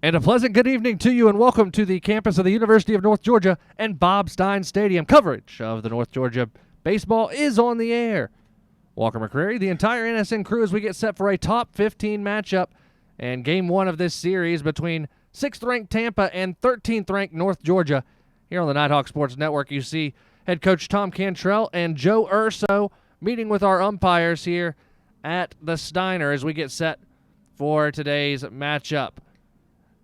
And a pleasant good evening to you, and welcome to the campus of the University of North Georgia and Bob Stein Stadium. Coverage of the North Georgia baseball is on the air. Walker McCreary, the entire NSN crew, as we get set for a top 15 matchup and game one of this series between 6th-ranked Tampa and 13th-ranked North Georgia. Here on the Nighthawk Sports Network, you see head coach Tom Cantrell and Joe Urso meeting with our umpires here at the Steiner as we get set for today's matchup.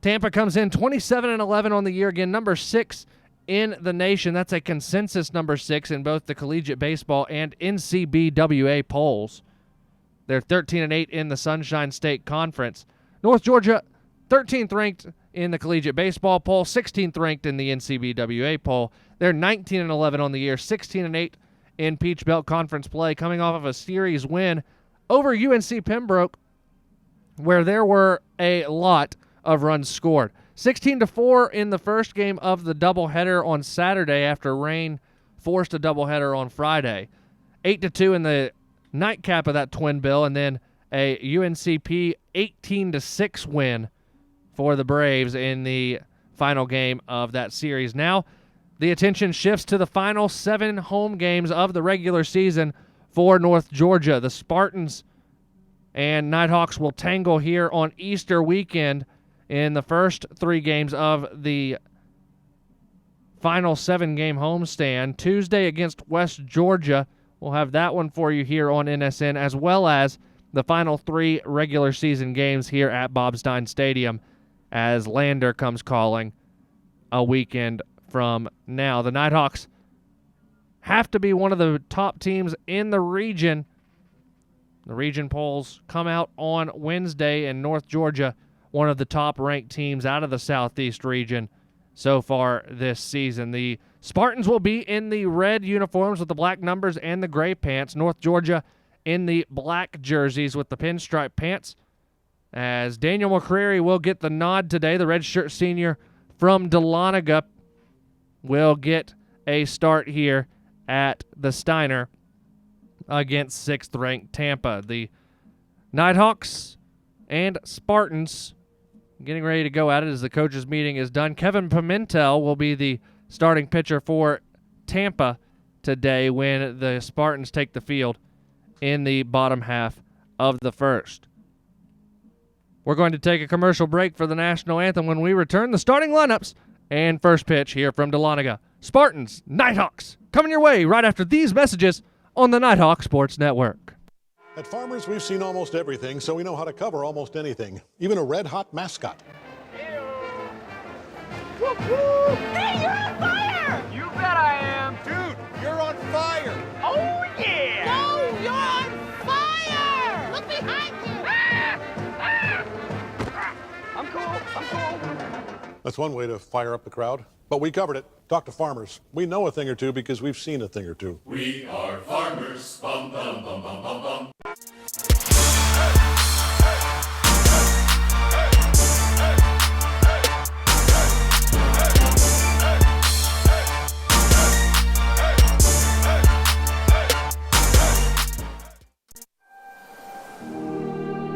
Tampa comes in 27-11 on the year, again, number 6 in the nation. That's a consensus number 6 in both the collegiate baseball and NCBWA polls. They're 13-8 in the Sunshine State Conference. North Georgia, 13th ranked in the collegiate baseball poll, 16th ranked in the NCBWA poll. They're 19-11 on the year, 16-8 in Peach Belt Conference play, coming off of a series win over UNC Pembroke, where there were a lot of runs scored. 16-4 in the first game of the doubleheader on Saturday after rain forced a doubleheader on Friday. 8-2 in the nightcap of that twin bill, and then a UNCP 18-6 win for the Braves in the final game of that series. Now the attention shifts to the final 7 home games of the regular season for North Georgia. The Spartans and Nighthawks will tangle here on Easter weekend in the first 3 games of the final 7-game homestand. Tuesday against West Georgia. We'll have that one for you here on NSN, as well as the final 3 regular season games here at Bob Stein Stadium as Lander comes calling a weekend from now. The Nighthawks have to be one of the top teams in the region. The region polls come out on Wednesday, and North Georgia, one of the top-ranked teams out of the Southeast region so far this season. The Spartans will be in the red uniforms with the black numbers and the gray pants. North Georgia in the black jerseys with the pinstripe pants, as Daniel McCreary will get the nod today. The redshirt senior from Dahlonega will get a start here at the Steiner against 6th-ranked Tampa. The Nighthawks and Spartans getting ready to go at it as the coaches' meeting is done. Kevin Pimentel will be the starting pitcher for Tampa today when the Spartans take the field in the bottom half of the first. We're going to take a commercial break for the national anthem. When we return, the starting lineups and first pitch here from Dahlonega. Spartans, Nighthawks, coming your way right after these messages on the Nighthawk Sports Network. At Farmers, we've seen almost everything, so we know how to cover almost anything, even a red-hot mascot. Hey, you're on fire! You bet I am. Dude, you're on fire! Oh, yeah! No, you're on fire! Look behind you! I'm cool. That's one way to fire up the crowd, but we covered it. Talk to farmers. We know a thing or two because we've seen a thing or two. We are farmers. Bum, bum, bum, bum, bum, bum.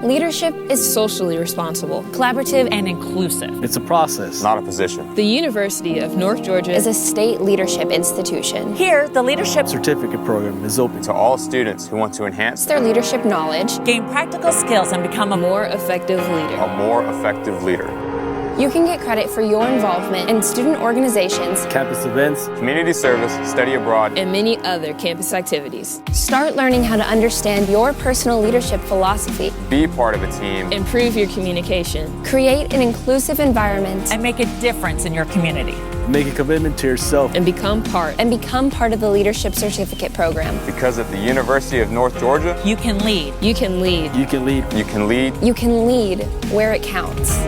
Leadership is socially responsible, collaborative, and inclusive. It's a process, not a position. The University of North Georgia is a state leadership institution. Here, the Leadership certificate program is open to all students who want to enhance their leadership knowledge, gain practical skills, and become a more effective leader. A more effective leader. You can get credit for your involvement in student organizations, campus events, community service, study abroad, and many other campus activities. Start learning how to understand your personal leadership philosophy. Be part of a team. Improve your communication. Create an inclusive environment. And make a difference in your community. Make a commitment to yourself. And become part of the Leadership Certificate Program. Because at the University of North Georgia, you can lead. You can lead. You can lead. You can lead. You can lead where it counts.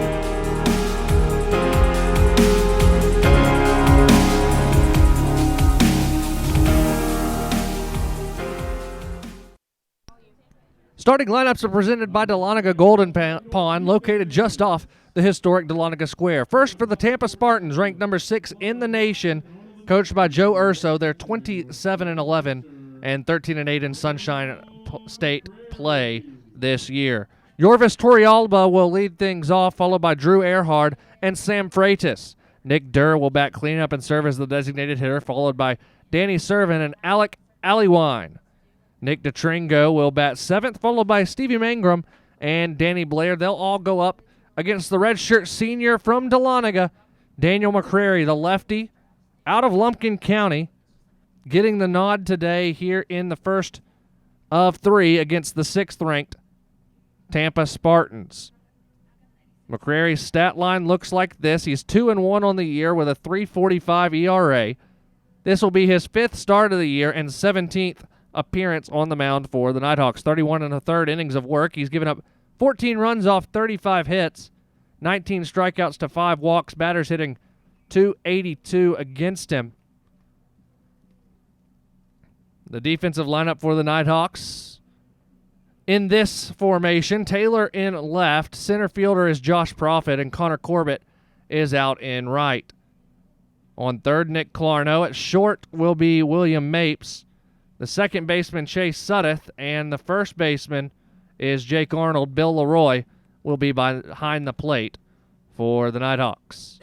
Starting lineups are presented by Dahlonega Golden Pond, located just off the historic Dahlonega Square. First for the Tampa Spartans, ranked number 6 in the nation, coached by Joe Urso. They're 27-11 and 13-8 in Sunshine State play this year. Yorvis Torrealba will lead things off, followed by Drew Earhard and Sam Freitas. Nick Durr will bat cleanup and serve as the designated hitter, followed by Danny Servin and Alec Aliwine. Nick DeTringo will bat seventh, followed by Stevie Mangrum and Danny Blair. They'll all go up against the redshirt senior from Dahlonega, Daniel McCrary, the lefty, out of Lumpkin County, getting the nod today here in the first of three against the sixth-ranked Tampa Spartans. McCrary's stat line looks like this. He's 2-1 on the year with a 3.45 ERA. This will be his fifth start of the year and 17th appearance on the mound for the Nighthawks. 31 1/3 innings of work. He's given up 14 runs off 35 hits, 19 strikeouts to 5 walks. Batters hitting .282 against him. The defensive lineup for the Nighthawks in this formation: Taylor in left, center fielder is Josh Profit, and Connor Corbett is out in right. On third, Nick Clarno. At short will be William Mapes. The second baseman, Chase Suddeth, and the first baseman is Jake Arnold. Bill Leroy will be behind the plate for the Nighthawks.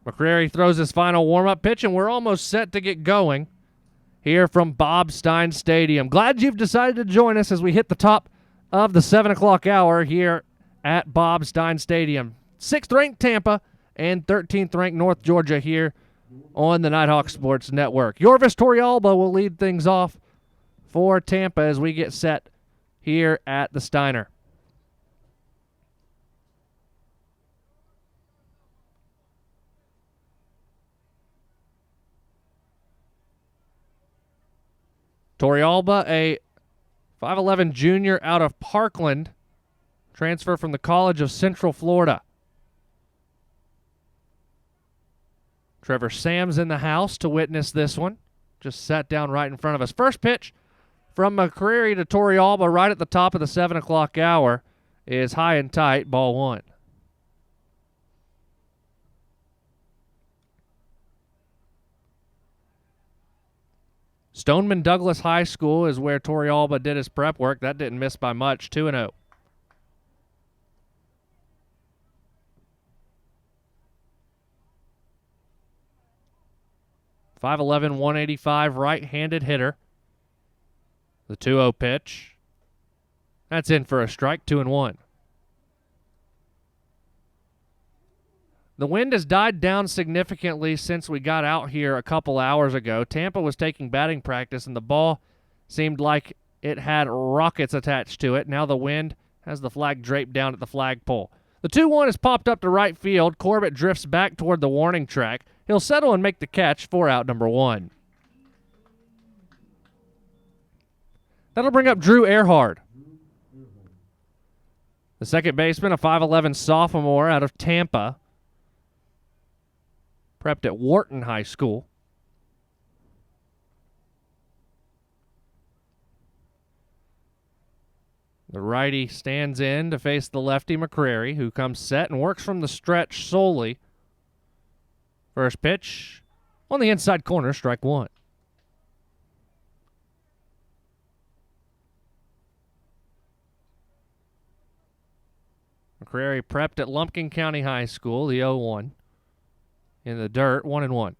McCrary throws his final warm-up pitch, and we're almost set to get going here from Bob Stein Stadium. Glad you've decided to join us as we hit the top of the 7 o'clock hour here at Bob Stein Stadium. 6th-ranked Tampa and 13th-ranked North Georgia here on the Nighthawk Sports Network. Yorvis Torrealba will lead things off for Tampa as we get set here at the Steiner. Torrealba, a 5'11 junior out of Parkland, transfer from the College of Central Florida. Trevor Sam's in the house to witness this one. Just sat down right in front of us. First pitch from McCrary to Torrealba right at the top of the 7 o'clock hour is high and tight, ball one. Stoneman Douglas High School is where Torrealba did his prep work. That didn't miss by much, 2-0. .5'11", 185 right-handed hitter. The 2-0 pitch. That's in for a strike, 2-1. The wind has died down significantly since we got out here a couple hours ago. Tampa was taking batting practice, and the ball seemed like it had rockets attached to it. Now the wind has the flag draped down at the flagpole. The 2-1 is popped up to right field. Corbett drifts back toward the warning track. He'll settle and make the catch for out number one. That'll bring up Drew Earhard. The second baseman, a 5'11 sophomore out of Tampa. Prepped at Wharton High School. The righty stands in to face the lefty McCrary, who comes set and works from the stretch solely. First pitch on the inside corner, strike one. McCrary prepped at Lumpkin County High School, the 0-1. In the dirt, 1-1.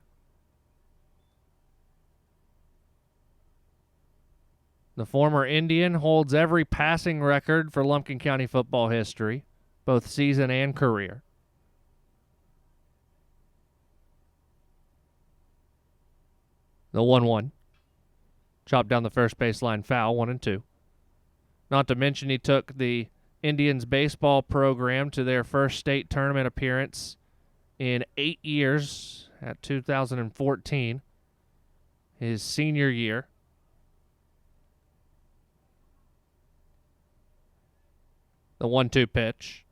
The former Indian holds every passing record for Lumpkin County football history, both season and career. The 1-1. Chopped down the first baseline foul, 1-2. Not to mention he took the Indians baseball program to their first state tournament appearance in 8 years at 2014, his senior year. The 1-2 pitch.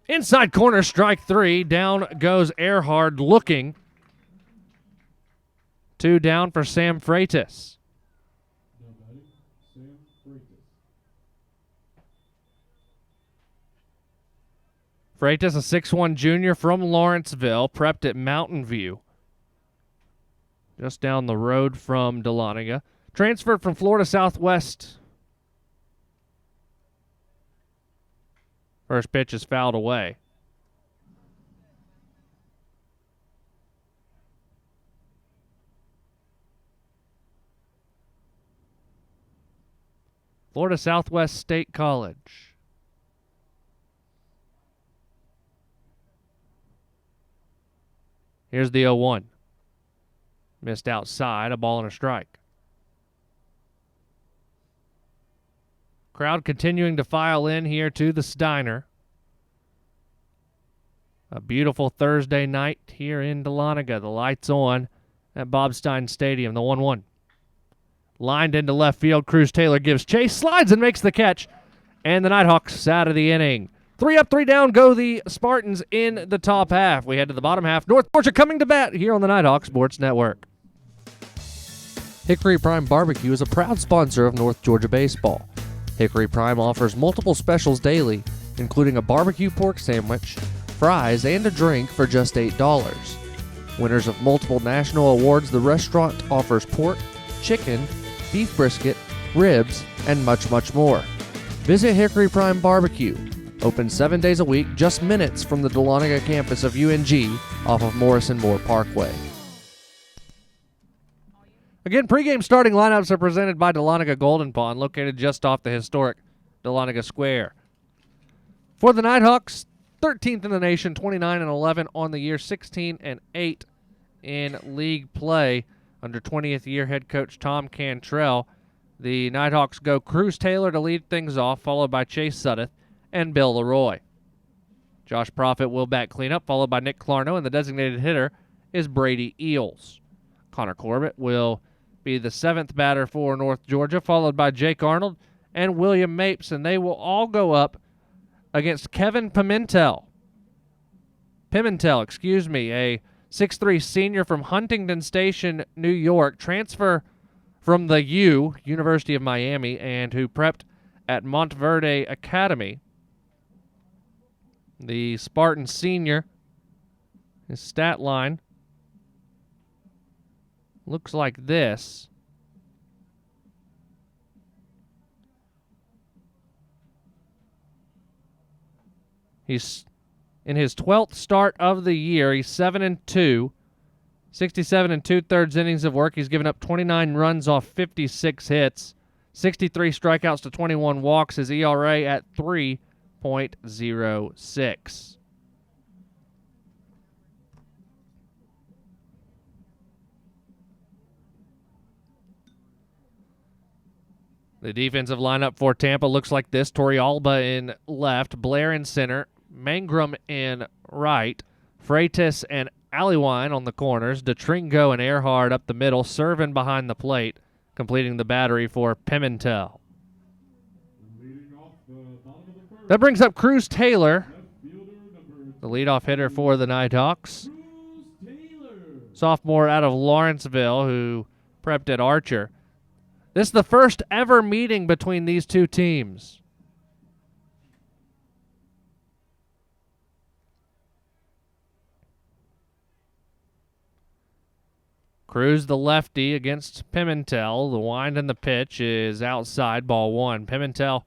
Inside corner, strike three. Down goes Earhard looking. 2 down for Sam Freitas. Freitas, a 6'1 junior from Lawrenceville, prepped at Mountain View, just down the road from Dahlonega. Transferred from Florida Southwest First pitch is fouled away. Florida Southwest State College. Here's the 0-1. Missed outside, a ball and a strike. Crowd continuing to file in here to the Steiner. A beautiful Thursday night here in Dahlonega. The lights on at Bob Stein Stadium. The 1-1. Lined into left field. Cruz Taylor gives chase, slides and makes the catch. And the Nighthawks out of the inning. 3 up, 3 down go the Spartans in the top half. We head to the bottom half. North Georgia coming to bat here on the Nighthawk Sports Network. Hickory Prime Barbecue is a proud sponsor of North Georgia baseball. Hickory Prime offers multiple specials daily, including a barbecue pork sandwich, fries, and a drink for just $8. Winners of multiple national awards, the restaurant offers pork, chicken, beef brisket, ribs, and much, much more. Visit Hickory Prime Barbecue. Open 7 days a week, just minutes from the Dahlonega campus of UNG off of Morrison Moore Parkway. Again, pregame starting lineups are presented by Dahlonega Golden Pond, located just off the historic Dahlonega Square. For the Nighthawks, 13th in the nation, 29-11 on the year, 16-8 in league play under 20th year head coach Tom Cantrell. The Nighthawks go Cruz Taylor to lead things off, followed by Chase Suddeth and Bill Leroy. Josh Profit will bat cleanup, followed by Nick Clarno, and the designated hitter is Brady Eels. Connor Corbett will be the 7th batter for North Georgia, followed by Jake Arnold and William Mapes, and they will all go up against Kevin Pimentel, a 6'3" senior from Huntington Station, New York, transfer from the University of Miami, and who prepped at Montverde Academy. The Spartan senior, his stat line looks like this. He's in his 12th start of the year. He's 7-2, 67 2/3 innings of work. He's given up 29 runs off 56 hits, 63 strikeouts to 21 walks. His ERA at 3.06. The defensive lineup for Tampa looks like this. Torrealba in left, Blair in center, Mangrum in right, Freitas and Aliwine on the corners, DeTringo and Earhart up the middle, Servin behind the plate, completing the battery for Pimentel. That brings up Cruz Taylor, the leadoff hitter for the Nighthawks. Sophomore out of Lawrenceville who prepped at Archer. This is the first ever meeting between these two teams. Cruz, the lefty, against Pimentel. The wind and the pitch is outside, ball one. Pimentel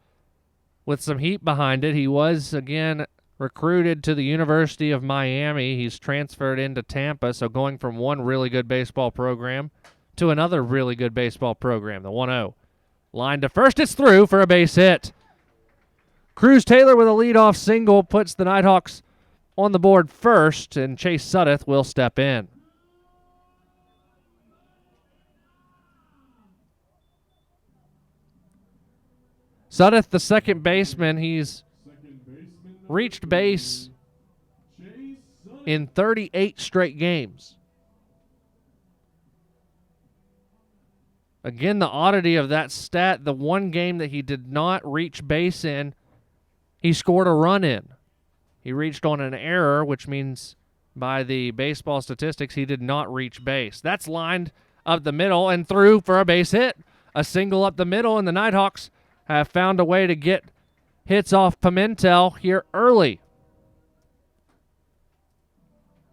with some heat behind it. He was, again, recruited to the University of Miami. He's transferred into Tampa, so going from one really good baseball program to another really good baseball program. The 1-0. Line to first, it's through for a base hit. Cruz Taylor with a leadoff single puts the Nighthawks on the board first, and Chase Suddeth will step in. Suddeth, the second baseman, he's reached base in 38 straight games. Again, the oddity of that stat, the one game that he did not reach base in, he scored a run in. He reached on an error, which means by the baseball statistics, he did not reach base. That's lined up the middle and through for a base hit. A single up the middle, and the Nighthawks have found a way to get hits off Pimentel here early.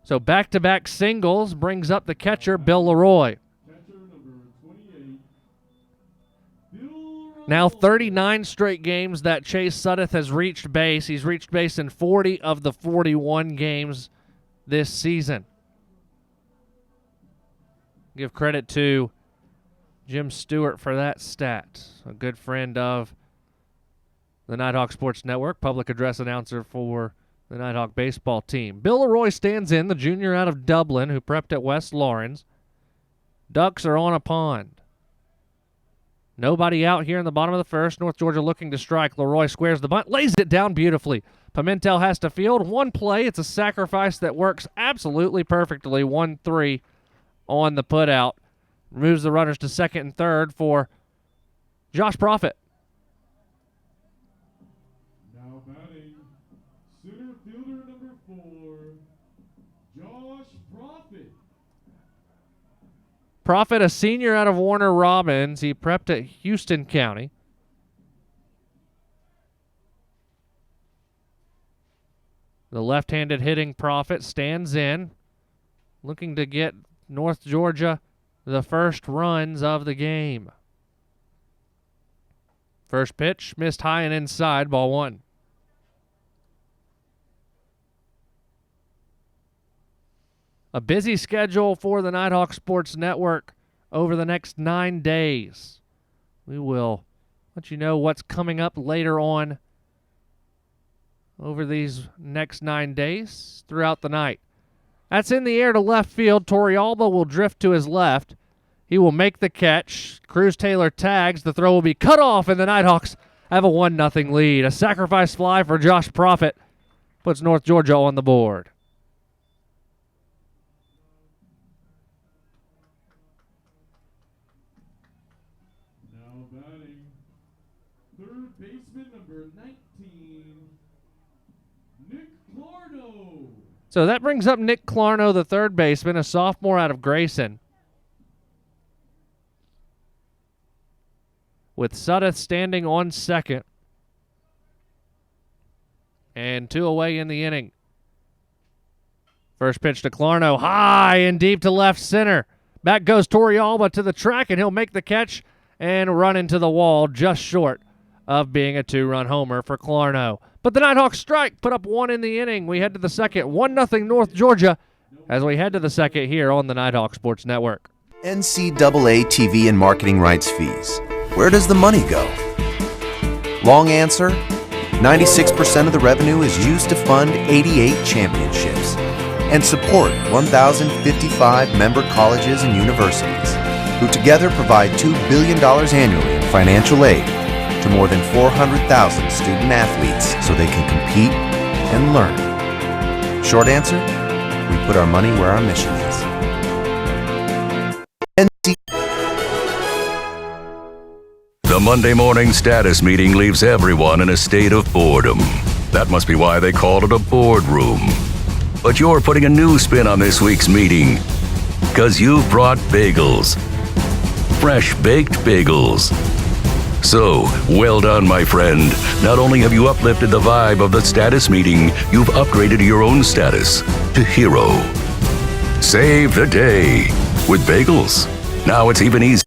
So back-to-back singles brings up the catcher, Bill Leroy. Now 39 straight games that Chase Sudduth has reached base. He's reached base in 40 of the 41 games this season. Give credit to Jim Stewart for that stat. A good friend of the Nighthawk Sports Network, public address announcer for the Nighthawk baseball team. Bill Leroy stands in, the junior out of Dublin who prepped at West Lawrence. Ducks are on a pond. Nobody out here in the bottom of the first. North Georgia looking to strike. Leroy squares the bunt, lays it down beautifully. Pimentel has to field. One play. It's a sacrifice that works absolutely perfectly. 1-3 on the putout. Moves the runners to second and third for Josh Profit. Now batting, center fielder number 4, Josh Profit. Profit, a senior out of Warner Robins. He prepped at Houston County. The left-handed hitting Profit stands in, looking to get North Georgia the first runs of the game. First pitch, missed high and inside, ball 1. A busy schedule for the Nighthawk Sports Network over the next 9 days. We will let you know what's coming up later on over these next 9 days throughout the night. That's in the air to left field. Torrealba will drift to his left. He will make the catch. Cruz Taylor tags. The throw will be cut off, and the Nighthawks have a 1-0 lead. A sacrifice fly for Josh Profit puts North Georgia on the board. Now batting, third baseman number 19, Nick Clarno. So that brings up Nick Clarno, the third baseman, a sophomore out of Grayson. With Sudduth standing on second. And 2 away in the inning. First pitch to Clarno, high and deep to left center. Back goes Torrealba to the track, and he'll make the catch and run into the wall, just short of being a 2-run homer for Clarno. But the Nighthawks strike, put up 1 in the inning. We head to the second, 1-0 North Georgia, as we head to the second here on the Nighthawk Sports Network. NCAA TV and marketing rights fees. Where does the money go? Long answer, 96% of the revenue is used to fund 88 championships and support 1,055 member colleges and universities, who together provide $2 billion annually in financial aid to more than 400,000 student athletes so they can compete and learn. Short answer, we put our money where our mission is. The Monday morning status meeting leaves everyone in a state of boredom. That must be why they called it a boardroom. But you're putting a new spin on this week's meeting, because you've brought bagels. Fresh baked bagels. So, well done, my friend. Not only have you uplifted the vibe of the status meeting, you've upgraded your own status to hero. Save the day with bagels. Now it's even easier.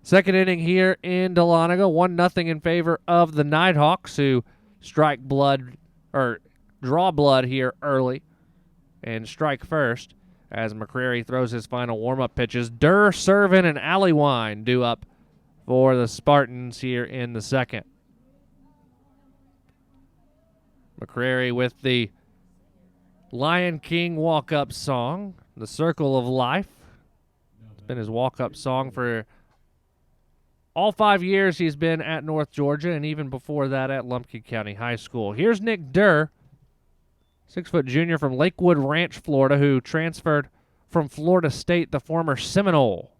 Second inning here in Dahlonega, 1-0 in favor of the Nighthawks, who strike blood, or draw blood here early and strike first as McCreary throws his final warm-up pitches. Durr, Servin, and Alleywine due up for the Spartans here in the second. McCreary with the Lion King walk-up song, The Circle of Life. It's been his walk-up song for all 5 years he's been at North Georgia, and even before that at Lumpkin County High School. Here's Nick Durr, 6-foot junior from Lakewood Ranch, Florida, who transferred from Florida State, the former Seminole.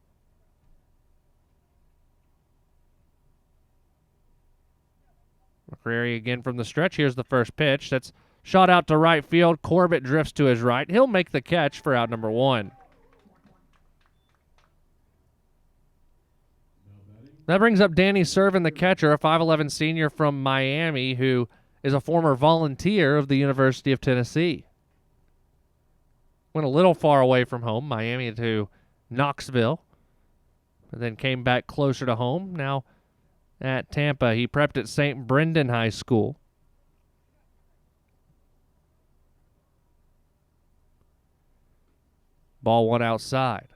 McCreary again from the stretch. Here's the first pitch. That's shot out to right field. Corbett drifts to his right. He'll make the catch for out number 1. That brings up Danny Servin, the catcher, a 5'11 senior from Miami who is a former volunteer of the University of Tennessee. Went a little far away from home, Miami to Knoxville. but then came back closer to home. Now at Tampa, he prepped at St. Brendan High School. Ball one outside.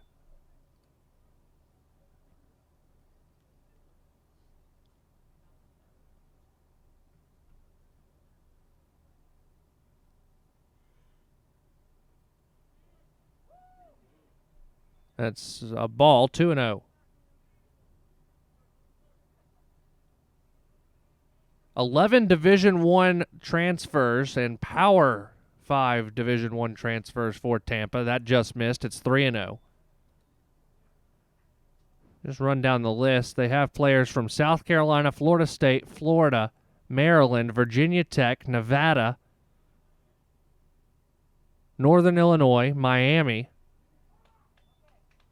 That's a ball, 2-0. 11 Division I transfers and Power 5 Division I transfers for Tampa. That just missed. It's 3-0. Just run down the list. They have players from South Carolina, Florida State, Florida, Maryland, Virginia Tech, Nevada, Northern Illinois, Miami,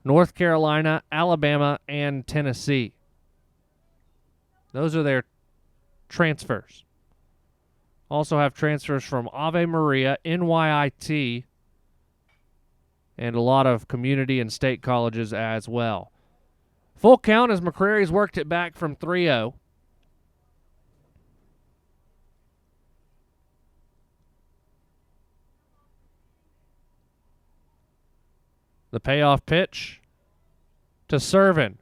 North Carolina, Alabama, and Tennessee. Those are their transfers. Also have transfers from Ave Maria, NYIT, and a lot of community and state colleges as well. Full count as McCrary's worked it back from 3-0. The payoff pitch to Servin.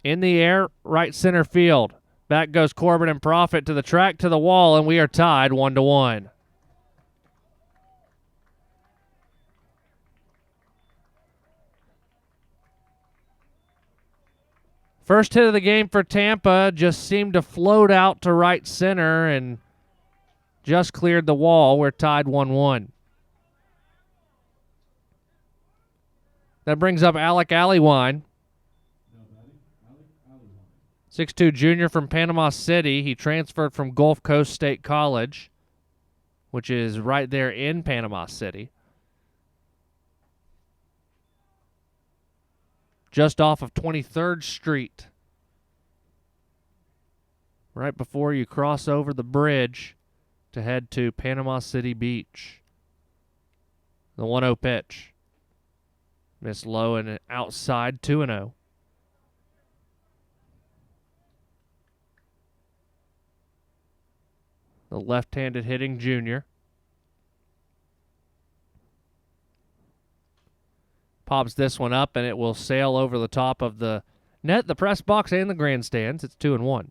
In the air, right center field. Back goes Corbin and Profit to the track, to the wall, and we are tied 1-1. First hit of the game for Tampa just seemed to float out to right center and just cleared the wall. We're tied 1-1. That brings up Alec Allewine. 6'2 junior from Panama City. He transferred from Gulf Coast State College, which is right there in Panama City. Just off of 23rd Street. Right before you cross over the bridge to head to Panama City Beach. The 1-0 pitch. Miss low and outside, 2-0. The left-handed hitting junior. Pops this one up, and it will sail over the top of the net, the press box, and the grandstands. It's 2-1.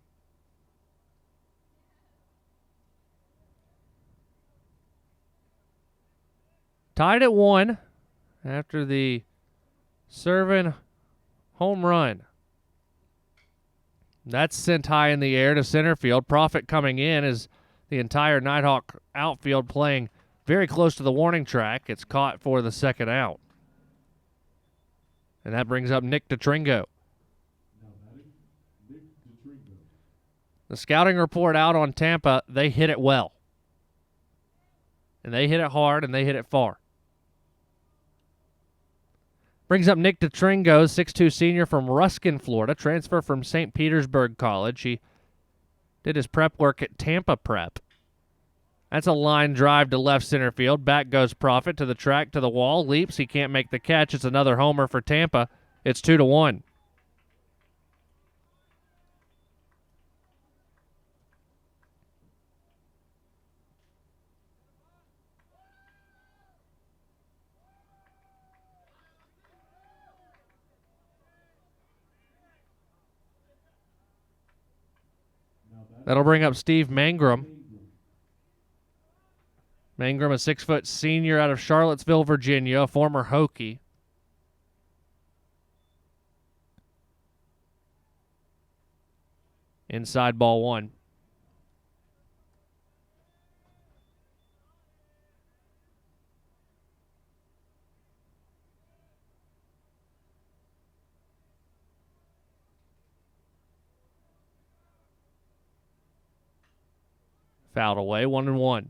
Tied at 1 after the Servin home run. That's sent high in the air to center field. Profit coming in as the entire Nighthawk outfield playing very close to the warning track. It's caught for the second out. And that brings up Nick DeTringo. The scouting report out on Tampa, they hit it well. And they hit it hard, and they hit it far. Brings up Nick DeTringo, 6'2 senior from Ruskin, Florida, transfer from St. Petersburg College. He did his prep work at Tampa Prep. That's a line drive to left center field. Back goes Profit to the track, to the wall. Leaps. He can't make the catch. It's another homer for Tampa. It's 2-1. That'll bring up Steve Mangrum. Mangrum, a 6-foot senior out of Charlottesville, Virginia, a former Hokie. Inside ball 1. Fouled away, 1-1.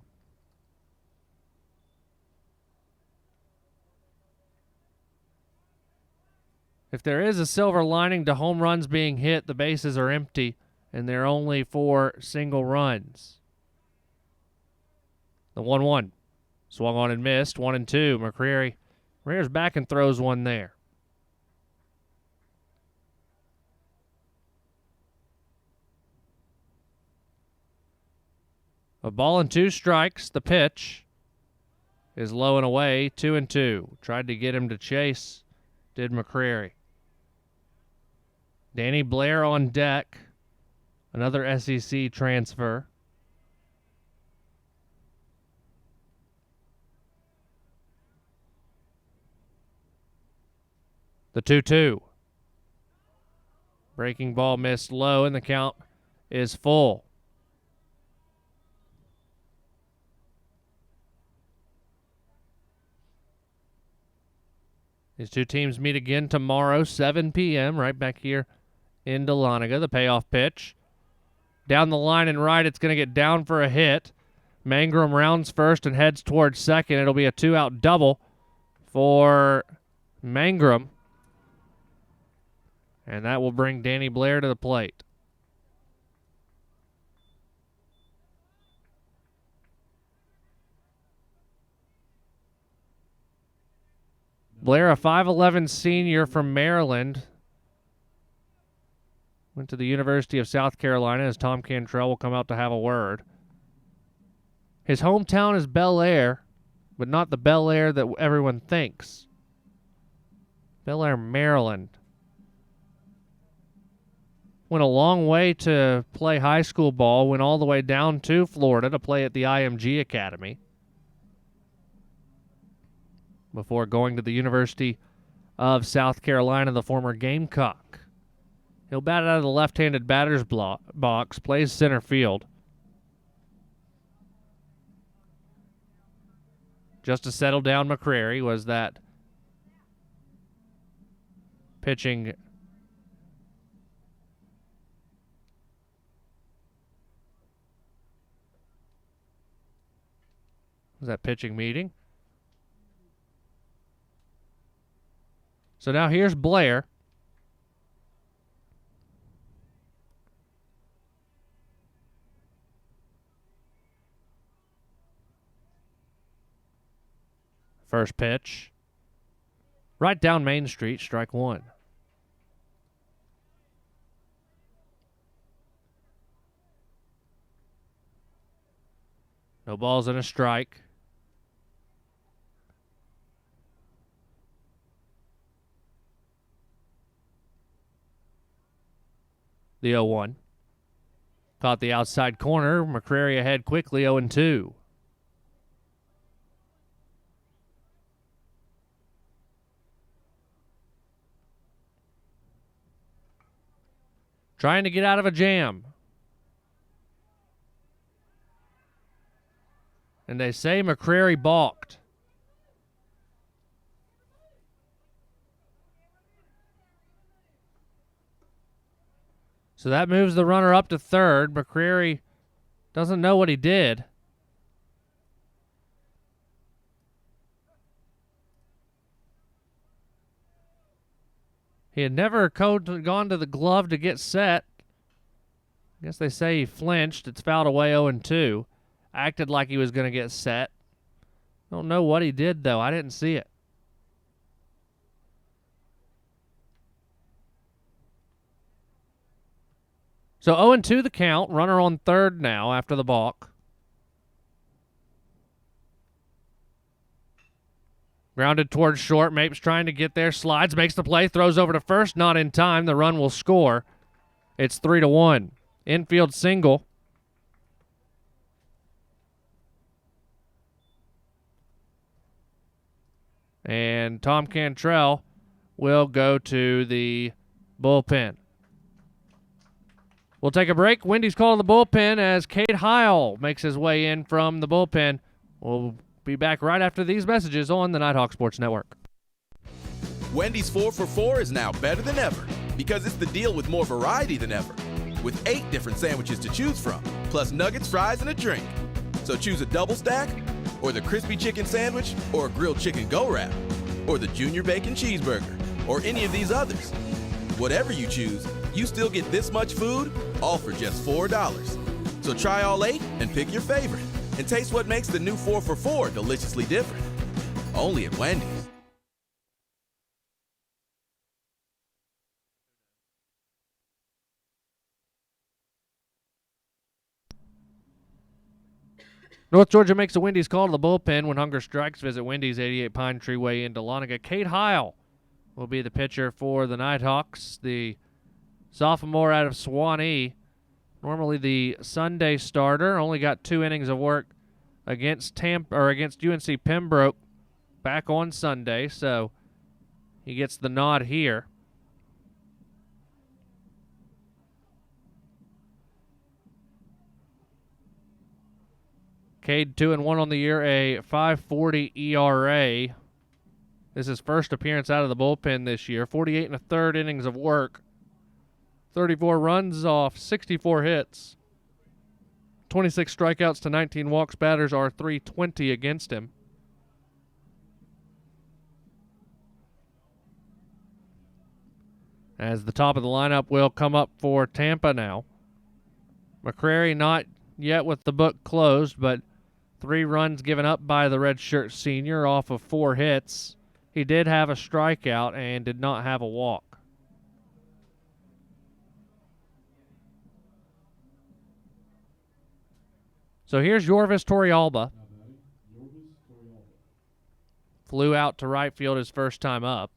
If there is a silver lining to home runs being hit, the bases are empty, and they're only for single runs. The 1-1. Swung on and missed, 1-2. McCreary rears back and throws one there. A ball and 2 strikes. The pitch is low and away, 2-2. Tried to get him to chase, did McCrary. Danny Blair on deck. Another SEC transfer. The 2-2. Breaking ball missed low, and the count is full. These two teams meet again tomorrow, 7 p.m., right back here in Dahlonega. The payoff pitch. Down the line and right, it's going to get down for a hit. Mangrum rounds first and heads towards second. It'll be a 2-out double for Mangrum. And that will bring Danny Blair to the plate. Blair, a 5'11 senior from Maryland. Went to the University of South Carolina, as Tom Cantrell will come out to have a word. His hometown is Bel Air, but not the Bel Air that everyone thinks. Bel Air, Maryland. Went a long way to play high school ball, went all the way down to Florida to play at the IMG Academy before going to the University of South Carolina, the former Gamecock. He'll bat out of the left-handed batter's box, plays center field. Just to settle down McCrary was that pitching meeting. So now here's Blair. First pitch. Right down Main Street, strike one. No balls and a strike. The 0-1. Caught the outside corner. McCrary ahead quickly, 0-2. Trying to get out of a jam. And they say McCrary balked. So that moves the runner up to third. McCrary doesn't know what he did. He had never gone to the glove to get set. I guess they say he flinched. It's fouled away 0-2. Acted like he was going to get set. Don't know what he did, though. I didn't see it. So 0-2 the count. Runner on third now after the balk. Grounded towards short. Mapes trying to get there. Slides, makes the play. Throws over to first. Not in time. The run will score. It's 3-1. Infield single. And Tom Cantrell will go to the bullpen. We'll take a break. Wendy's calling the bullpen as Cade Heil makes his way in from the bullpen. We'll be back right after these messages on the Nighthawk Sports Network. Wendy's 4 for $4 is now better than ever because it's the deal with more variety than ever. With 8 different sandwiches to choose from, plus nuggets, fries, and a drink. So choose a double stack, or the crispy chicken sandwich, or a grilled chicken go-wrap, or the junior bacon cheeseburger, or any of these others. Whatever you choose, you still get this much food, all for just $4. So try all 8 and pick your favorite, and taste what makes the new 4 for $4 deliciously different. Only at Wendy's. North Georgia makes a Wendy's call to the bullpen when hunger strikes. Visit Wendy's, 88 Pine Tree Way in Dahlonega. Cade Heil will be the pitcher for the Nighthawks, the sophomore out of Swanee. Normally the Sunday starter. Only got 2 innings of work against Tampa or against UNC Pembroke back on Sunday, so he gets the nod here. Cade 2-1 on the year, a 5.40 ERA. This is his first appearance out of the bullpen this year. 48 1/3 innings of work. 34 runs off 64 hits. 26 strikeouts to 19 walks. Batters are .320 against him. As the top of the lineup will come up for Tampa now. McCrary not yet with the book closed, but 3 runs given up by the redshirt senior off of 4 hits. He did have a strikeout and did not have a walk. So here's Jorvis Torrealba. Flew out to right field his first time up.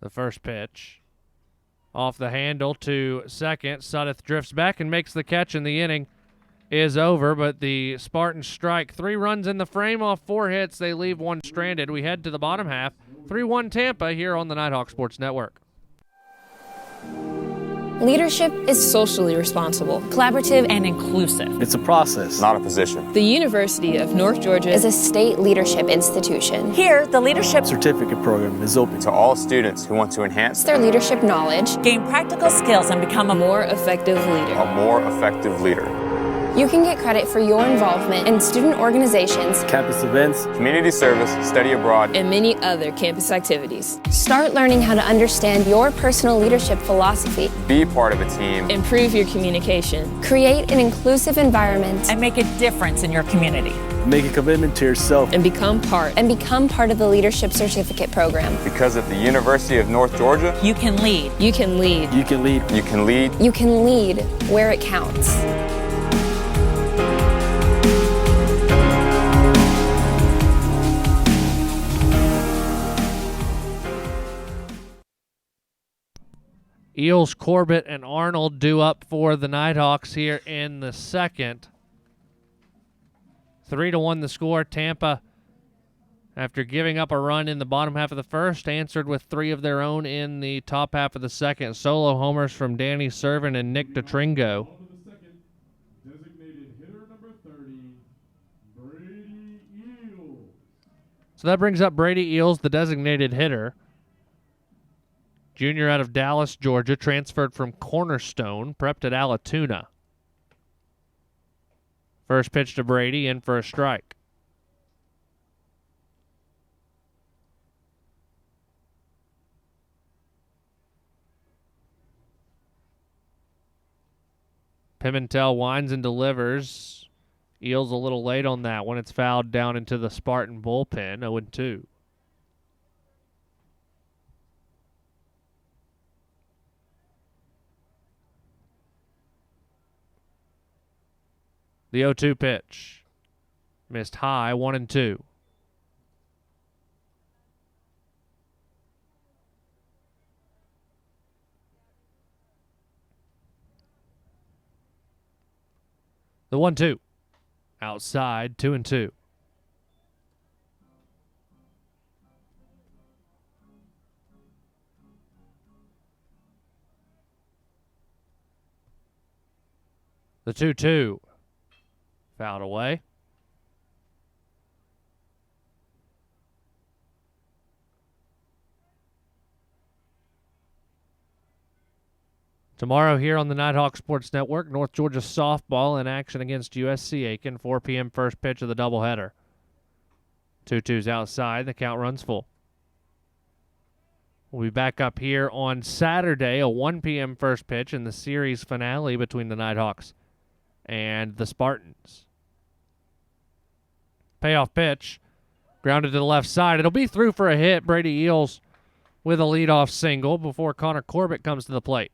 The first pitch. Off the handle to second. Sudduth drifts back and makes the catch, and the inning is over, but the Spartans strike. 3 runs in the frame off 4 hits. They leave 1 stranded. We head to the bottom half. 3-1 Tampa here on the Nighthawk Sports Network. Leadership is socially responsible, collaborative, and inclusive. It's a process, not a position. The University of North Georgia is a state leadership institution. Here, the leadership certificate program is open to all students who want to enhance their leadership knowledge, gain practical skills, and become a more effective leader. A more effective leader. You can get credit for your involvement in student organizations, campus events, community service, study abroad, and many other campus activities. Start learning how to understand your personal leadership philosophy. Be part of a team. Improve your communication. Create an inclusive environment. And make a difference in your community. Make a commitment to yourself. And become part of the Leadership Certificate Program. Because at the University of North Georgia, you can lead. You can lead. You can lead. You can lead. You can lead where it counts. Eels, Corbett, and Arnold due up for the Nighthawks here in the second. 3-1 the score. Tampa, after giving up a run in the bottom half of the first, answered with 3 of their own in the top half of the second. Solo homers from Danny Servin and Nick DeTringo. Designated hitter number 30, Brady Eels. So that brings up Brady Eels, the designated hitter. Junior out of Dallas, Georgia, transferred from Cornerstone, prepped at Alatoona. First pitch to Brady, in for a strike. Pimentel winds and delivers. Eels a little late on that one. It's fouled down into the Spartan bullpen, 0-2. The 0-2 pitch. Missed high, 1-2. The 1-2. Outside, 2-2. The 2-2. Fouled away. Tomorrow here on the Nighthawk Sports Network, North Georgia softball in action against USC Aiken, 4 p.m. first pitch of the doubleheader. 2-2's outside, the count runs full. We'll be back up here on Saturday, a 1 p.m. first pitch in the series finale between the Nighthawks and the Spartans. Payoff pitch Grounded to the left side. It'll be through for a hit. Brady Eels with a leadoff single before Connor Corbett comes to the plate.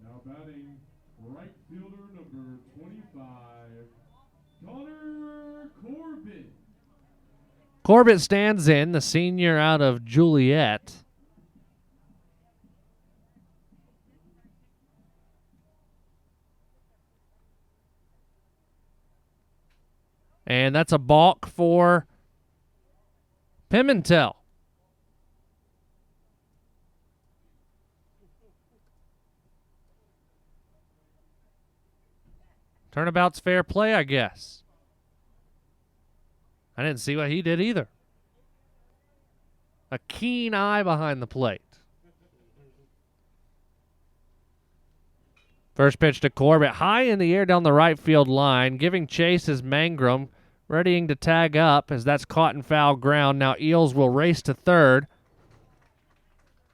Now batting, right fielder number 25, Connor Corbett. Corbett stands in, the senior out of Juliet. And that's a balk for Pimentel. Turnabout's fair play, I guess. I didn't see what he did either. A keen eye behind the plate. First pitch to Corbett, high in the air down the right field line. Giving chase is Mangrum, readying to tag up as that's caught in foul ground. Now Eels will race to third.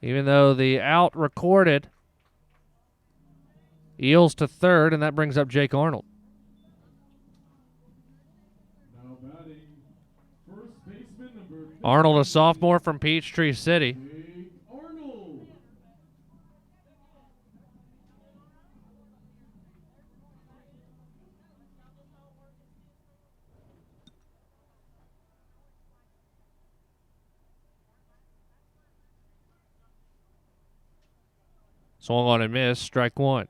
Even though the out recorded, Eels to third, and that brings up Jake Arnold. Now batting, first baseman number 50, Arnold, a sophomore from Peachtree City. Jake Arnold. Swung on and missed, strike one.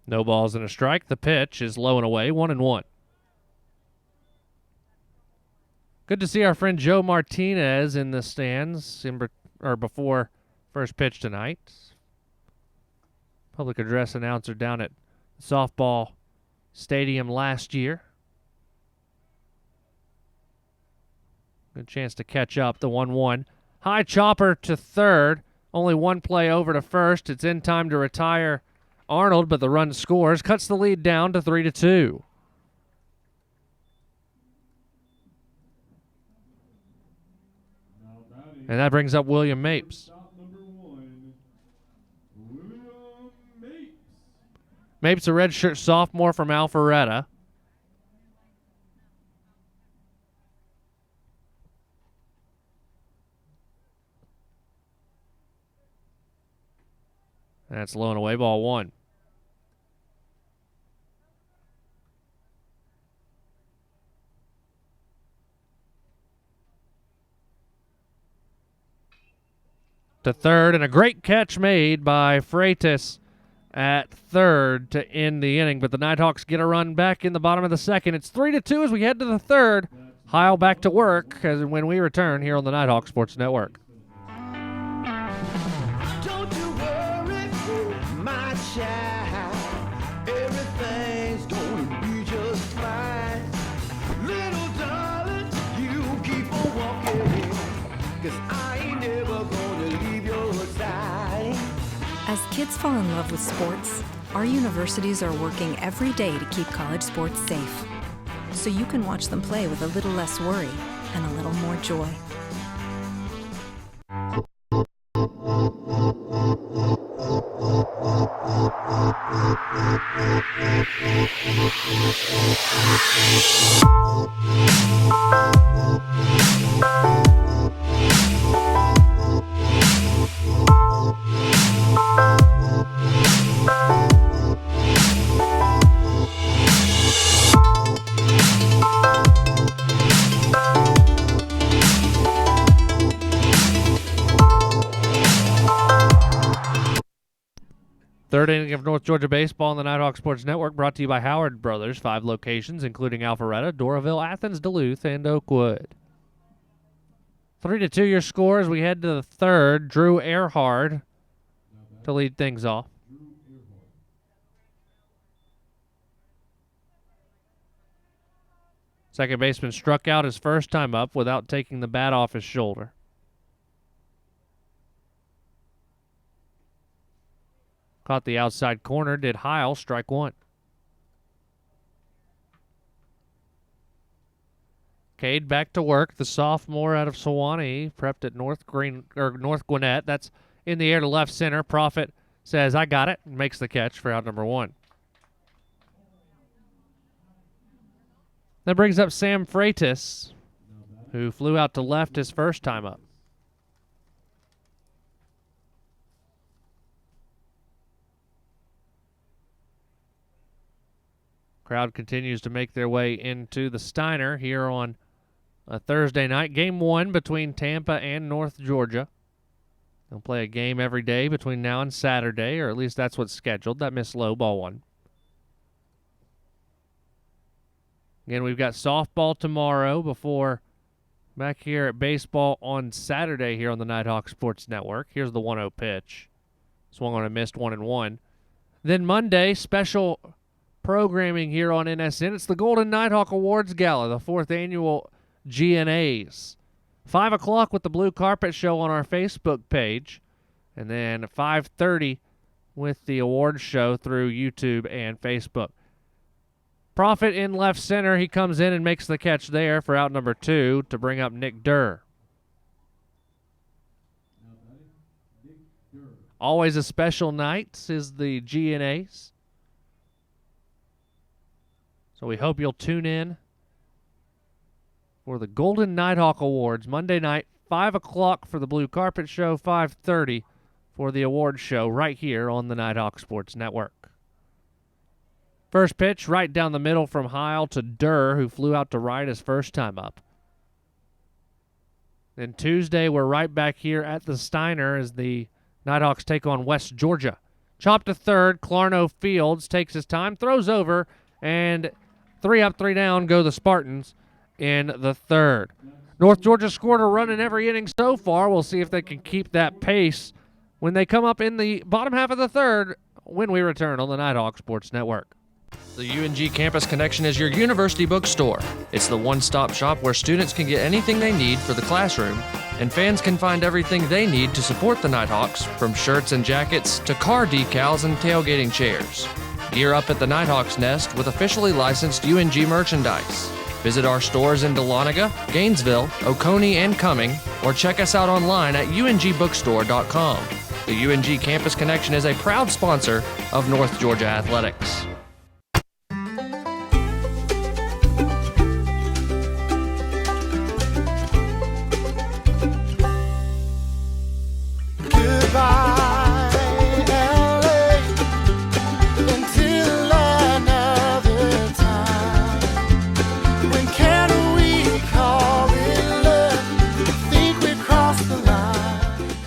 No balls and a strike. The pitch is low and away, 1-1. Good to see our friend Joe Martinez in the stands before first pitch tonight. Public address announcer down at softball stadium last year. Good chance to catch up. The 1-1. High chopper to third. Only one play over to first. It's in time to retire Arnold, but the run scores. Cuts the lead down to 3-2. And that brings up William Mapes. Mapes, a redshirt sophomore from Alpharetta. That's low and away, ball one. To third, and a great catch made by Freitas at third to end the inning, but the Nighthawks get a run back in the bottom of the second. It's 3-2 as we head to the third. Heil back to work as when we return here on the Nighthawk Sports Network. Don't you worry, my child. Everything's gonna be just fine. Little darling, you keep on walking, 'cause I ain't never gonna leave your side. As kids fall in love with sports, our universities are working every day to keep college sports safe, so you can watch them play with a little less worry and a little more joy. Third inning of North Georgia baseball on the Nighthawk Sports Network, brought to you by Howard Brothers. 5 locations, including Alpharetta, Doraville, Athens, Duluth, and Oakwood. 3-2 your score as we head to the third. Drew Earhart to lead things off. Second baseman struck out his first time up without taking the bat off his shoulder. Caught the outside corner, did Heil, strike one. Cade back to work. The sophomore out of Sewanee, prepped at North Gwinnett. That's in the air to left center. Profit says, I got it, and makes the catch for out number 1. That brings up Sam Freitas, who flew out to left his first time up. Crowd continues to make their way into the Steiner here on a Thursday night. Game 1 between Tampa and North Georgia. They'll play a game every day between now and Saturday, or at least that's what's scheduled. That missed low, ball 1. Again, we've got softball tomorrow before back here at baseball on Saturday here on the Nighthawk Sports Network. Here's the 1-0 pitch. Swung on a missed 1-1. Then Monday, special programming here on NSN. It's the Golden Nighthawk Awards Gala, the 4th annual GNAs. 5 o'clock with the Blue Carpet Show on our Facebook page. And then 5:30 with the awards show through YouTube and Facebook. Profit in left center. He comes in and makes the catch there for out number 2 to bring up Nick Durr. Always a special night is the GNAs. So we hope you'll tune in for the Golden Nighthawk Awards Monday night, 5 o'clock for the Blue Carpet Show, 5:30 for the awards show right here on the Nighthawk Sports Network. First pitch right down the middle from Heil to Durr, who flew out to right his first time up. Then Tuesday, we're right back here at the Steiner as the Nighthawks take on West Georgia. Chop to third, Clarno Fields takes his time, throws over, and 3 up, 3 down go the Spartans in the third. North Georgia scored a run in every inning so far. We'll see if they can keep that pace when they come up in the bottom half of the third when we return on the Nighthawk Sports Network. The UNG Campus Connection is your university bookstore. It's the one-stop shop where students can get anything they need for the classroom, and fans can find everything they need to support the Nighthawks, from shirts and jackets to car decals and tailgating chairs. Gear up at the Nighthawks Nest with officially licensed UNG merchandise. Visit our stores in Dahlonega, Gainesville, Oconee, and Cumming, or check us out online at ungbookstore.com. The UNG Campus Connection is a proud sponsor of North Georgia Athletics.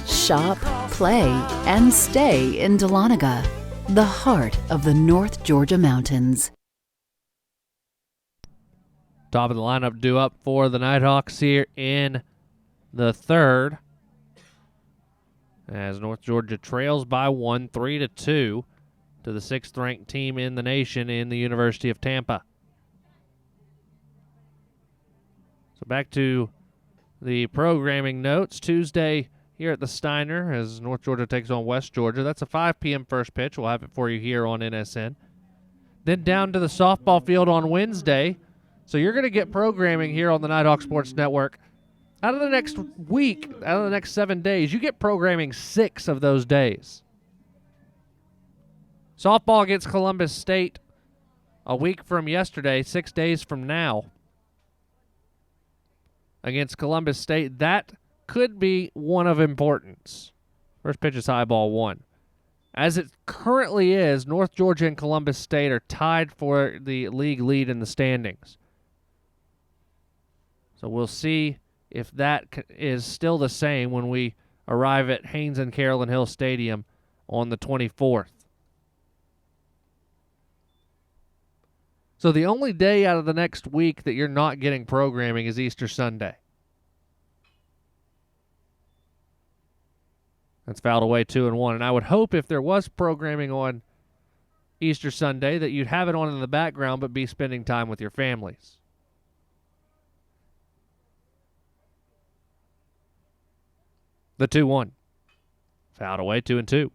Shop, play, and stay in Dahlonega, the heart of the North Georgia mountains. Top of the lineup due up for the Nighthawks here in the third, as North Georgia trails by 1, 3-2 to the 6th-ranked team in the nation in the University of Tampa. So back to the programming notes. Tuesday here at the Steiner as North Georgia takes on West Georgia. That's a 5 p.m. first pitch. We'll have it for you here on NSN. Then down to the softball field on Wednesday. So you're going to get programming here on the Nighthawk Sports Network. Out of the next week, out of the next 7 days, you get programming 6 of those days. Softball against Columbus State a week from yesterday, 6 days from now. Against Columbus State, that could be one of importance. First pitch is high, ball 1. As it currently is, North Georgia and Columbus State are tied for the league lead in the standings. So we'll see if that is still the same when we arrive at Haynes and Carolyn Hill Stadium on the 24th. So the only day out of the next week that you're not getting programming is Easter Sunday. That's fouled away 2-1. And I would hope if there was programming on Easter Sunday that you'd have it on in the background but be spending time with your families. The 2-1. Fouled away 2-2.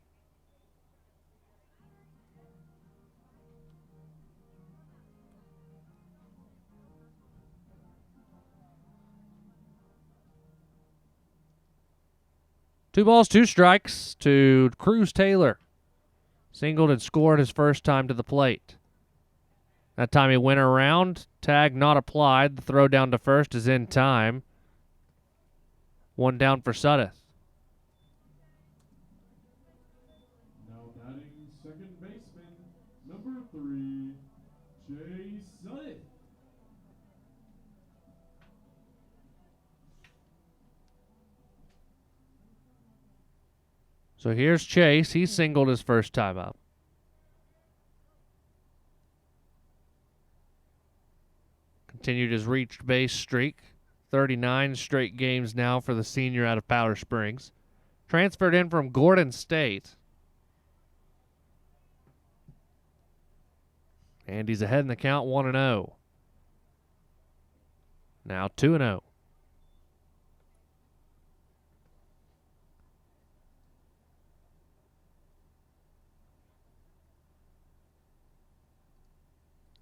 2 balls, 2 strikes to Cruz Taylor. Singled and scored his first time to the plate. That time he went around. Tag not applied. The throw down to first is in time. 1 down for Sudduth. Now batting second baseman, number 3, Jay Sudduth. So here's Chase. He singled his first time up. Continued his reached base streak. 39 straight games now for the senior out of Powder Springs. Transferred in from Gordon State. And he's ahead in the count 1-0. Now 2-0.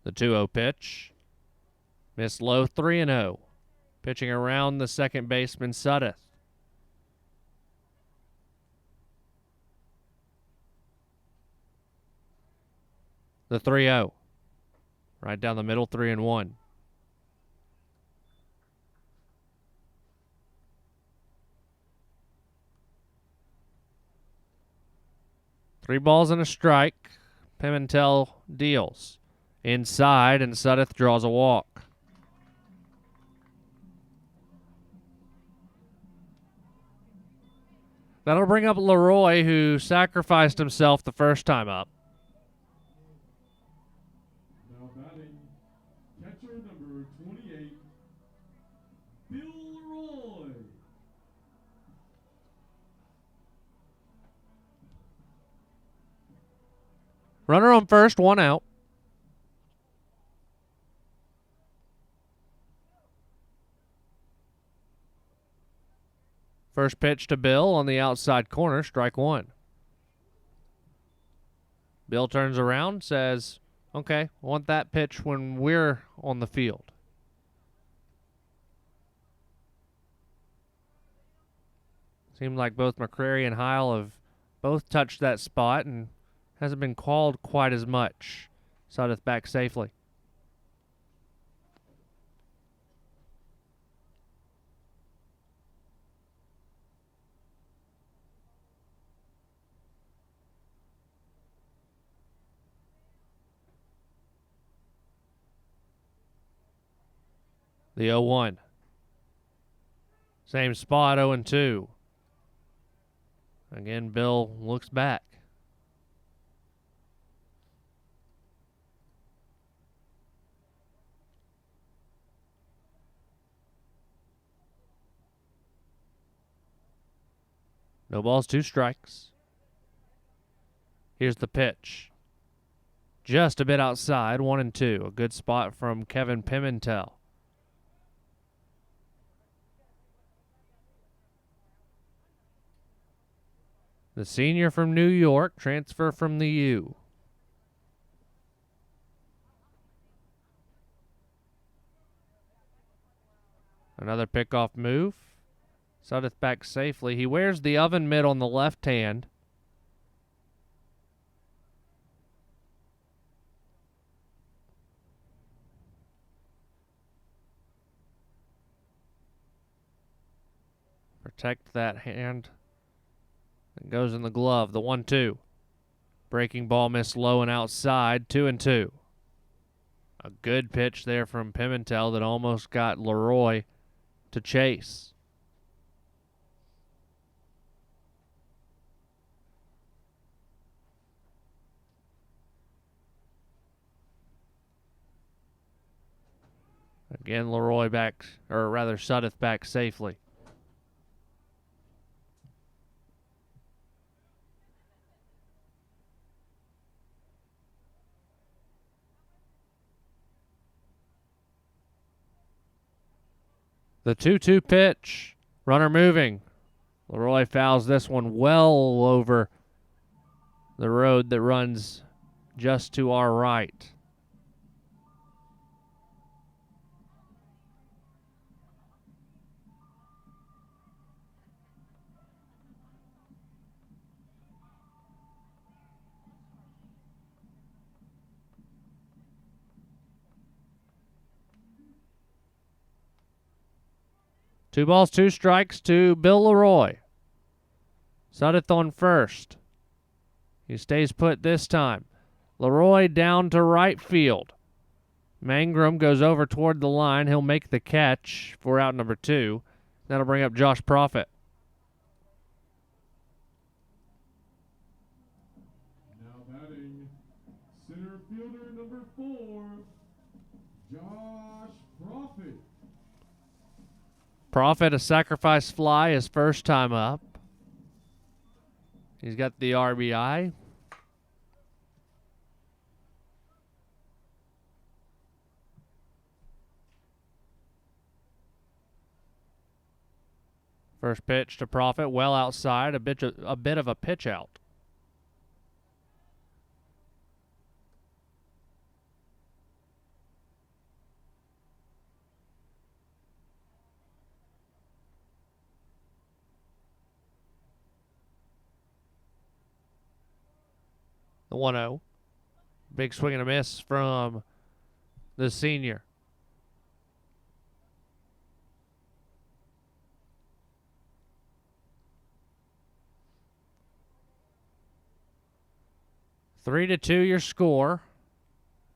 The 2-0 pitch. Missed low, 3-0. Pitching around the second baseman, Sudduth. The 3-0. Right down the middle, 3-1. Three balls and a strike. Pimentel deals. Inside, and Sudduth draws a walk. That'll bring up Leroy, who sacrificed himself the first time up. Now batting catcher number 28, Bill Leroy. Runner on first, 1 out. First pitch to Bill on the outside corner, strike 1. Bill turns around, says, okay, I want that pitch when we're on the field. Seemed like both McCrary and Heil have both touched that spot and hasn't been called quite as much. Sudduth back safely. The 0-1. Same spot, 0-2. Again, Bill looks back. No balls, 2 strikes. Here's the pitch. Just a bit outside, 1-2. A good spot from Kevin Pimentel. The senior from New York, transfer from the U. Another pickoff move. Sudduth back safely. He wears the oven mitt on the left hand. Protect that hand. It goes in the glove. The 1-2. Breaking ball missed low and outside. 2-2. A good pitch there from Pimentel that almost got Leroy to chase. Again, Leroy back, or rather Sudduth back safely. The 2-2 pitch. Runner moving. Leroy fouls this one well over the road that runs just to our right. 2 balls, 2 strikes to Bill Leroy. Sudeth on first. He stays put this time. Leroy down to right field. Mangrum goes over toward the line. He'll make the catch for out number 2. That'll bring up Josh Profit. Now batting, center fielder number 4, Josh Profit. Profit, a sacrifice fly, his first time up. He's got the RBI. First pitch to Profit, well outside, a bit of a pitch out. The 1-0. Big swing and a miss from the senior. Three to 2 your score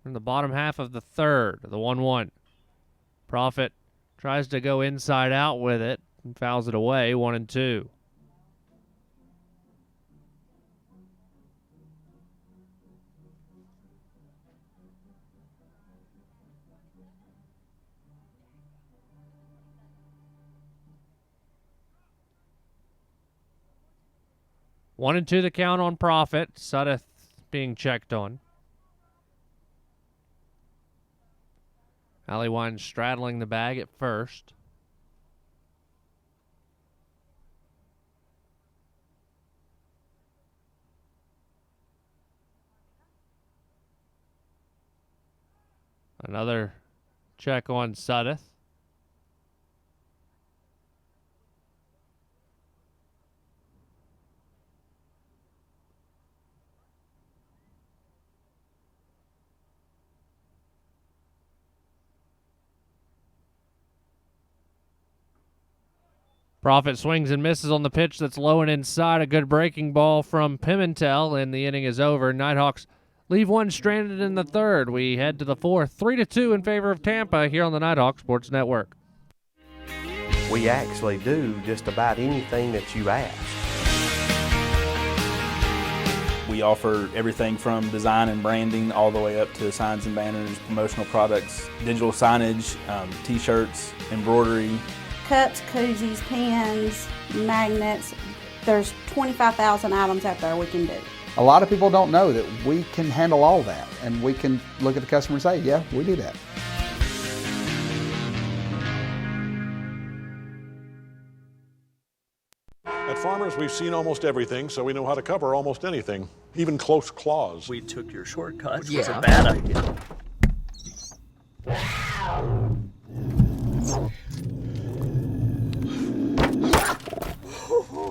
in the bottom half of the third, the 1-1. Profit tries to go inside out with it and fouls it away, 1-2. One and two the count on Profit. Sudeth being checked on. Allywine straddling the bag at first. Another check on Sudeth. Profit swings and misses on the pitch that's low and inside. A good breaking ball from Pimentel, and the inning is over. Nighthawks leave one stranded in the third. We head to the fourth. 3-2 in favor of Tampa here on the Nighthawk Sports Network. We actually do just about anything that you ask. We offer everything from design and branding all the way up to signs and banners, promotional products, digital signage, t-shirts, embroidery. Cups, koozies, pens, magnets. There's 25,000 items out there we can do. A lot of people don't know that we can handle all that, and we can look at the customer and say, yeah, we do that. At Farmers, we've seen almost everything, so we know how to cover almost anything, even close claws. We took your shortcut. It Yeah. was a bad idea.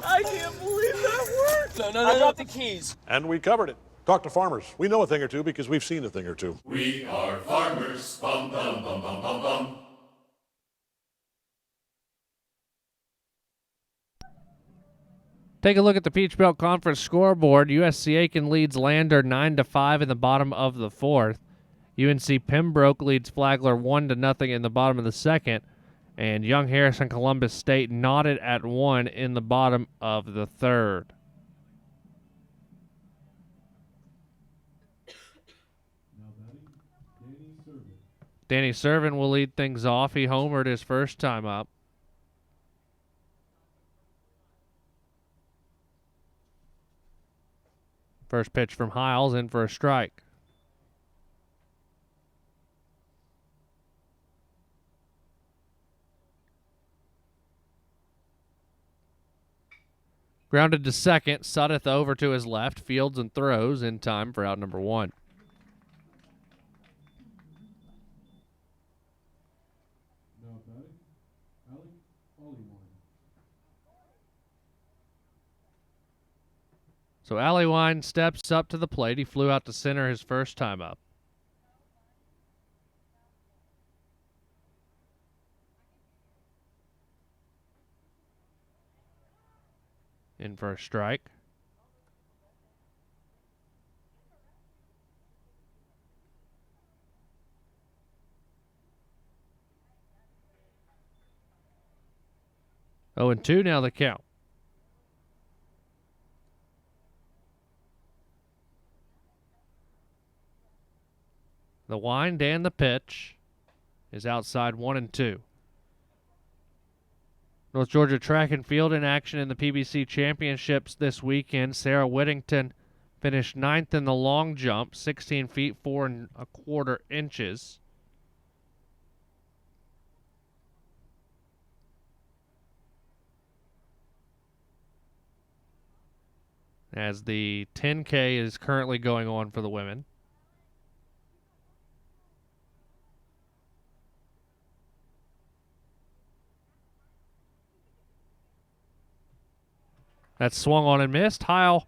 I can't believe that worked! No, I dropped the keys. And we covered it. Talk to Farmers. We know a thing or two because we've seen a thing or two. We are farmers. Bum, bum, bum, bum, bum, bum. Take a look at the Peach Belt Conference scoreboard. USC Aiken leads Lander 9-5 in the bottom of the fourth. UNC Pembroke leads Flagler 1-0 in the bottom of the second. And Young Harrison Columbus State knotted at 1 in the bottom of the third. Danny Servin will lead things off. He homered his first time up. First pitch from Hiles, in for a strike. Grounded to second, Sudeth over to his left, fields and throws in time for out number 1. So Allywine steps up to the plate. He flew out to center his first time up. in for a strike. Oh, and 2 now the count. The wind and the pitch is outside 1-2. North Georgia track and field in action in the PBC championships this weekend. Sarah Whittington finished 9th in the long jump, 16 feet 4 1/4 inches. As the 10K is currently going on for the women. That's swung on and missed. Heil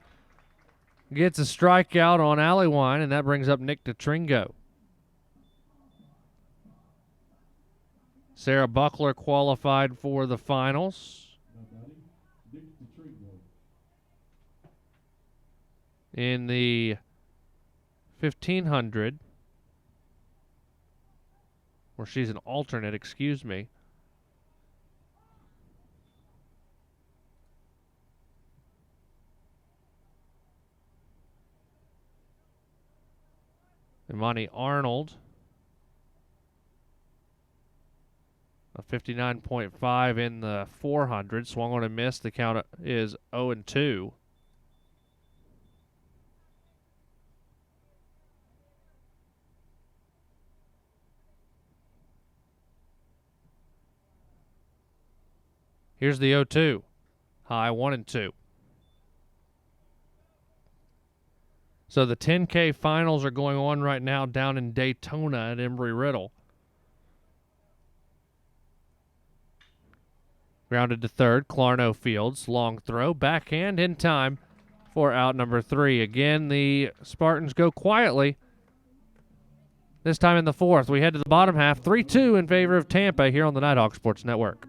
gets a strikeout on Alleywine, and that brings up Nick DeTringo. Sarah Buckler qualified for the finals. In the 1500, or she's an alternate, excuse me. Imani Arnold, a 59.5 in the 400, swung on and missed. The count is 0-2. Here's the 0-2. High 1-2. So the 10K finals are going on right now down in Daytona at Embry-Riddle. Grounded to third, Clarno Fields. Long throw, backhand in time for out number 3. Again, the Spartans go quietly. This time in the 4th. We head to the bottom half, 3-2 in favor of Tampa here on the Nighthawk Sports Network.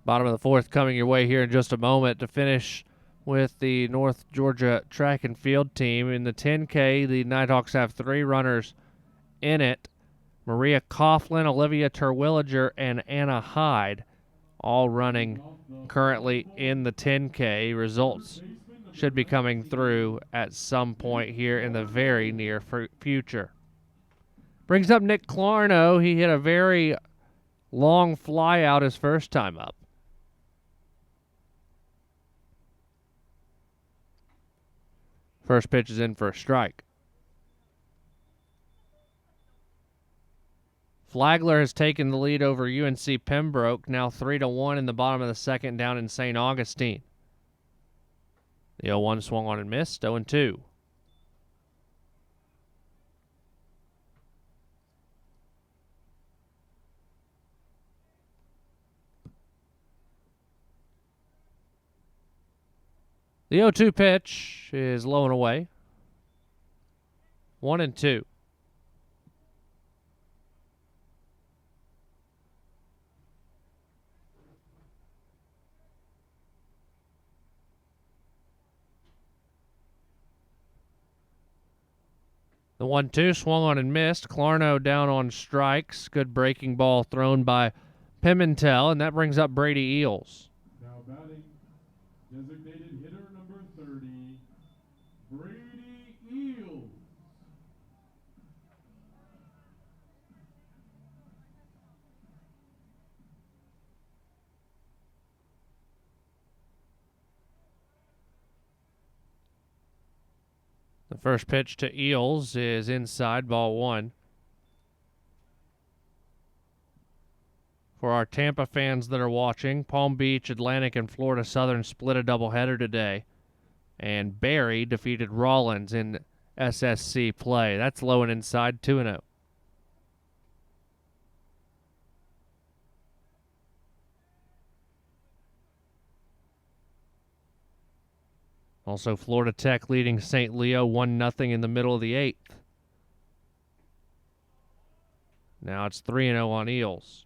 Bottom of the 4th coming your way here in just a moment to finish with the North Georgia track and field team. In the 10K, the Nighthawks have 3 runners in it. Maria Coughlin, Olivia Terwilliger, and Anna Hyde all running currently in the 10K. Results should be coming through at some point here in the very near future. Brings up Nick Clarno. He hit a very long fly out his first time up. First pitch is in for a strike. Flagler has taken the lead over UNC Pembroke, now 3-1 in the bottom of the 2nd down in St. Augustine. The 0-1 swung on and missed, 0-2. The 0-2 pitch is low and away. 1-2. The 1-2 swung on and missed. Clarno down on strikes. Good breaking ball thrown by Pimentel, and that brings up Brady Eels. Now batting, designated first pitch to Eels is inside, ball 1. For our Tampa fans that are watching, Palm Beach, Atlantic, and Florida Southern split a doubleheader today. And Barry defeated Rollins in SSC play. That's low and inside, 2-0. Also, Florida Tech leading St. Leo 1-0 in the middle of the 8th. Now it's 3-0 on Eels.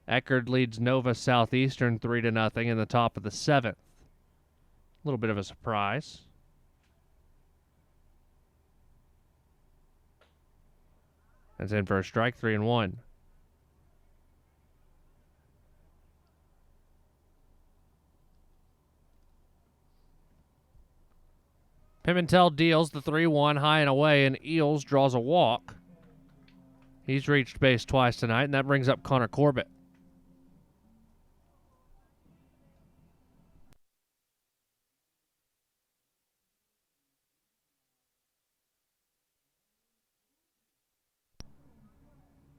Eckerd leads Nova Southeastern 3-0 in the top of the 7th. A little bit of a surprise. That's in for a strike, 3-1. Pimentel deals the 3-1 high and away, and Eels draws a walk. He's reached base twice tonight, and that brings up Connor Corbett.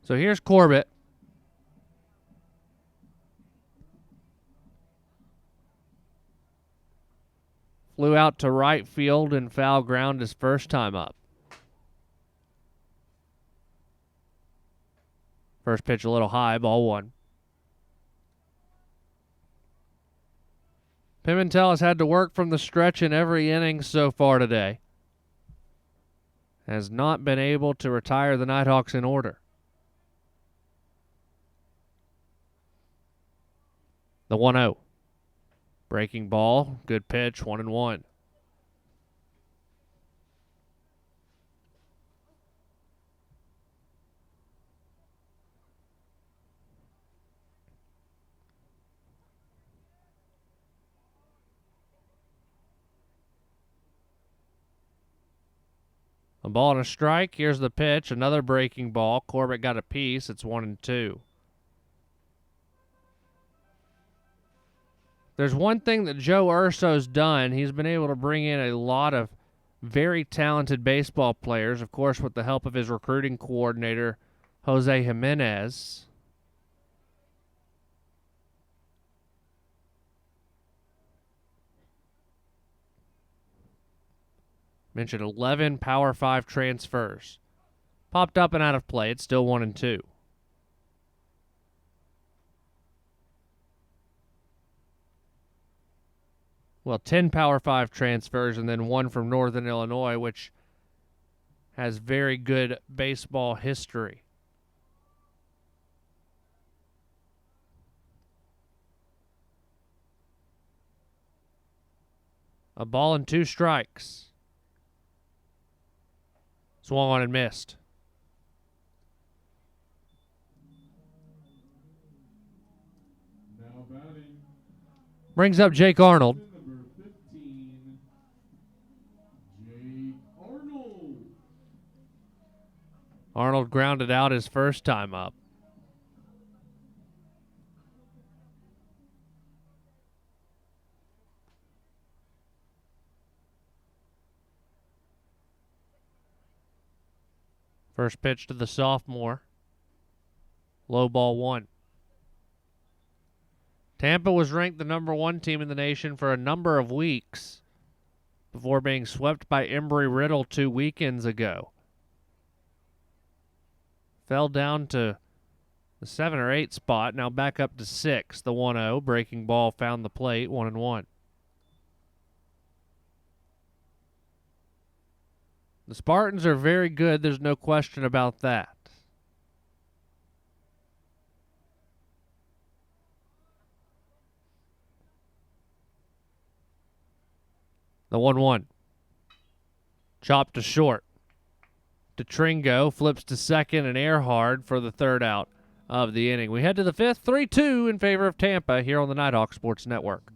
So here's Corbett. Flew out to right field and foul ground his first time up. First pitch a little high, ball 1. Pimentel has had to work from the stretch in every inning so far today. Has not been able to retire the Nighthawks in order. The 1-0. Breaking ball, good pitch, 1-1. A ball and a strike. Here's the pitch. Another breaking ball. Corbett got a piece. It's 1-2. There's one thing that Joe Urso's done. He's been able to bring in a lot of very talented baseball players, of course, with the help of his recruiting coordinator, Jose Jimenez. Mentioned 11 Power 5 transfers. Popped up and out of play. It's still 1-2. Well, 10 Power 5 transfers and then one from Northern Illinois, which has very good baseball history. A ball and 2 strikes. Swung on and missed. Now batting. Brings up Jake Arnold. Number 15, Jake Arnold. Arnold grounded out his first time up. First pitch to the sophomore. Low ball 1. Tampa was ranked the number 1 team in the nation for a number of weeks before being swept by Embry-Riddle 2 weekends ago. Fell down to the 7 or 8 spot, now back up to 6. The 1-0, breaking ball found the plate, 1-1. The Spartans are very good, there's no question about that. The 1-1. Chopped to short. DeTringo flips to second and Earhard for the third out of the inning. We head to the 5th, 3-2 in favor of Tampa here on the Nighthawk Sports Network.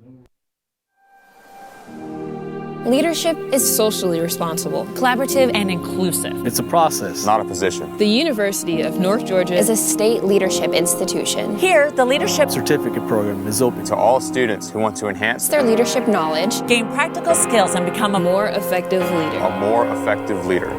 Leadership is socially responsible, collaborative, and inclusive. It's a process, not a position. The University of North Georgia is a state leadership institution. Here, the leadership certificate program is open to all students who want to enhance their leadership knowledge, gain practical skills, and become a more effective leader. A more effective leader.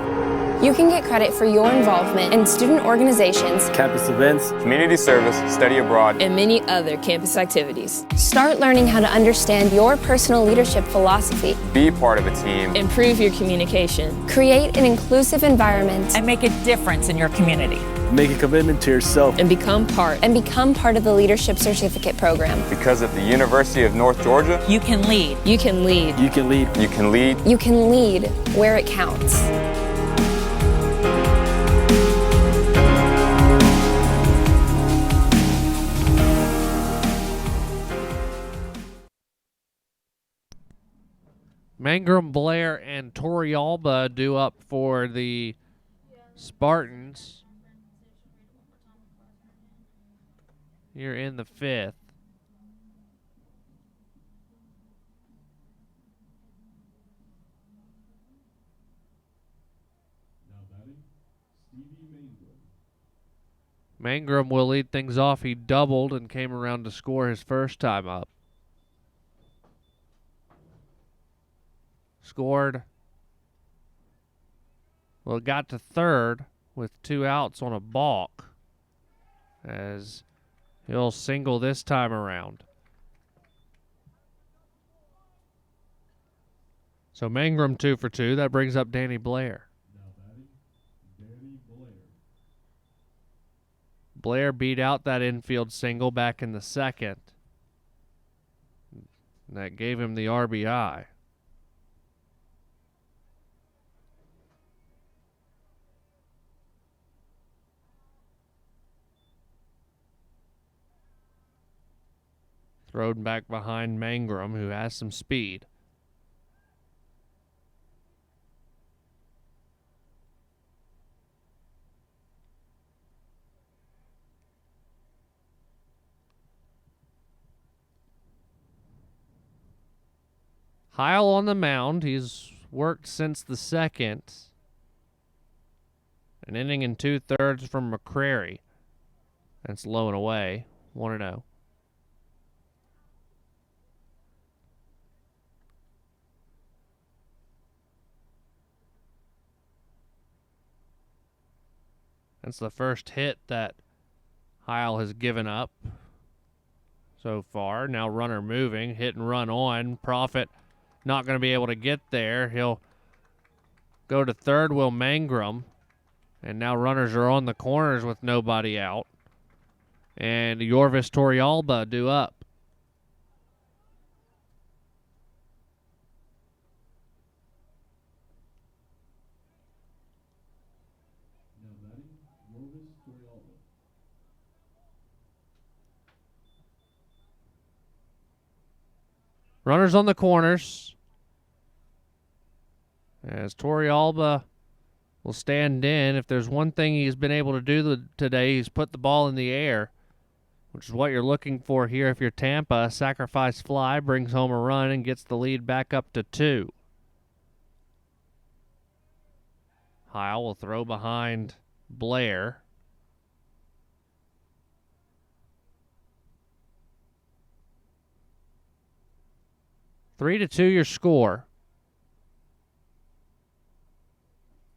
You can get credit for your involvement in student organizations, campus events, community service, study abroad, and many other campus activities. Start learning how to understand your personal leadership philosophy. Be part of a team. Improve your communication. Create an inclusive environment. And make a difference in your community. Make a commitment to yourself. And become part of the Leadership Certificate Program. Because at the University of North Georgia, you can lead. You can lead. You can lead. You can lead. You can lead where it counts. Mangrum, Blair, and Torrealba due up for the Spartans here in the 5th. Mangrum will lead things off. He doubled and came around to score his first time up. Scored. Well, it got to third with 2 outs on a balk as he'll single this time around. So Mangrum 2 for 2. That brings up Danny Blair. Blair beat out that infield single back in the 2nd. That gave him the RBI. Thrown back behind Mangrum, who has some speed. Heil on the mound. He's worked since the 2nd. An inning and 2/3 from McCrary. That's low and away. 1-0. That's the first hit that Heil has given up so far. Now runner moving, hit and run on. Profit not going to be able to get there. He'll go to third, Will Mangrum. And now runners are on the corners with nobody out. And Yorvis Torrealba due up. Runners on the corners. As Torrealba will stand in. If there's one thing he's been able to do today, he's put the ball in the air, which is what you're looking for here if you're Tampa. A sacrifice fly brings home a run and gets the lead back up to 2. Heil will throw behind Blair. Three to 2 your score.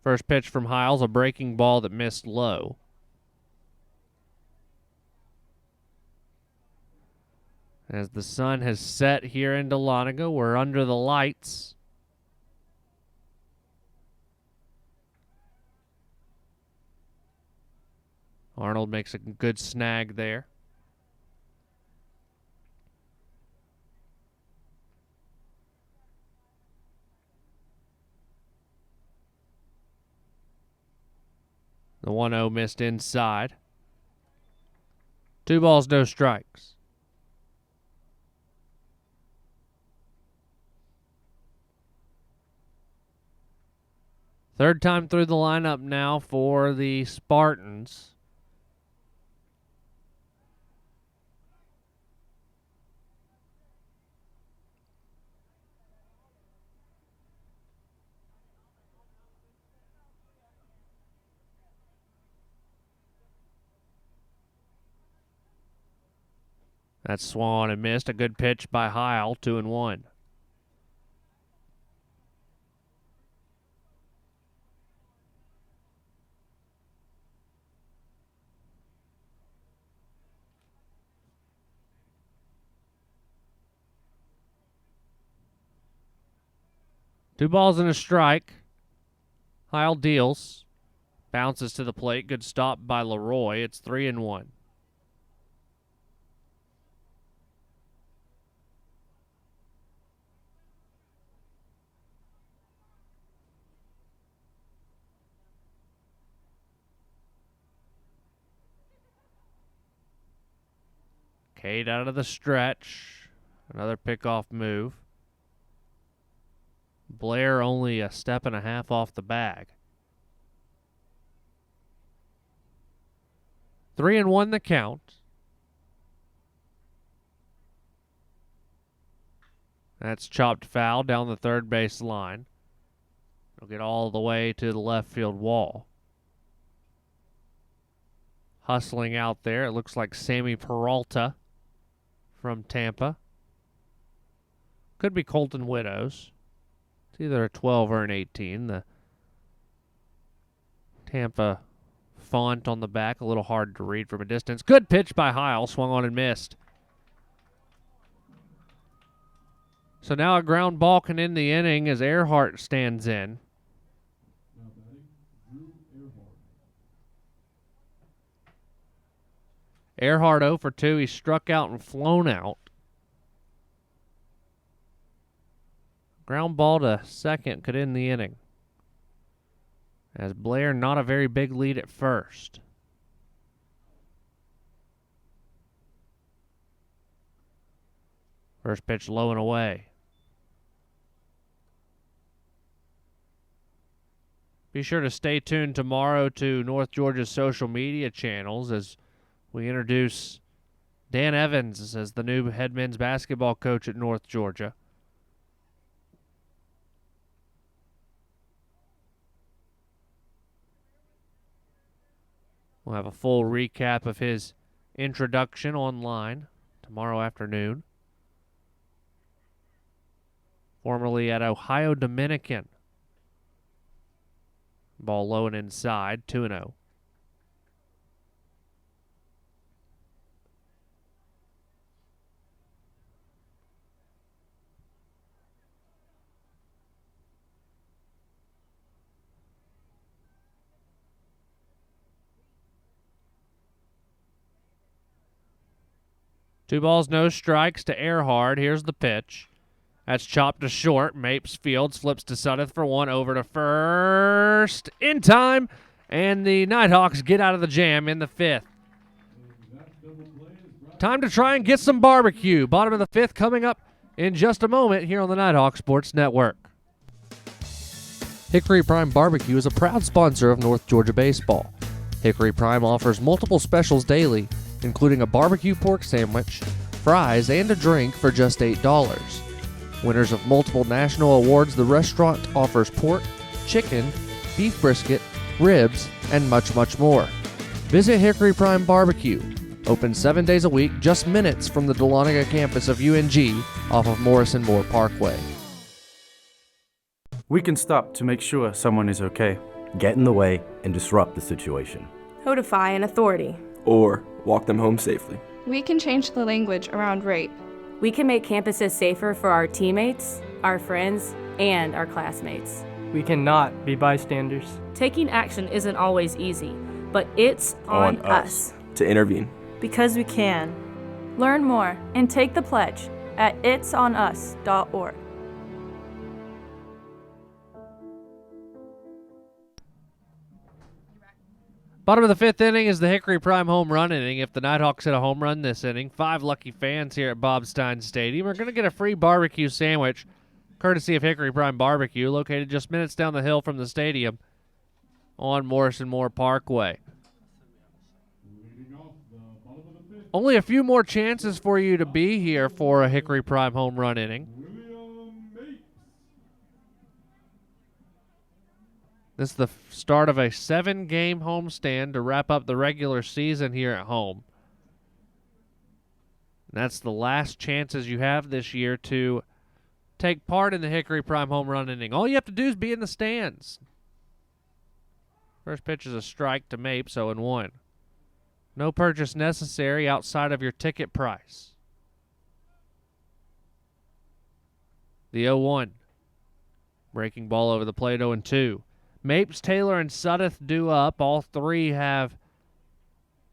First pitch from Hiles, a breaking ball that missed low. As the sun has set here in Dahlonega, we're under the lights. Arnold makes a good snag there. The 1-0 missed inside. 2 balls, no strikes. Third time through the lineup now for the Spartans. That's swung on and missed. A good pitch by Heil, 2-1. Two balls and a strike. Heil deals. Bounces to the plate. Good stop by Leroy. It's 3-1. Cade out of the stretch. Another pickoff move. Blair only a step and a half off the bag. 3-1 the count. That's chopped foul down the third base line. It'll get all the way to the left field wall. Hustling out there, it looks like Sammy Peralta from Tampa. Could be Colton Widows. It's either a 12 or an 18. The Tampa font on the back, a little hard to read from a distance. Good pitch by Heil, swung on and missed. So now a ground ball can end the inning as Earhart stands in. Earhart 0 for 2. He struck out and flown out. Ground ball to second could end the inning. As Blair not a very big lead at first. First pitch low and away. Be sure to stay tuned tomorrow to North Georgia's social media channels as we introduce Dan Evans as the new head men's basketball coach at North Georgia. We'll have a full recap of his introduction online tomorrow afternoon. Formerly at Ohio Dominican. Ball low and inside, 2-0. Two balls, no strikes to Earhart. Here's the pitch. That's chopped to short. Mapes fields, flips to Suddeth for one, over to first. In time, and the Nighthawks get out of the jam in the fifth. Time to try and get some barbecue. Bottom of the fifth coming up in just a moment here on the Nighthawk Sports Network. Hickory Prime Barbecue is a proud sponsor of North Georgia baseball. Hickory Prime offers multiple specials daily, including a barbecue pork sandwich, fries, and a drink for just $8. Winners of multiple national awards, the restaurant offers pork, chicken, beef brisket, ribs, and much, much more. Visit Hickory Prime Barbecue, open 7 days a week, just minutes from the Dahlonega campus of UNG off of Morrison Moore Parkway. We can stop to make sure someone is okay. Get in the way and disrupt the situation. Codify an authority. Or walk them home safely. We can change the language around rape. We can make campuses safer for our teammates, our friends, and our classmates. We cannot be bystanders. Taking action isn't always easy, but it's on us. To intervene. Because we can. Learn more and take the pledge at itsonus.org. Bottom of the fifth inning is the Hickory Prime home run inning. If the Nighthawks hit a home run this inning, 5 lucky fans here at Bob Stein Stadium are going to get a free barbecue sandwich, courtesy of Hickory Prime Barbecue, located just minutes down the hill from the stadium on Morrison Moore Parkway. Only a few more chances for you to be here for a Hickory Prime home run inning. This is the start of a 7-game homestand to wrap up the regular season here at home. And that's the last chances you have this year to take part in the Hickory Prime home run inning. All you have to do is be in the stands. First pitch is a strike to Mapes, 0-1. No purchase necessary outside of your ticket price. The 0-1. Breaking ball over the plate, 0-2. Mapes, Taylor, and Suddeth due up. All three have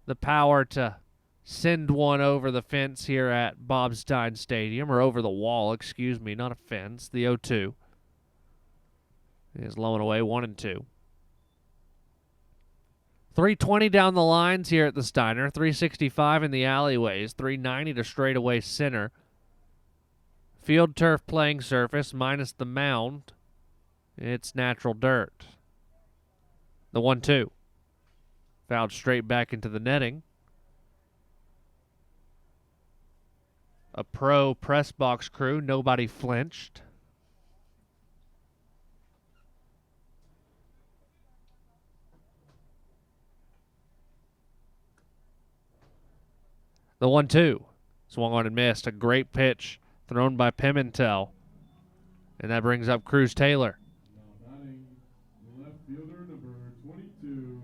the power to send one over the fence here at Bob Stein Stadium, or over the wall, excuse me, not a fence. The 0-2 is low and away, 1-2. 320 down the lines here at the Steiner, 365 in the alleyways, 390 to straightaway center. Field turf playing surface minus the mound. It's natural dirt. The 1-2. Fouled straight back into the netting. A pro press box crew, nobody flinched. The 1-2. Swung on and missed. A great pitch thrown by Pimentel. And that brings up Cruz Taylor. Now batting left fielder number 22,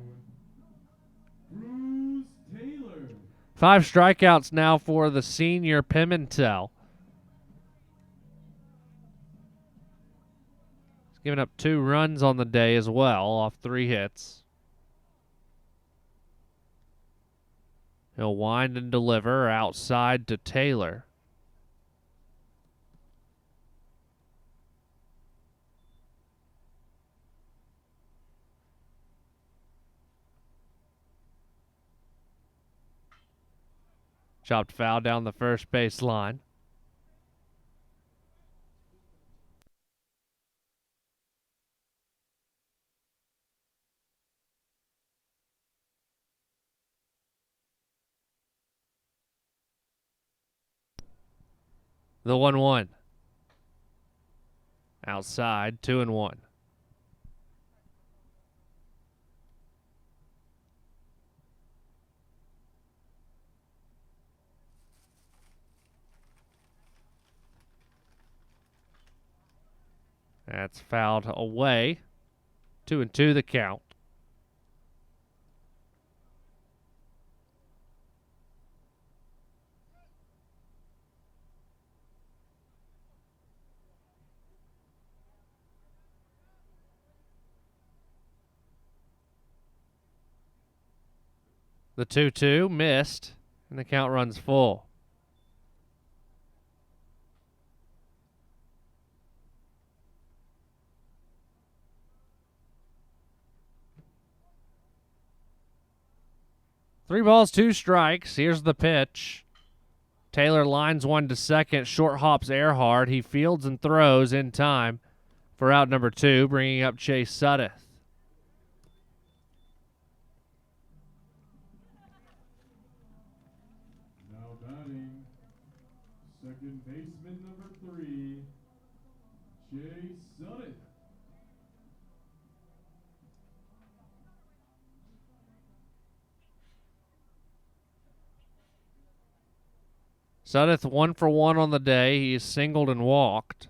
Cruz Taylor. 5 strikeouts now for the senior Pimentel. He's given up 2 runs on the day as well, off 3 hits. He'll wind and deliver outside to Taylor. Chopped foul down the first base line. The 1-1. Outside, 2-1. That's fouled away. 2-2 the count. The 2-2 missed, and the count runs full. Three balls, 2 strikes. Here's the pitch. Taylor lines one to second. Short hops Earhart. He fields and throws in time for out number 2, bringing up Chase Suddeth. Now batting second baseman number 3, Chase Suddeth. Suddeth 1 for 1 on the day. He is singled and walked.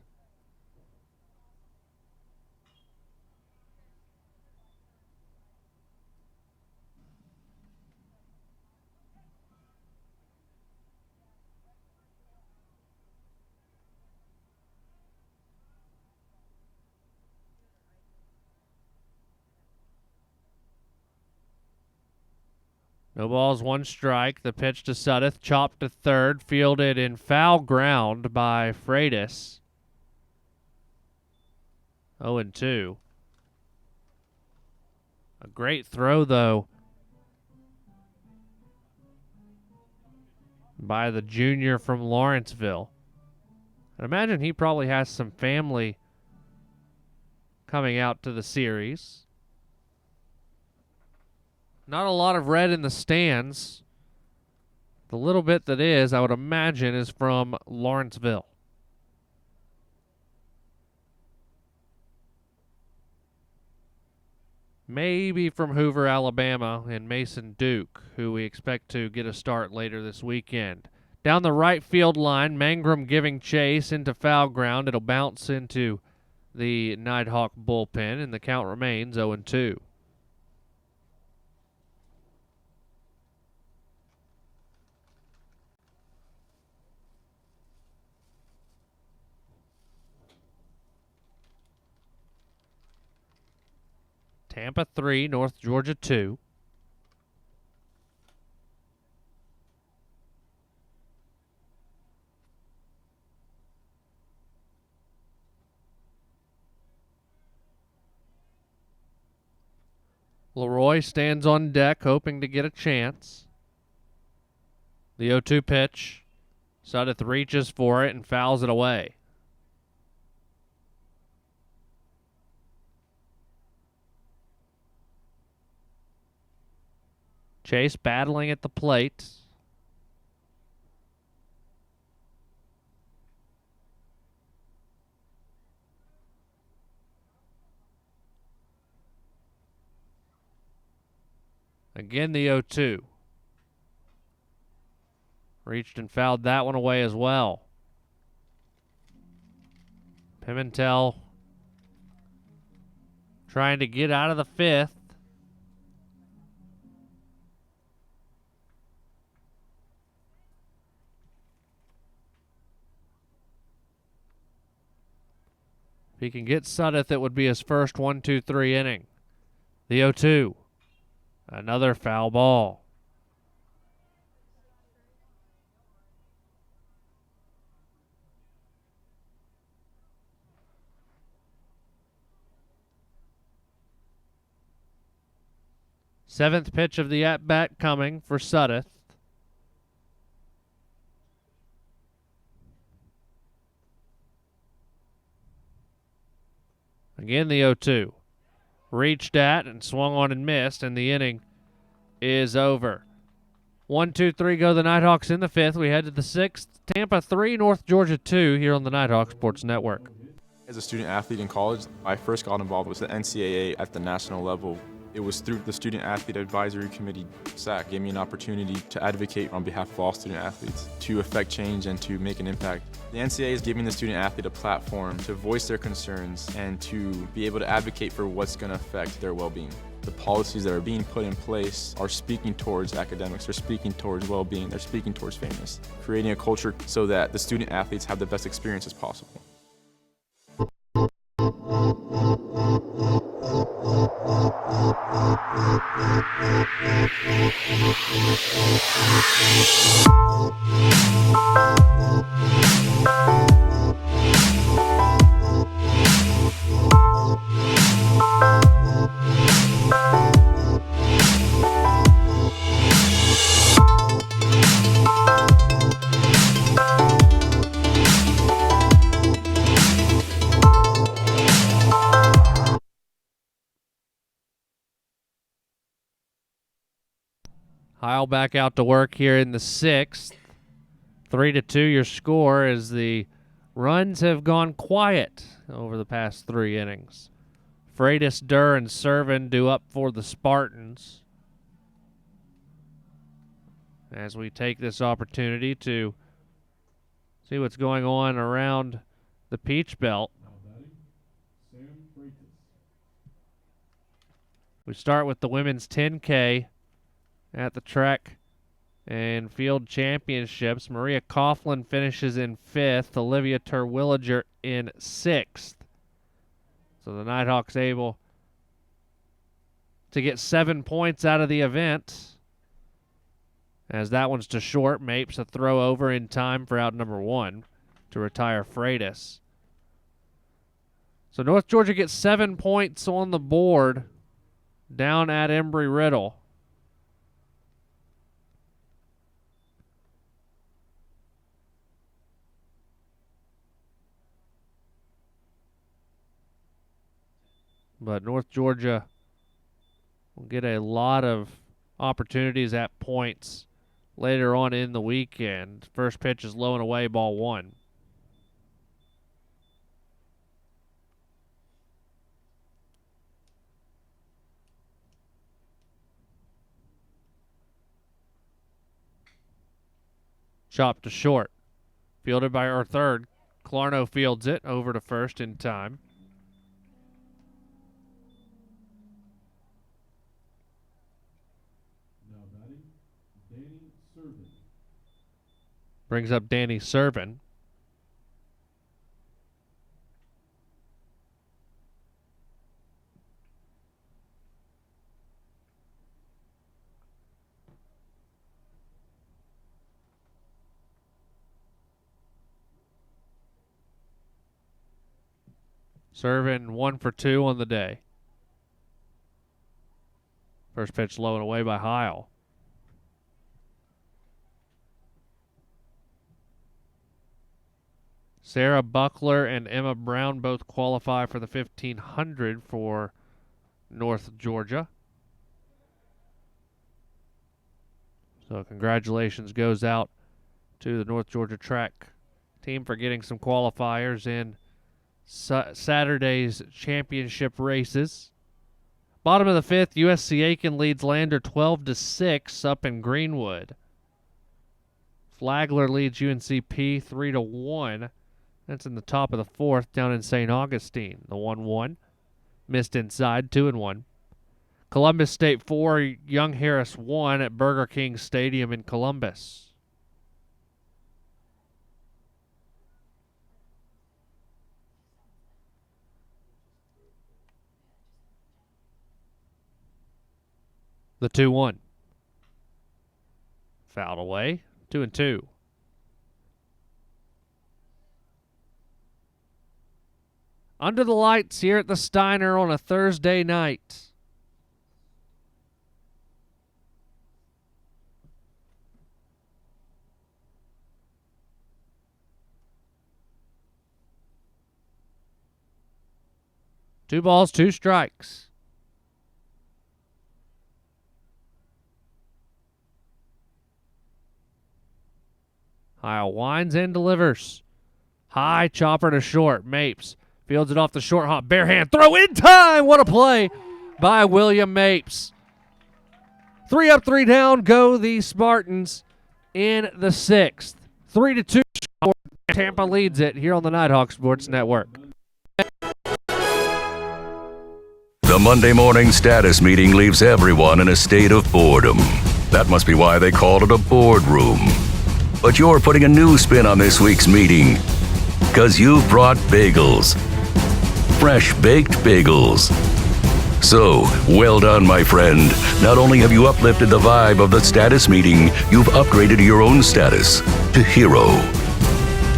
No balls, 1 strike. The pitch to Suddeth, chopped to third, fielded in foul ground by Freitas. 0-2. A great throw, though, by the junior from Lawrenceville. I imagine he probably has some family coming out to the series. Not a lot of red in the stands. The little bit that is, I would imagine, is from Lawrenceville. Maybe from Hoover, Alabama, and Mason Duke, who we expect to get a start later this weekend. Down the right field line, Mangrum giving chase into foul ground. It'll bounce into the Nighthawk bullpen, and the count remains 0-2. Tampa 3, North Georgia 2. Leroy stands on deck, hoping to get a chance. The 0-2 pitch. Sudeth reaches for it and fouls it away. Chase battling at the plate. Again, the 0-2. Reached and fouled that one away as well. Pimentel trying to get out of the fifth. If he can get Sudeth, it would be his first 1-2-3 inning. The 0-2. Another foul ball. Seventh pitch of the at-bat coming for Sudeth. Again, the 0-2. Reached at and swung on and missed, and the inning is over. 1-2-3 go the Nighthawks in the fifth. We head to the sixth. Tampa 3, North Georgia 2 here on the Nighthawk Sports Network. As a student athlete in college, I first got involved with the NCAA at the national level. It was through the Student Athlete Advisory Committee, SAC, gave me an opportunity to advocate on behalf of all student athletes, to affect change and to make an impact. The NCAA is giving the student athlete a platform to voice their concerns and to be able to advocate for what's going to affect their well-being. The policies that are being put in place are speaking towards academics, they're speaking towards well-being, they're speaking towards fairness, creating a culture so that the student athletes have the best experience as possible. Heil back out to work here in the sixth. 3-2 your score as the runs have gone quiet over the past 3 innings. Freitas, Durr, and Servin do up for the Spartans. As we take this opportunity to see what's going on around the Peach Belt. We start with the women's 10K at the track and field championships. Maria Coughlin finishes in 5th. Olivia Terwilliger in 6th. So the Nighthawks able to get 7 points out of the event. As that one's to short. Mapes a throw over in time for out number 1 to retire Freitas. So North Georgia gets 7 points on the board down at Embry-Riddle. But North Georgia will get a lot of opportunities at points later on in the weekend. First pitch is low and away, ball 1. Chopped to short. Fielded by our third. Clarno fields it over to first in time. Now batting, Danny Servin. Brings up Danny Servin. Servin 1 for 2 on the day. First pitch low and away by Heil. Sarah Buckler and Emma Brown both qualify for the 1500 for North Georgia. So congratulations goes out to the North Georgia track team for getting some qualifiers in Saturday's championship races. Bottom of the fifth, USC Aiken leads Lander 12-6 up in Greenwood. Flagler leads UNCP 3-1. That's in the top of the fourth down in St. Augustine. The 1-1. Missed inside, 2-1. Columbus State 4, Young Harris 1 at Burger King Stadium in Columbus. The 2-1. Fouled away. 2-2. Under the lights here at the Steiner on a Thursday night. Two balls, two strikes. Heil winds and delivers. High chopper to short. Mapes fields it off the short hop. Bare hand throw in time. What a play by William Mapes. 3 up, 3 down go the Spartans in the sixth. 3-2. Tampa leads it here on the Nighthawk Sports Network. The Monday morning status meeting leaves everyone in a state of boredom. That must be why they called it a boardroom. But you're putting a new spin on this week's meeting, because you've brought bagels. Fresh baked bagels. So, well done, my friend. Not only have you uplifted the vibe of the status meeting, you've upgraded your own status to hero.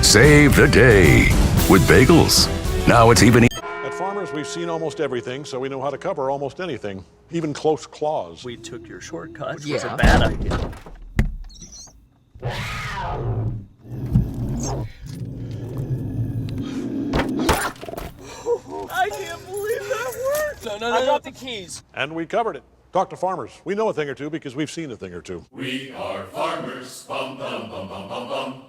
Save the day with bagels. Now it's even At Farmers, we've seen almost everything, so we know how to cover almost anything, even close claws. We took your shortcut, which was a bad idea. I can't believe that worked. No, I dropped the keys. And we covered it. Talk to Farmers. We know a thing or two because we've seen a thing or two. We are farmers. Bum, bum, bum, bum, bum, bum.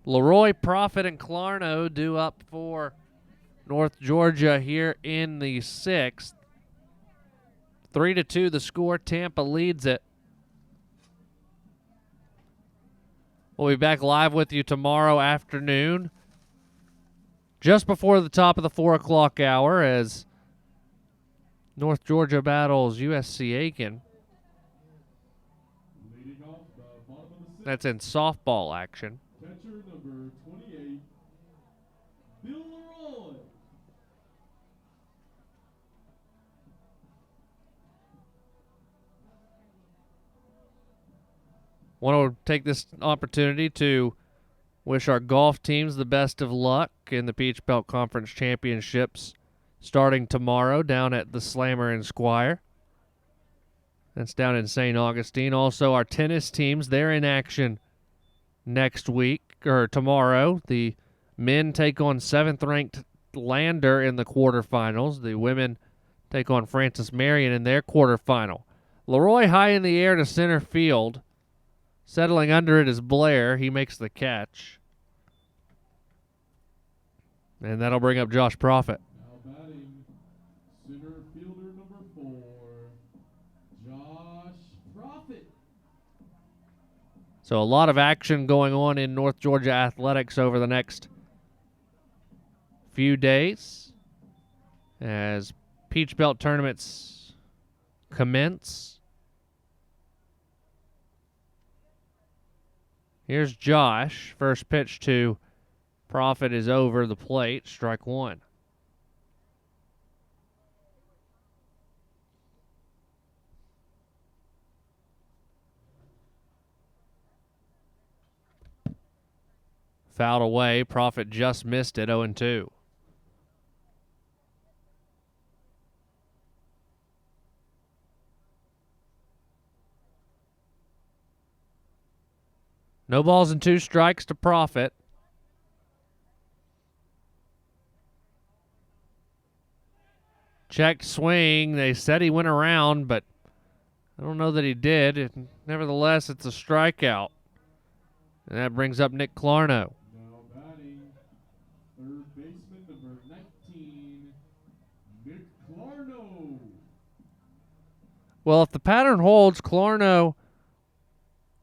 Leroy, Prophet, and Clarno due up for North Georgia here in the sixth. 3-2 the score. Tampa leads it. We'll be back live with you tomorrow afternoon, just before the top of the 4 o'clock hour, as North Georgia battles USC Aiken. That's in softball action. Catcher number 28, Bill Leroy. Want to take this opportunity to wish our golf teams the best of luck in the Peach Belt Conference Championships starting tomorrow down at the Slammer and Squire. That's down in St. Augustine. Also, our tennis teams, they're in action next week, or tomorrow. The men take on 7th-ranked Lander in the quarterfinals. The women take on Francis Marion in their quarterfinal. Leroy high in the air to center field. Settling under it is Blair. He makes the catch. And that'll bring up Josh Prophet. Now batting, center fielder number So a lot of action going on in North Georgia athletics over the next few days as Peach Belt tournaments commence. Here's Josh. First pitch to Profit is over the plate. Strike one. Fouled away. Profit just missed it. 0-2. No balls and 2 strikes to Profit. Checked swing. They said he went around, but I don't know that he did. Nevertheless, it's a strikeout. And that brings up Nick Clarno. Now batting, third baseman number 19, Nick Clarno. Well, if the pattern holds, Clarno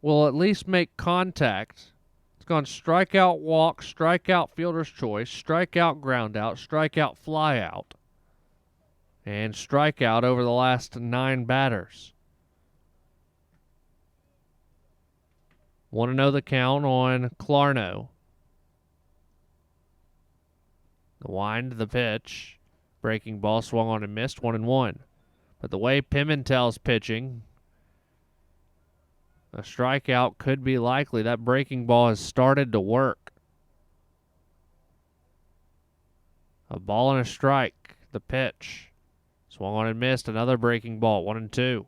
will at least make contact. It's gone strikeout, walk, strikeout, fielder's choice, strikeout, ground out, strikeout, fly out, and strikeout over the last 9 batters. Want to know the count on Clarno. The wind, the pitch. Breaking ball swung on and missed, 1-1. But the way Pimentel's pitching, a strikeout could be likely. That breaking ball has started to work. A ball and a strike. The pitch. Swung on and missed. Another breaking ball, 1-2.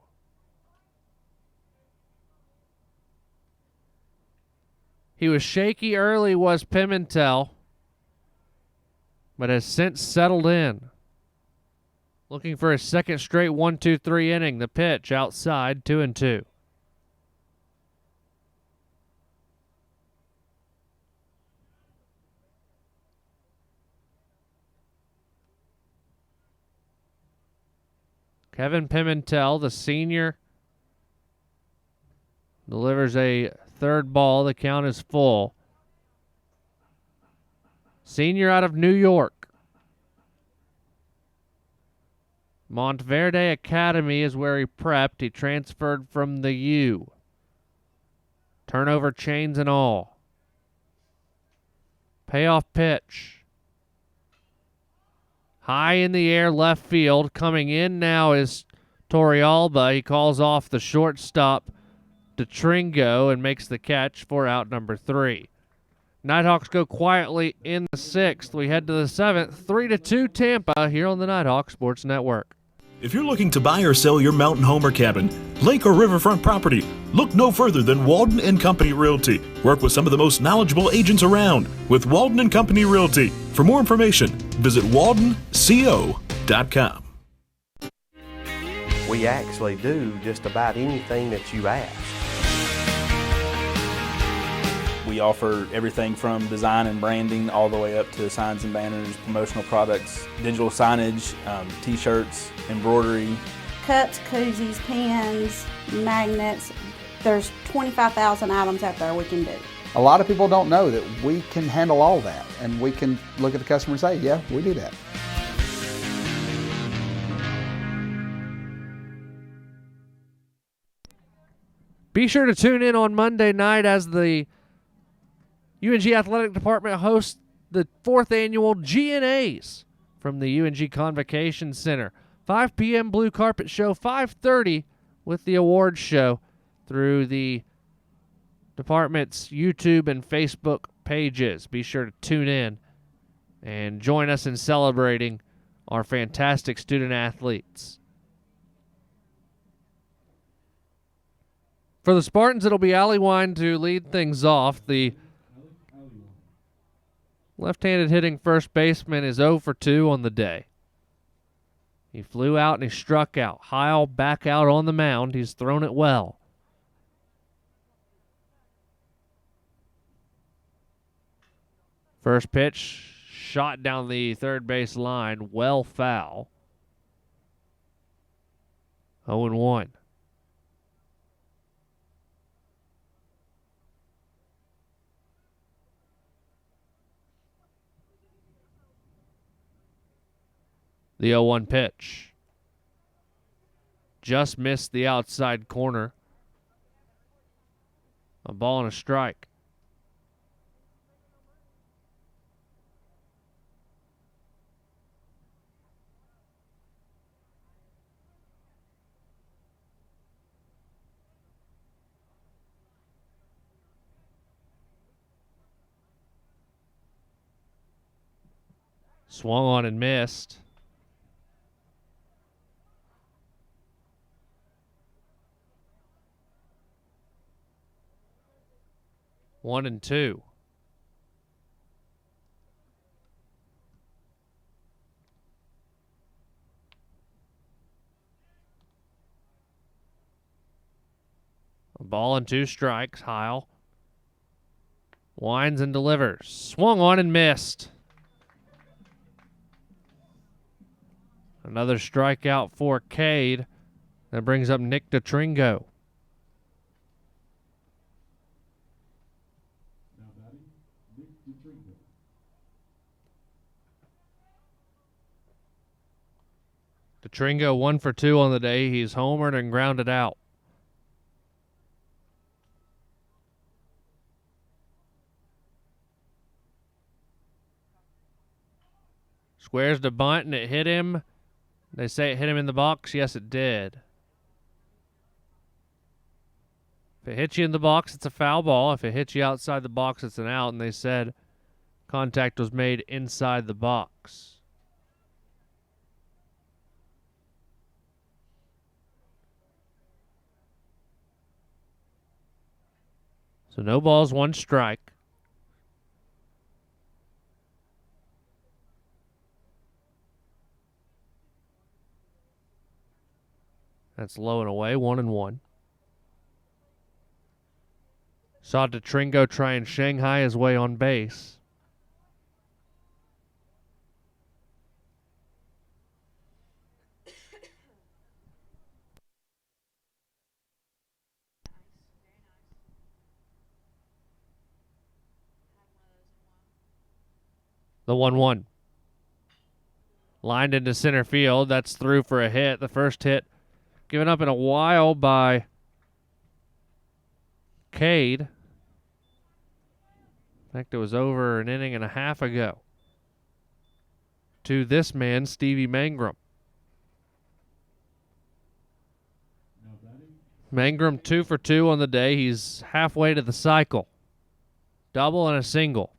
He was shaky early, was Pimentel, but has since settled in. Looking for his second straight 1-2-3 inning. The pitch outside, 2-2. Kevin Pimentel, the senior, delivers a third ball. The count is full. Senior out of New York. Montverde Academy is where he prepped. He transferred from the U. Turnover chains and all. Payoff pitch. High in the air, left field. Coming in now is Torrealba. He calls off the shortstop, DeTringo, and makes the catch for out number 3. Nighthawks go quietly in the 6th. We head to the 7th. 3-2 Tampa here on the Nighthawk Sports Network. If you're looking to buy or sell your mountain home or cabin, lake or riverfront property, look no further than Walden and Company Realty. Work with some of the most knowledgeable agents around with Walden and Company Realty. For more information, visit waldenco.com. We actually do just about anything that you ask. We offer everything from design and branding all the way up to signs and banners, promotional products, digital signage, t-shirts, embroidery. Cups, koozies, pens, magnets. There's 25,000 items out there we can do. A lot of people don't know that we can handle all that, and we can look at the customer and say, yeah, we do that. Be sure to tune in on Monday night as the UNG Athletic Department hosts the 4th annual G&As from the UNG Convocation Center. 5 p.m. Blue Carpet Show, 5:30 with the awards show through the department's YouTube and Facebook pages. Be sure to tune in and join us in celebrating our fantastic student athletes. For the Spartans, it'll be Allie Wine to lead things off. The left-handed hitting first baseman is 0 for 2 on the day. He flew out and he struck out. Heil back out on the mound. He's thrown it well. First pitch, shot down the third base line, well foul. 0-1. The 0-1 pitch. Just missed the outside corner. A ball and a strike. Swung on and missed. One and two. A ball and 2 strikes. Heil winds and delivers. Swung on and missed. Another strikeout for Cade. That brings up Nick DeTringo. DeTringo 1 for 2 on the day. He's homered and grounded out. Squares the bunt and it hit him. They say it hit him in the box. Yes, it did. If it hits you in the box, it's a foul ball. If it hits you outside the box, it's an out. And they said contact was made inside the box. So no balls, 1 strike. That's low and away, 1-1. Saw DeTringo try and Shanghai his way on base. The 1-1. Lined into center field. That's through for a hit. The first hit given up in a while by Cade. In fact, it was over an inning and a half ago. To this man, Stevie Mangrum. Mangrum 2 for 2 on the day. He's halfway to the cycle. Double and a single.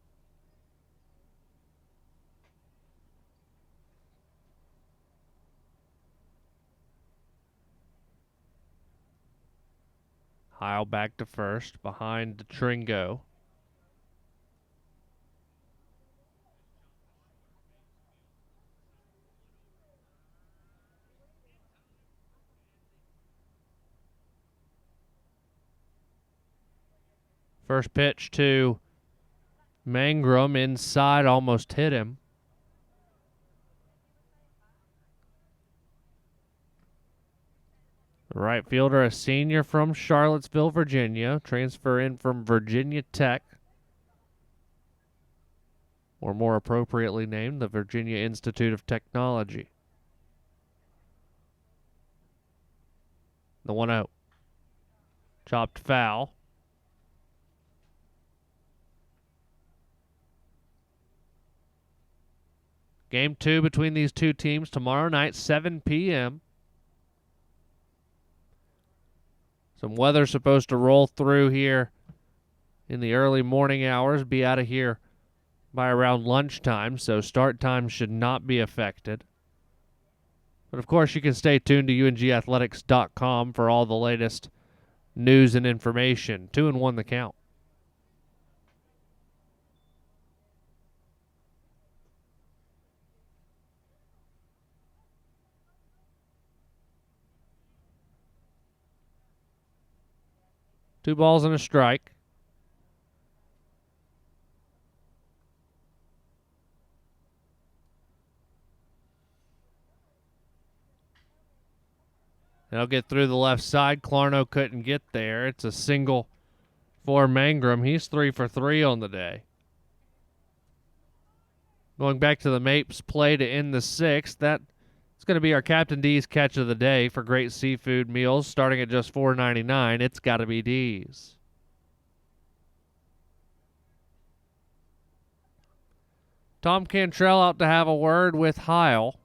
Heil back to first, behind DeTringo. First pitch to Mangrum inside, almost hit him. The right fielder, a senior from Charlottesville, Virginia, transfer in from Virginia Tech, or more appropriately named the Virginia Institute of Technology. The 1-0. Chopped foul. Game 2 between these two teams tomorrow night, 7 p.m. Some weather supposed to roll through here in the early morning hours, be out of here by around lunchtime, so start time should not be affected. But of course, you can stay tuned to ungathletics.com for all the latest news and information. 2-1 the count. Two balls and a strike. They'll get through the left side. Clarno couldn't get there. It's a single for Mangrum. He's 3 for 3 on the day. Going back to the Mapes play to end the 6th. That It's going to be our Captain D's catch of the day for great seafood meals starting at just $4.99. It's got to be D's. Tom Cantrell out to have a word with Heil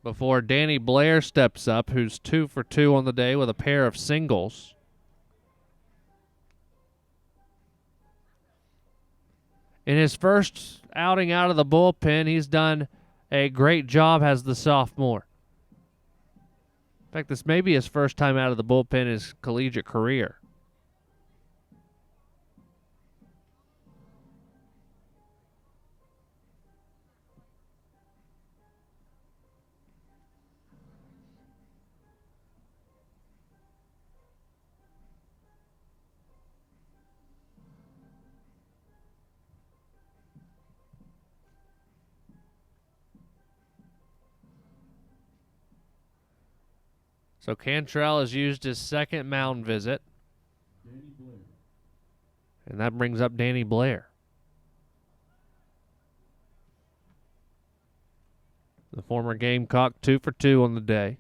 before Danny Blair steps up, who's 2 for 2 on the day with a pair of singles. In his first outing out of the bullpen, he's done a great job as the sophomore. In fact, this may be his first time out of the bullpen in his collegiate career. So Cantrell has used his second mound visit. And that brings up Danny Blair. The former Gamecock 2 for 2 on the day.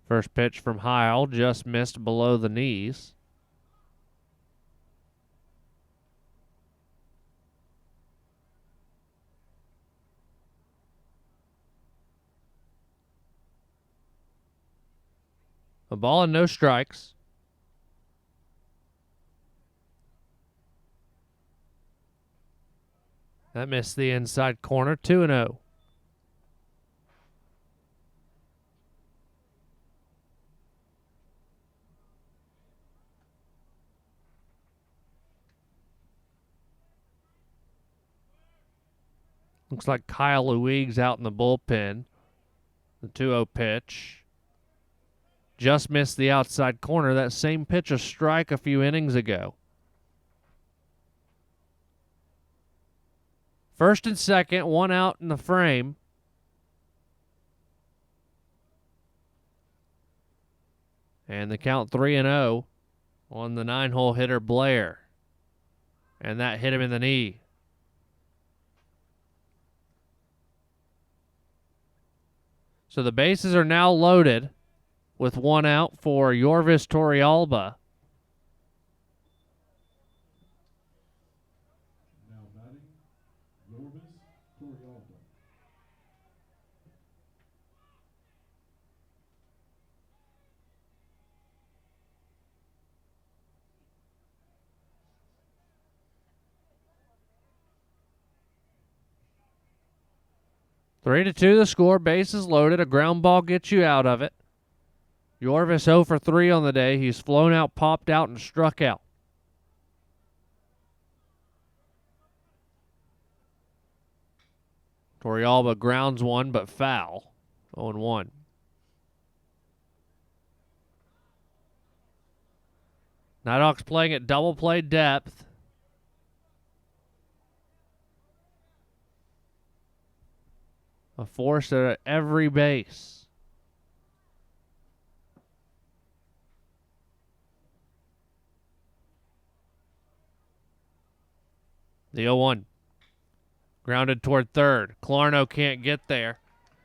First pitch from Heil just missed below the knees. A ball and no strikes. That missed the inside corner, 2-0. Looks like Kyle Luig's out in the bullpen. The 2-0 pitch. Just missed the outside corner. That same pitch a strike a few innings ago. First and second, one out in the frame. And the count 3-0 on the 9-hole hitter Blair. And that hit him in the knee. So the bases are now loaded with one out for Yorvis Torrealba. Now batting, Yorvis Torrealba. Three to 2 the score, bases loaded. A ground ball gets you out of it. Yorvis 0 for 3 on the day. He's flown out, popped out, and struck out. Torrealba grounds one, but foul. 0-1. Nighthawks playing at double play depth. A force at every base. The 0-1. Grounded toward third. Clarno can't get there.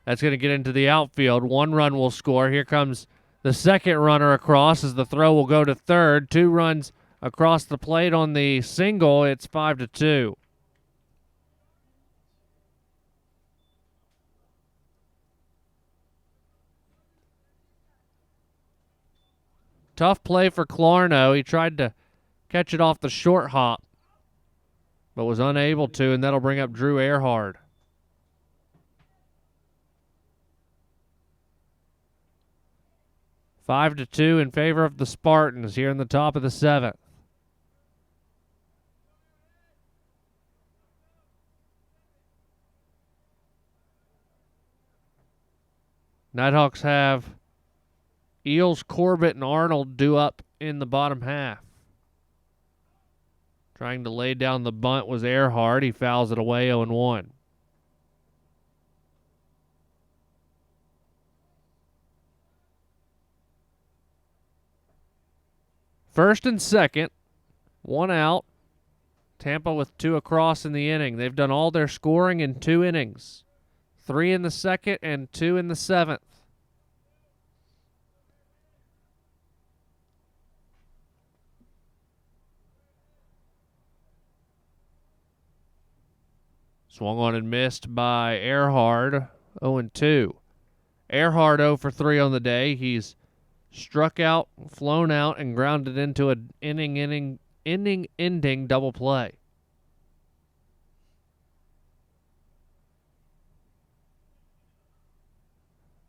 That's going to get into the outfield. One run will score. Here comes the second runner across as the throw will go to third. 2 runs across the plate on the single. It's 5-2. Tough play for Clarno. He tried to catch it off the short hop, but was unable to, and that'll bring up Drew Earhart. Five to 2 in favor of the Spartans here in the top of the 7th. Nighthawks have Eels, Corbett, and Arnold due up in the bottom half. Trying to lay down the bunt was Earhart. He fouls it away, 0-1. First and second One out. Tampa with 2 across in the inning. They've done all their scoring in 2 innings. 3 in the second and 2 in the 7th. Swung on and missed by Earhart, 0-2. Earhart 0 for 3 on the day. He's struck out, flown out, and grounded into an inning-ending double play.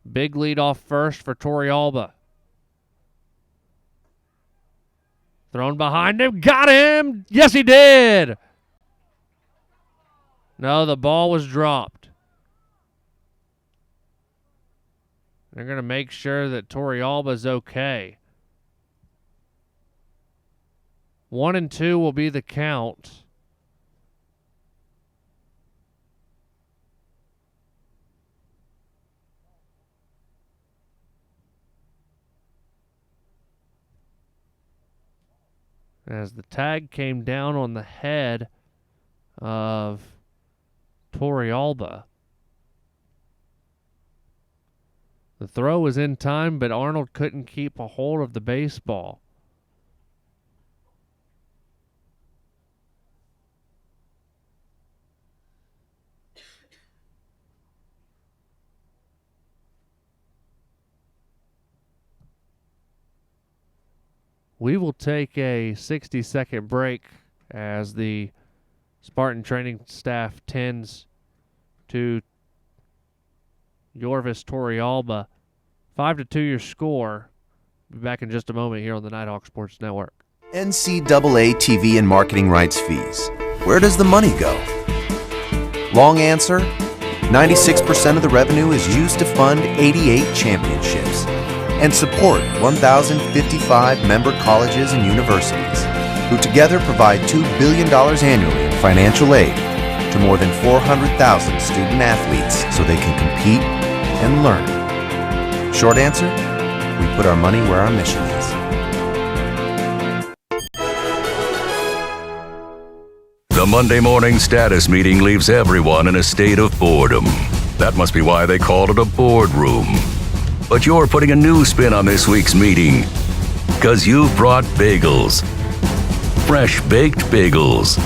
Big lead off first for Torrealba. Thrown behind him. Got him! Yes, he did! No, the ball was dropped. They're going to make sure that Torrealba's okay. 1-2 will be the count. As the tag came down on the head of Torrealba. The throw was in time, but Arnold couldn't keep a hold of the baseball. We will take a 60-second break as the Spartan training staff tends to Yorvis Torrealba. 5-2 your score. Be back in just a moment here on the Nighthawk Sports Network. NCAA TV and marketing rights fees. Where does the money go? Long answer, 96% of the revenue is used to fund 88 championships and support 1,055 member colleges and universities, who together provide $2 billion annually in financial aid to more than 400,000 student athletes so they can compete and learn. Short answer, we put our money where our mission is. The Monday morning status meeting leaves everyone in a state of boredom. That must be why they called it a boardroom. But you're putting a new spin on this week's meeting, because you've brought bagels. Fresh baked bagels.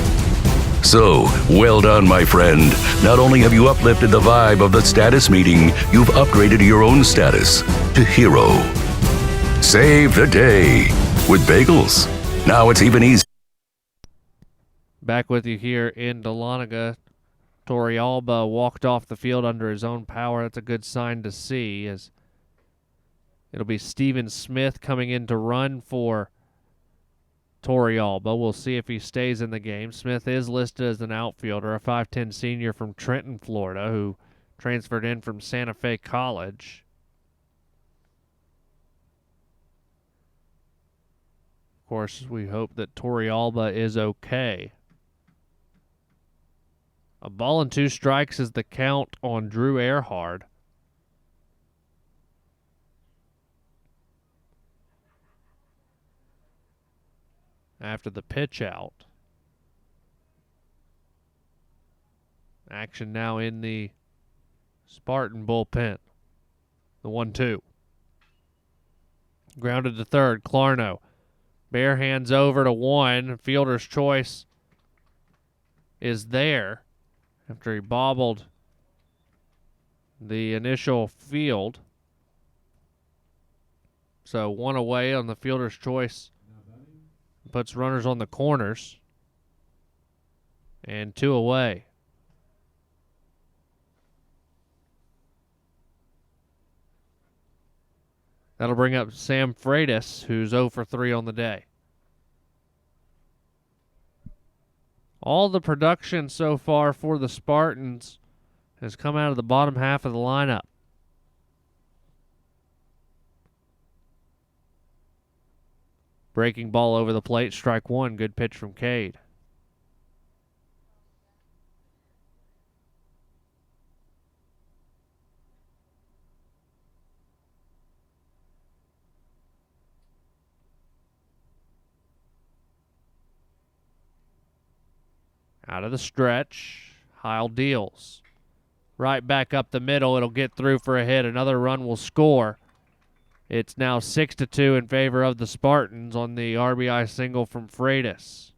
So, well done, my friend. Not only have you uplifted the vibe of the status meeting, you've upgraded your own status to hero. Save the day with bagels. Now it's even easier. Back with you here in Dahlonega. Torrealba walked off the field under his own power. That's a good sign to see, as it'll be Steven Smith coming in to run for Torrealba. We'll see if he stays in the game. Smith is listed as an outfielder, a 5'10 senior from Trenton, Florida, who transferred in from Santa Fe College. Of course, we hope that Torrealba is okay. A ball and 2 strikes is the count on Drew Earhart. After the pitch out. Action now in the Spartan bullpen. The 1-2. Grounded to third. Clarno. Bare hands over to 1. Fielder's choice is there after he bobbled the initial field. So 1 away on the fielder's choice. Puts runners on the corners. And 2 away. That'll bring up Sam Freitas, who's 0 for 3 on the day. All the production so far for the Spartans has come out of the bottom half of the lineup. Breaking ball over the plate, strike 1. Good pitch from Cade. Out of the stretch, Heil deals. Right back up the middle, it'll get through for a hit. Another run will score. It's now 6-2 in favor of the Spartans on the RBI single from Freitas.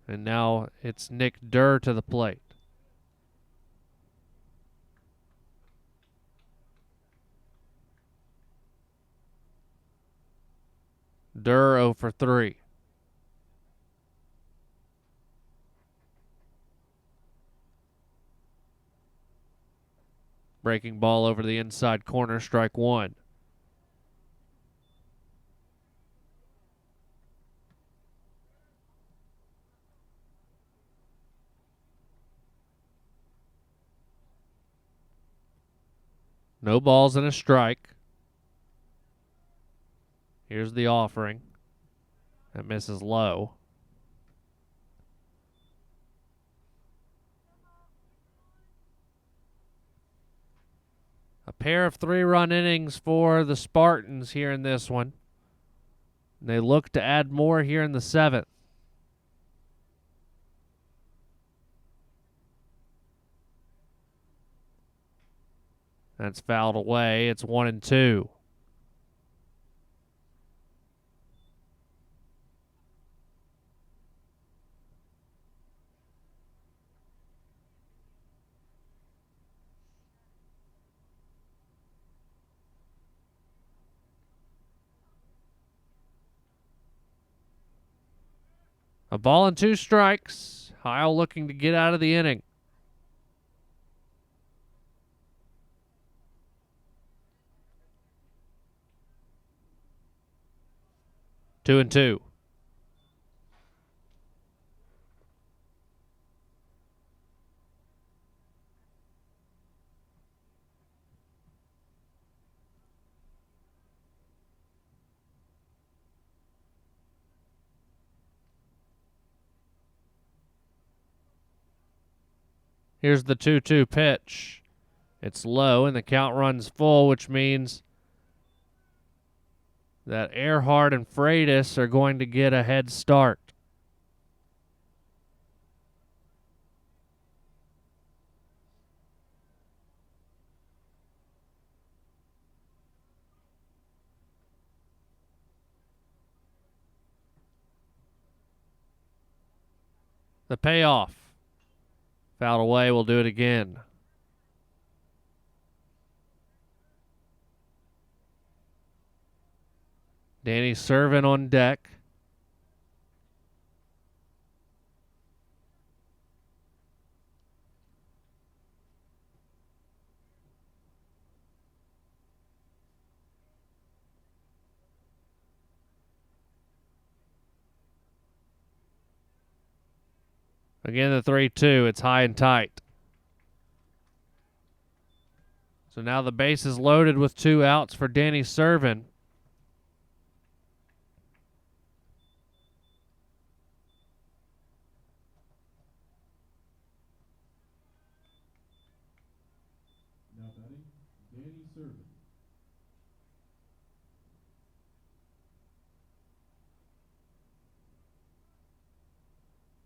And now it's Nick Durr to the plate. Durr 0 for 3. Breaking ball over the inside corner, strike one. No balls and a strike. Here's the offering. That misses low. A pair of 3-run innings for the Spartans here in this one. And they look to add more here in the 7th. That's fouled away. It's 1-2. A ball and 2 strikes. Heil looking to get out of the inning. Two and two. Here's the 2-2 pitch. It's low, and the count runs full, which means that Earhart and Freitas are going to get a head start. The payoff. Fouled away, we'll do it again. Danny Servin on deck. Again, the 3-2. It's high and tight. So now the base is loaded with 2 outs for Danny Servin. Now batting, Danny Servin.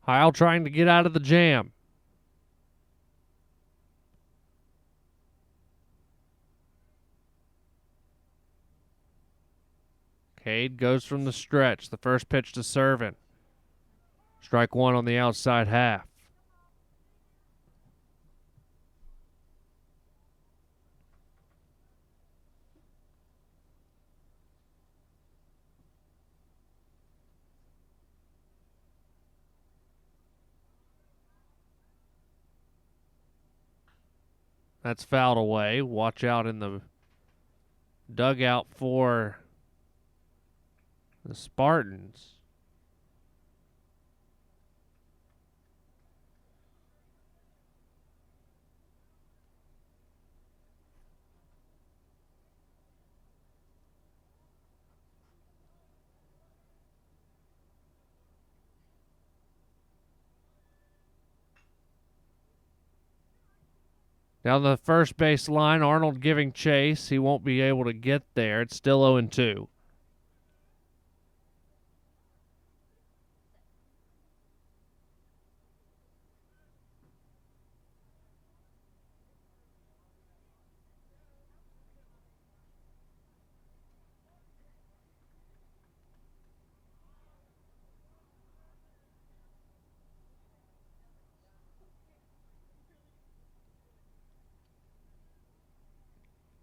Heil trying to get out of the jam. Cade goes from the stretch. The first pitch to Servin. Strike one on the outside half. That's fouled away. Watch out in the dugout for the Spartans. Down the first base line, Arnold giving chase. He won't be able to get there. It's still 0-2.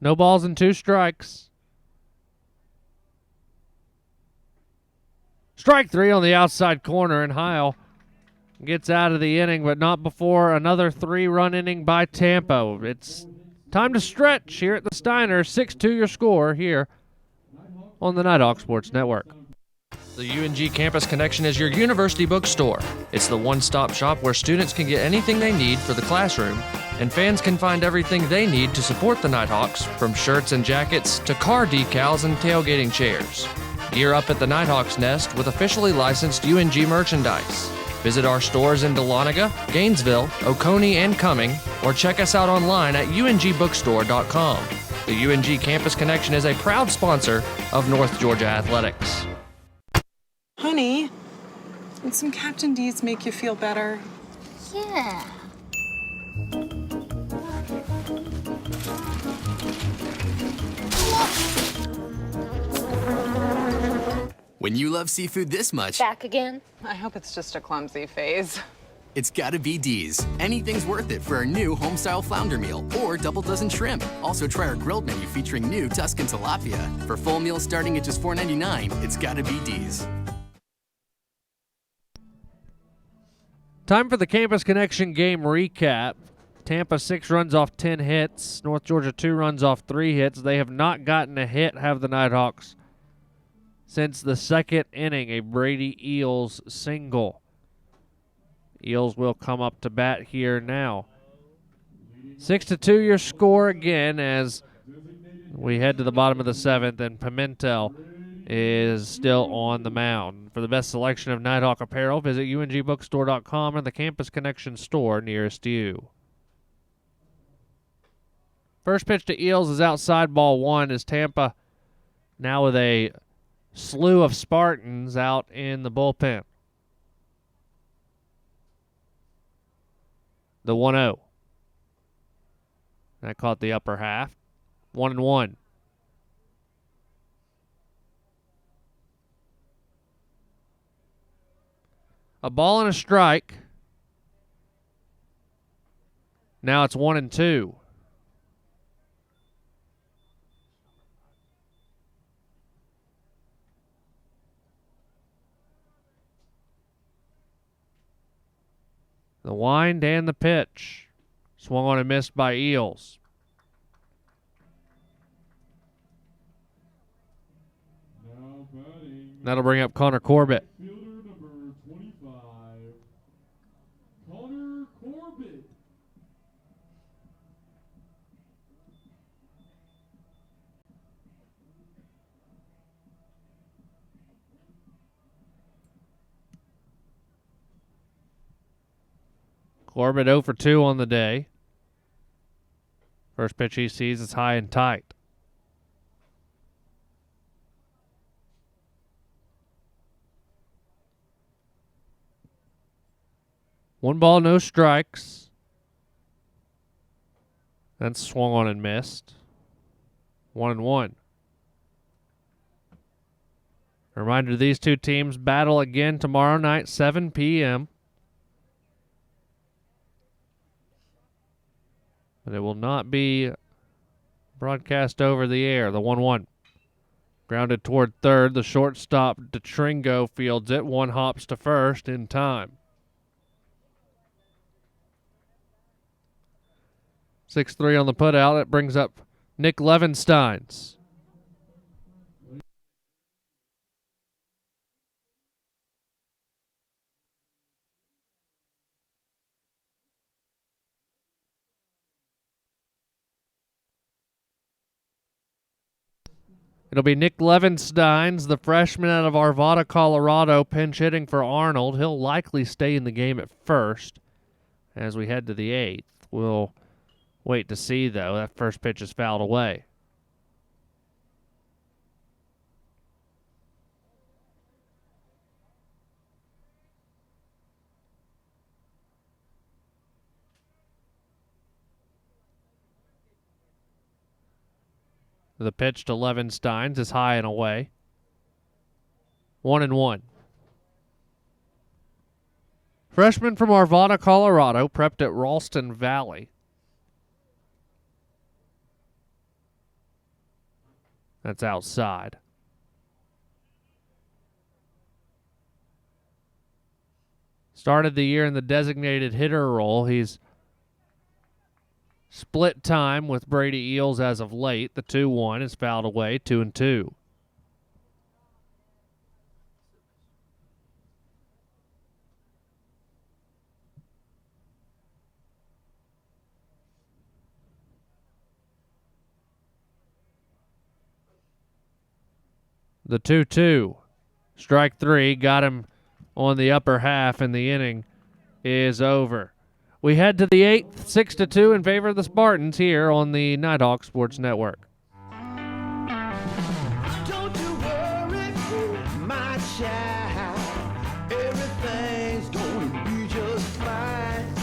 No balls and 2 strikes. Strike 3 on the outside corner, and Heil gets out of the inning, but not before another 3-run inning by Tampa. It's time to stretch here at the Steiner. 6-2 your score here on the Nighthawk Sports Network. The UNG Campus Connection is your university bookstore. It's the one-stop shop where students can get anything they need for the classroom, and fans can find everything they need to support the Nighthawks, from shirts and jackets to car decals and tailgating chairs. Gear up at the Nighthawks Nest with officially licensed UNG merchandise. Visit our stores in Dahlonega, Gainesville, Oconee, and Cumming, or check us out online at ungbookstore.com. The UNG Campus Connection is a proud sponsor of North Georgia Athletics. Honey, would some Captain D's make you feel better? Yeah. When you love seafood this much... Back again? I hope it's just a clumsy phase. It's gotta be D's. Anything's worth it for our new home-style flounder meal or double dozen shrimp. Also try our grilled menu featuring new Tuscan tilapia. For full meals starting at just $4.99, it's gotta be D's. Time for the Campus Connection game recap. Tampa 6 runs off 10 hits. North Georgia 2 runs off 3 hits. They have not gotten a hit, have the Nighthawks, since the second inning, a Brady Eels single. Eels will come up to bat here now. 6-2 your score again as we head to the bottom of the 7th, and Pimentel is still on the mound. For the best selection of Nighthawk apparel, visit ungbookstore.com and the Campus Connection store nearest you. First pitch to Eels is outside, ball 1, as Tampa now with a slew of Spartans out in the bullpen. The 1-0. That caught the upper half. 1-1. A ball and a strike. Now it's 1-2. The wind and the pitch. Swung on and missed by Eels. That'll bring up Connor Corbett. Fielder number 25, Connor Corbett. Corbett 0 for 2 on the day. First pitch he sees is high and tight. One ball, no strikes. That's swung on and missed. 1-1. A reminder, these two teams battle again tomorrow night, 7 p.m. But it will not be broadcast over the air. The 1-1. Grounded toward third. The shortstop, DeTringo, fields it. One hops to first in time. 6-3 on the putout. That brings up Nick Levensteins. It'll be Nick Levensteins, the freshman out of Arvada, Colorado, pinch hitting for Arnold. He'll likely stay in the game at first as we head to the 8th. We'll Wait to see, though. That first pitch is fouled away. The pitch to Levensteins is high and away. 1-1. Freshman from Arvada, Colorado, prepped at Ralston Valley. That's outside. Started the year in the designated hitter role. He's split time with Brady Eels as of late. The 2-1 is fouled away, 2-2. The 2-2. Strike three, got him on the upper half, and the inning is over. We head to the 8th, 6-2 in favor of the Spartans here on the Nighthawk Sports Network. Don't you worry, my child. Everything's gonna be just fine.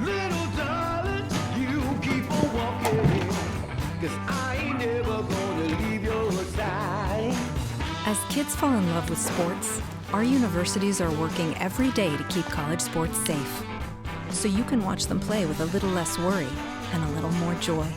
Little darling, you keep on walking, 'cause I ain't never gonna leave your side. As kids fall in love with sports, our universities are working every day to keep college sports safe, so you can watch them play with a little less worry and a little more joy.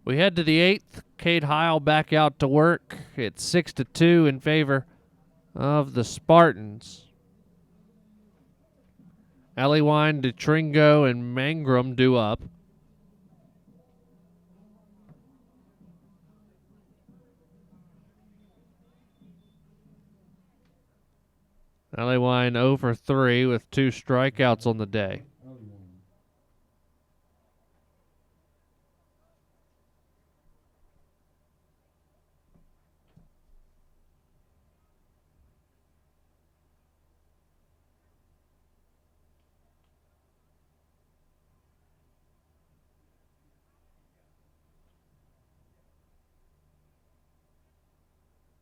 We head to the 8th. Cade Heil back out to work. It's 6-2 in favor of the Spartans. Allewine, DeTringo, and Mangrum due up. Allewine 0 for 3 with 2 strikeouts on the day.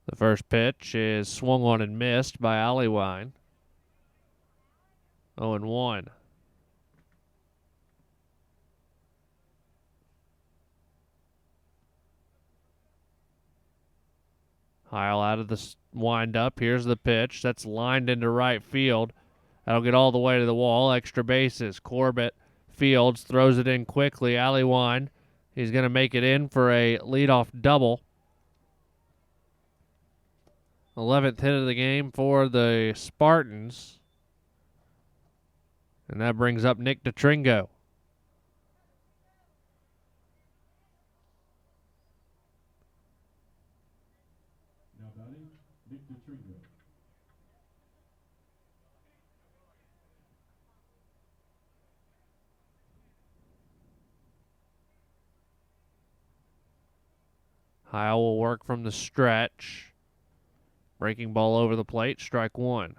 The first pitch is swung on and missed by Allewine. 0-1. Heil out of the windup. Here's the pitch. That's lined into right field. That'll get all the way to the wall. Extra bases. Corbett, Fields throws it in quickly. Allewine, he's going to make it in for a leadoff double. 11th hit of the game for the Spartans. And that brings up Nick DeTringo. Now batting, Nick DeTringo. Heil will work from the stretch. Breaking ball over the plate, strike one.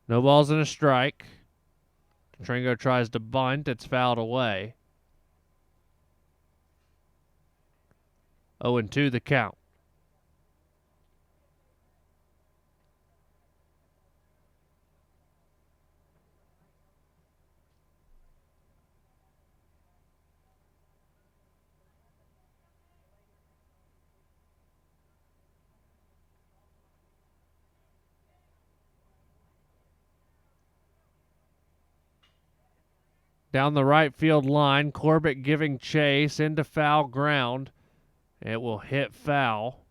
No balls and a strike. Tringo tries to bunt. It's fouled away. 0-2 the count. Down the right field line, Corbett giving chase into foul ground. It will hit foul.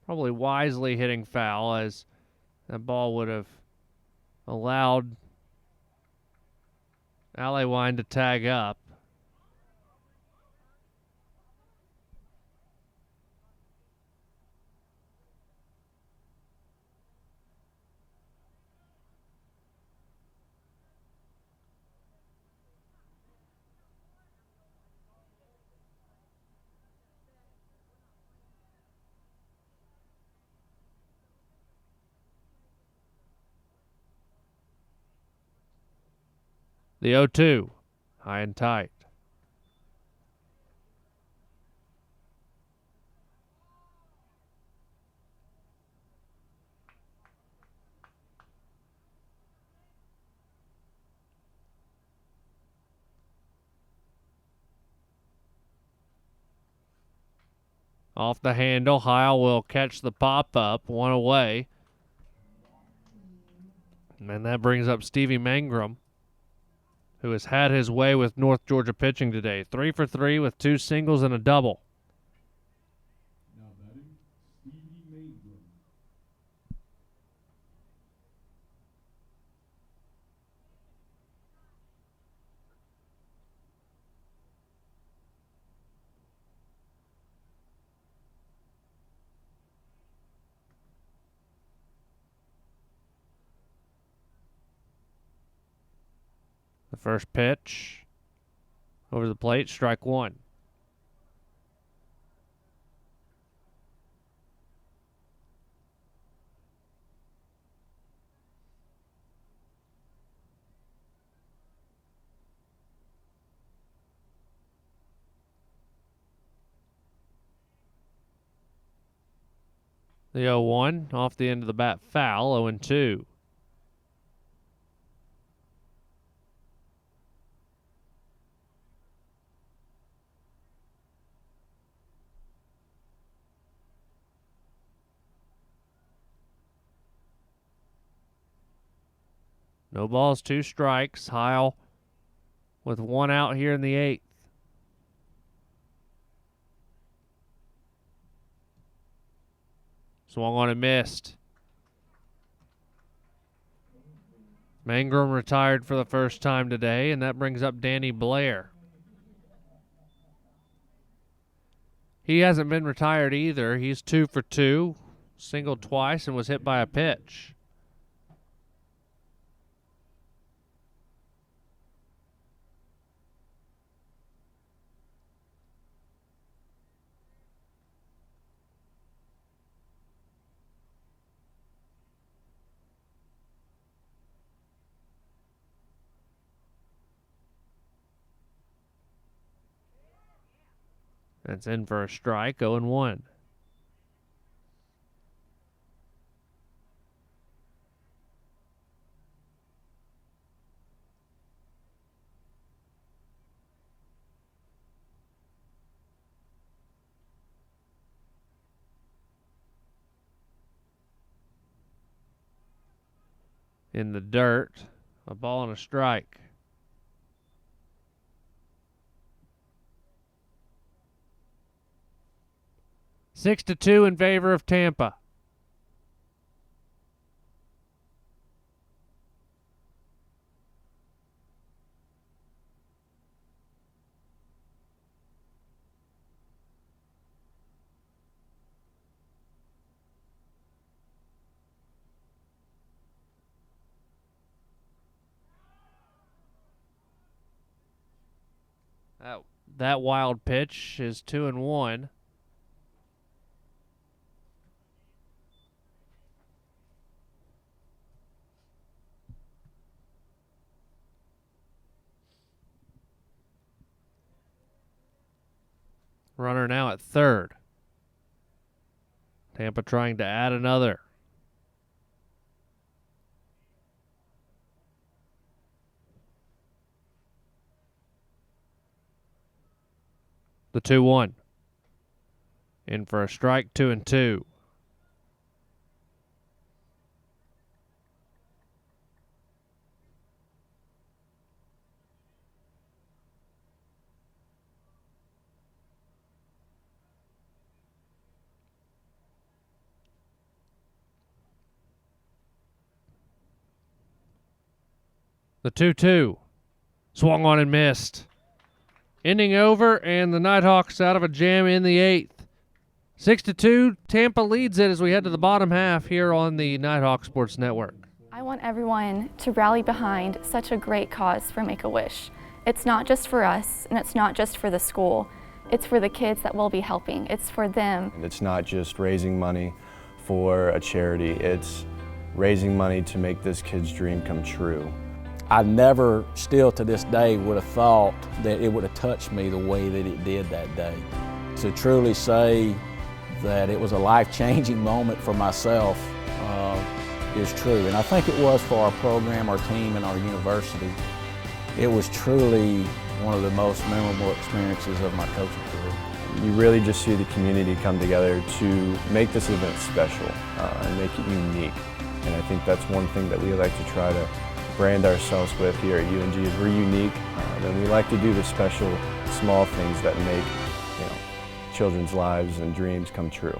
Probably wisely hitting foul, as that ball would have allowed Alleywine to tag up. The 0-2, high and tight. Off the handle, Heil will catch the pop-up, one away. And that brings up Stevie Mangrum, who has had his way with North Georgia pitching today. 3 for 3 with 2 singles and a double. Now batting, Stevie Mangrum. The first pitch over the plate, strike one. The 0-1 off the end of the bat, foul, 0-2. No balls, 2 strikes. Heil with 1 out here in the 8th. Swung on and missed. Mangrum retired for the first time today, and that brings up Danny Blair. He hasn't been retired either. He's 2 for 2, singled twice, and was hit by a pitch. That's in for a strike, 0-1. In the dirt, a ball and a strike. Six to 2 in favor of Tampa. That wild pitch is 2-1. Runner now at third. Tampa trying to add another. The 2-1. In for a strike, 2-2. The 2-2. Swung on and missed. Inning over, and the Nighthawks out of a jam in the 8th. 6-2, Tampa leads it as we head to the bottom half here on the Nighthawk Sports Network. I want everyone to rally behind such a great cause for Make-A-Wish. It's not just for us, and it's not just for the school. It's for the kids that we'll be helping. It's for them. And it's not just raising money for a charity. It's raising money to make this kid's dream come true. I never, still to this day, would have thought that it would have touched me the way that it did that day. To truly say that it was a life-changing moment for myself is true. And I think it was for our program, our team, and our university. It was truly one of the most memorable experiences of my coaching career. You really just see the community come together to make this event special and make it unique. And I think that's one thing that we like to try to brand ourselves with here at UNG is we're unique, and we like to do the special, small things that make children's lives and dreams come true.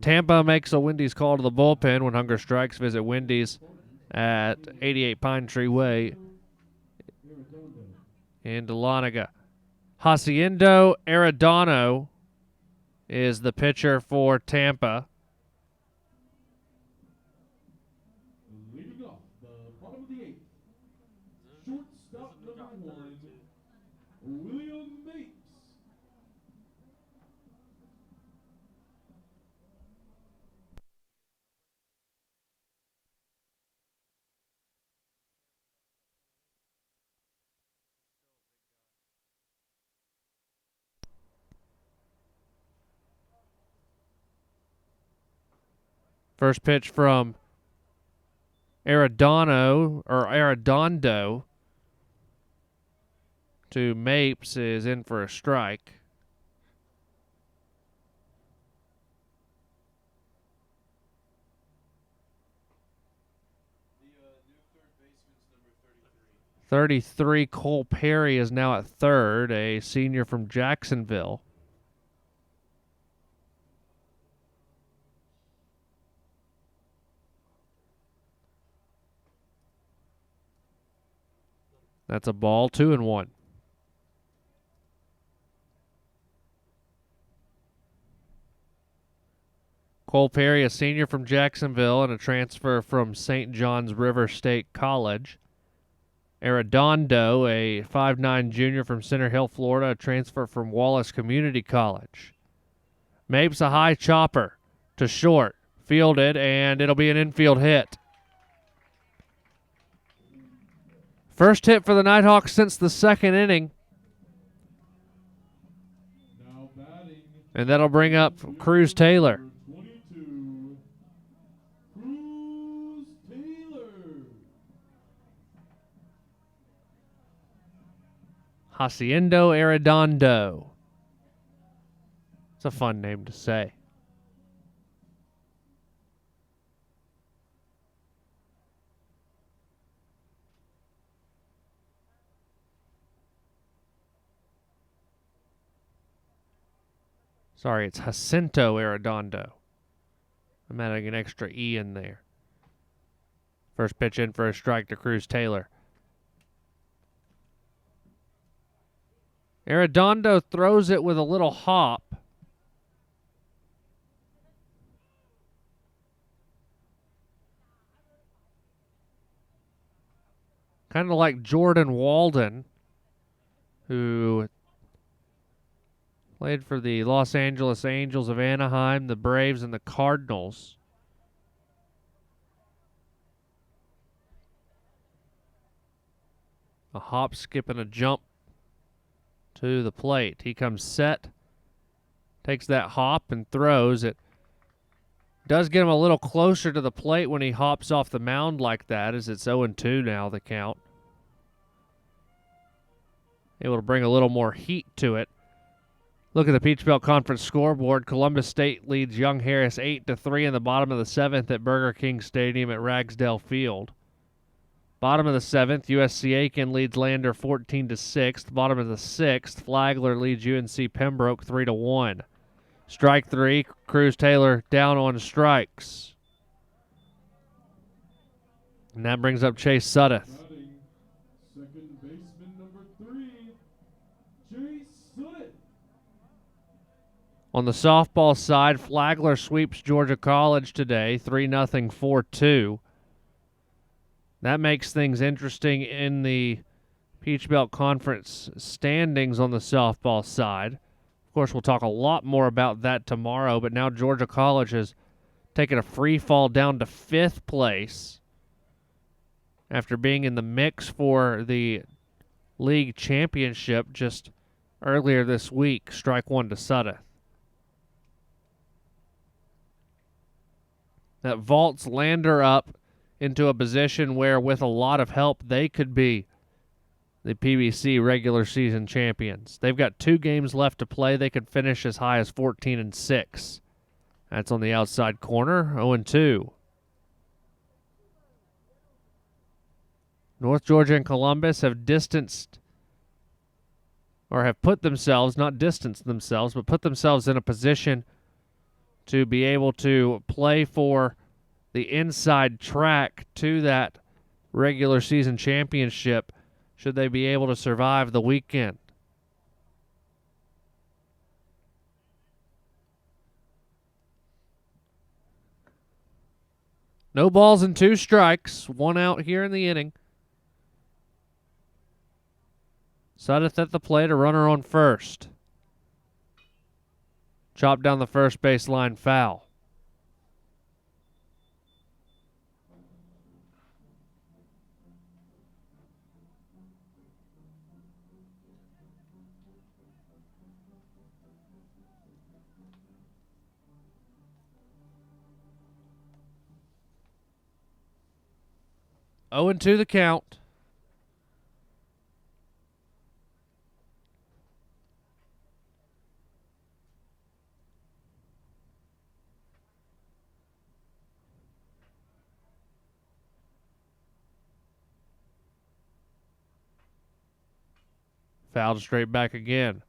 Tampa makes a Wendy's call to the bullpen when Hunger Strikes visit Wendy's at 88 Pine Tree Way in Dahlonega. Haciendo Arredondo is the pitcher for Tampa. Leading off the bottom of the 8th, shortstop number 1, William Mapes. First pitch from Arredondo to Mapes is in for a strike. The new third baseman's number 33 Cole Perry is now at third, a senior from Jacksonville. That's a ball, 2-1. Cole Perry, a senior from Jacksonville and a transfer from St. John's River State College. Arredondo, a 5'9 junior from Center Hill, Florida, a transfer from Wallace Community College. Mapes a high chopper to short, fielded, and it'll be an infield hit. First hit for the Nighthawks since the second inning. And that'll bring up Cruz Taylor. 22, Cruz Taylor. Haciendo Arredondo. It's a fun name to say. Sorry, it's Jacinto Arredondo. I'm adding an extra E in there. First pitch in for a strike to Cruz Taylor. Arredondo throws it with a little hop. Kind of like Jordan Walden, who played for the Los Angeles Angels of Anaheim, the Braves, and the Cardinals. A hop, skip, and a jump to the plate. He comes set, takes that hop and throws it. Does get him a little closer to the plate when he hops off the mound like that, as it's 0-2 now, the count. Able to bring a little more heat to it. Look at the Peach Belt Conference scoreboard. Columbus State leads Young Harris 8-3 in the bottom of the 7th at Burger King Stadium at Ragsdale Field. Bottom of the 7th, USC Aiken leads Lander 14-6. Bottom of the 6th, Flagler leads UNC Pembroke 3-1. Strike 3, Cruz Taylor down on strikes. And that brings up Chase Suddeth. Second baseman number 3, Chase Suddeth. On the softball side, Flagler sweeps Georgia College today, 3-0, 4-2. That makes things interesting in the Peach Belt Conference standings on the softball side. Of course, we'll talk a lot more about that tomorrow, but now Georgia College has taken a free fall down to 5th place after being in the mix for the league championship just earlier this week. Strike 1 to Suddeth. That vaults Lander up into a position where, with a lot of help, they could be the PBC regular season champions. They've got 2 games left to play. They could finish as high as 14-6. That's on the outside corner, 0-2. North Georgia and Columbus have distanced, or have put themselves, not distanced themselves, but put themselves in a position to be able to play for the inside track to that regular season championship should they be able to survive the weekend. No balls and 2 strikes, 1 out here in the inning. Suddeth at the plate, a runner on first. Chopped down the first baseline, foul. Oh, and 2 the count. Fouled straight back again.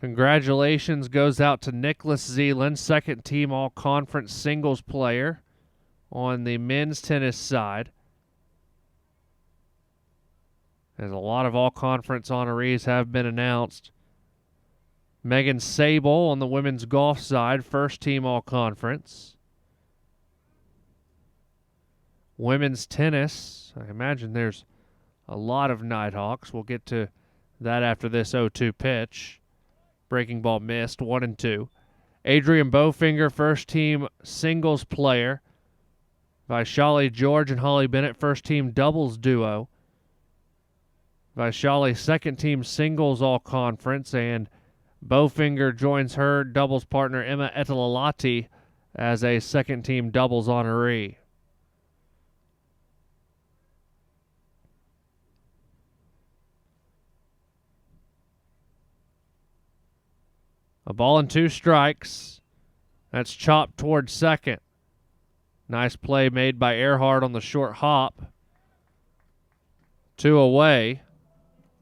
Congratulations goes out to Nicholas Zeeland, second team all-conference singles player on the men's tennis side. As a lot of all-conference honorees have been announced. Megan Sable on the women's golf side, first team all-conference. Women's tennis, I imagine there's a lot of Nighthawks. We'll get to that after this 0-2 pitch. Breaking ball missed, 1-2. Adrian Bowfinger, first team singles player. Vaishali George and Holly Bennett, first team doubles duo. Vaishali, second team singles all conference, and Bowfinger joins her doubles partner Emma Etalalati as a second team doubles honoree. A ball and 2 strikes. That's chopped towards second. Nice play made by Earhart on the short hop. 2 away.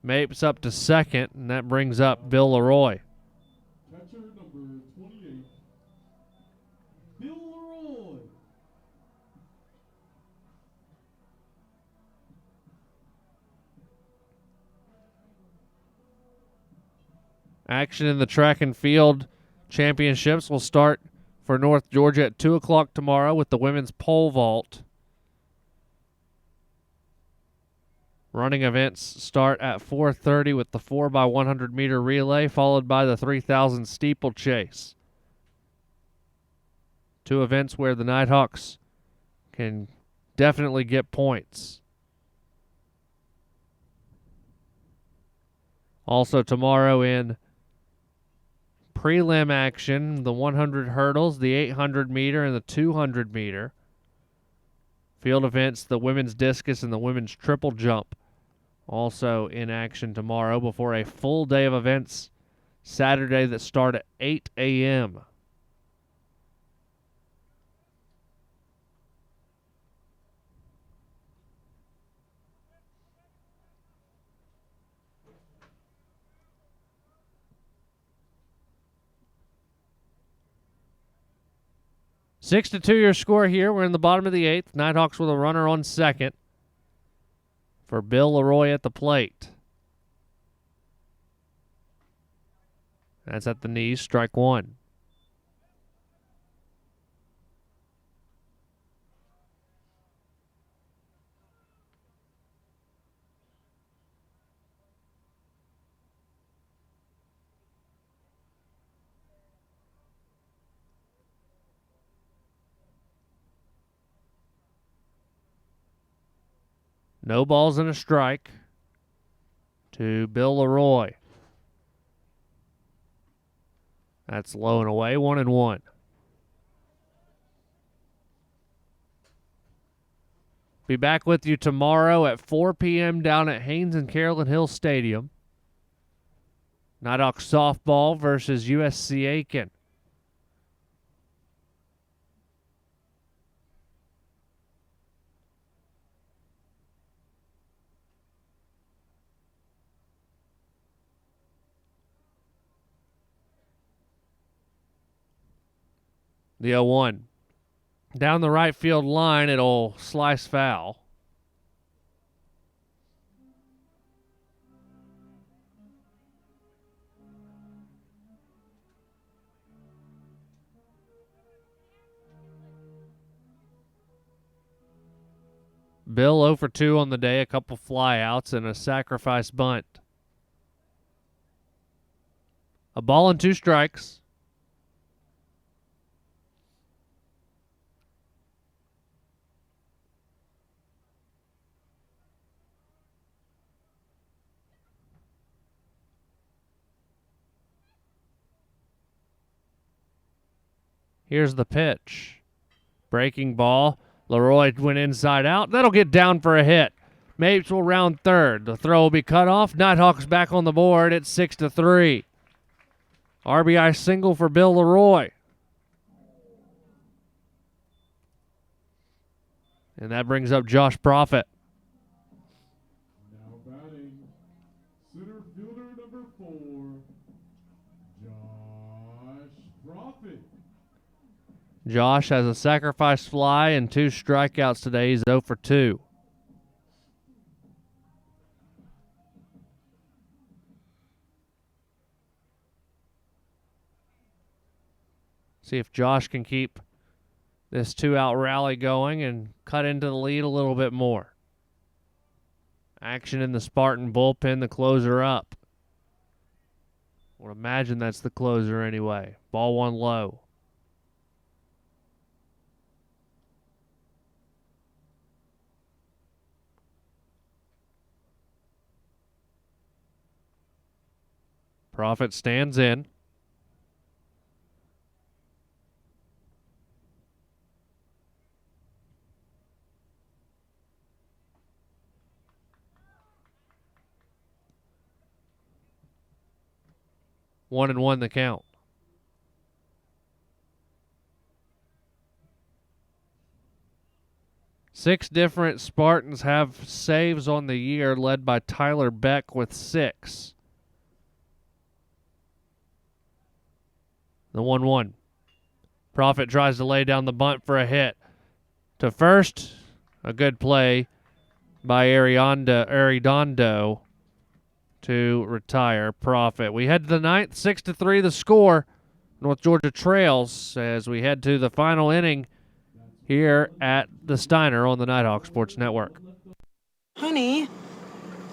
Mapes up to second, and that brings up Bill Leroy. Catcher number 28, Bill Leroy. Action in the track and field championships will start for North Georgia at 2 o'clock tomorrow with the women's pole vault. Running events start at 4:30 with the 4x100 meter relay, followed by the 3,000 steeplechase. 2 events where the Nighthawks can definitely get points. Also tomorrow in prelim action, the 100 hurdles, the 800 meter, and the 200 meter. Field events, the women's discus and the women's triple jump. Also in action tomorrow before a full day of events Saturday that start at 8 a.m. Six to 2 your score here. We're in the bottom of the 8th. Nighthawks with a runner on second for Bill Leroy at the plate. That's at the knees, strike one. No balls and a strike to Bill Leroy. That's low and away, 1-1. Be back with you tomorrow at 4 p.m. down at Haynes and Carolyn Hill Stadium. Nighthawks softball versus USC Aiken. The 0-1. Down the right field line, it'll slice foul. Bill 0 for 2 on the day, a couple flyouts and a sacrifice bunt. A ball and 2 strikes. Here's the pitch. Breaking ball. Leroy went inside out. That'll get down for a hit. Mapes will round third. The throw will be cut off. Nighthawks back on the board at 6-3. RBI single for Bill Leroy. And that brings up Josh Profit. Now batting, center fielder number 4, Josh Profit. Josh has a sacrifice fly and 2 strikeouts today. He's 0 for 2. See if Josh can keep this 2-out rally going and cut into the lead a little bit more. Action in the Spartan bullpen, the closer up. I would imagine that's the closer anyway. Ball 1 low. Profit stands in. One and one the count. Six different Spartans have saves on the year, led by Tyler Beck with 6. The 1-1. Profit tries to lay down the bunt for a hit. To first, a good play by Arredondo to retire Profit. We head to the ninth, 6-3 the score. North Georgia trails as we head to the final inning here at the Steiner on the Nighthawk Sports Network. Honey,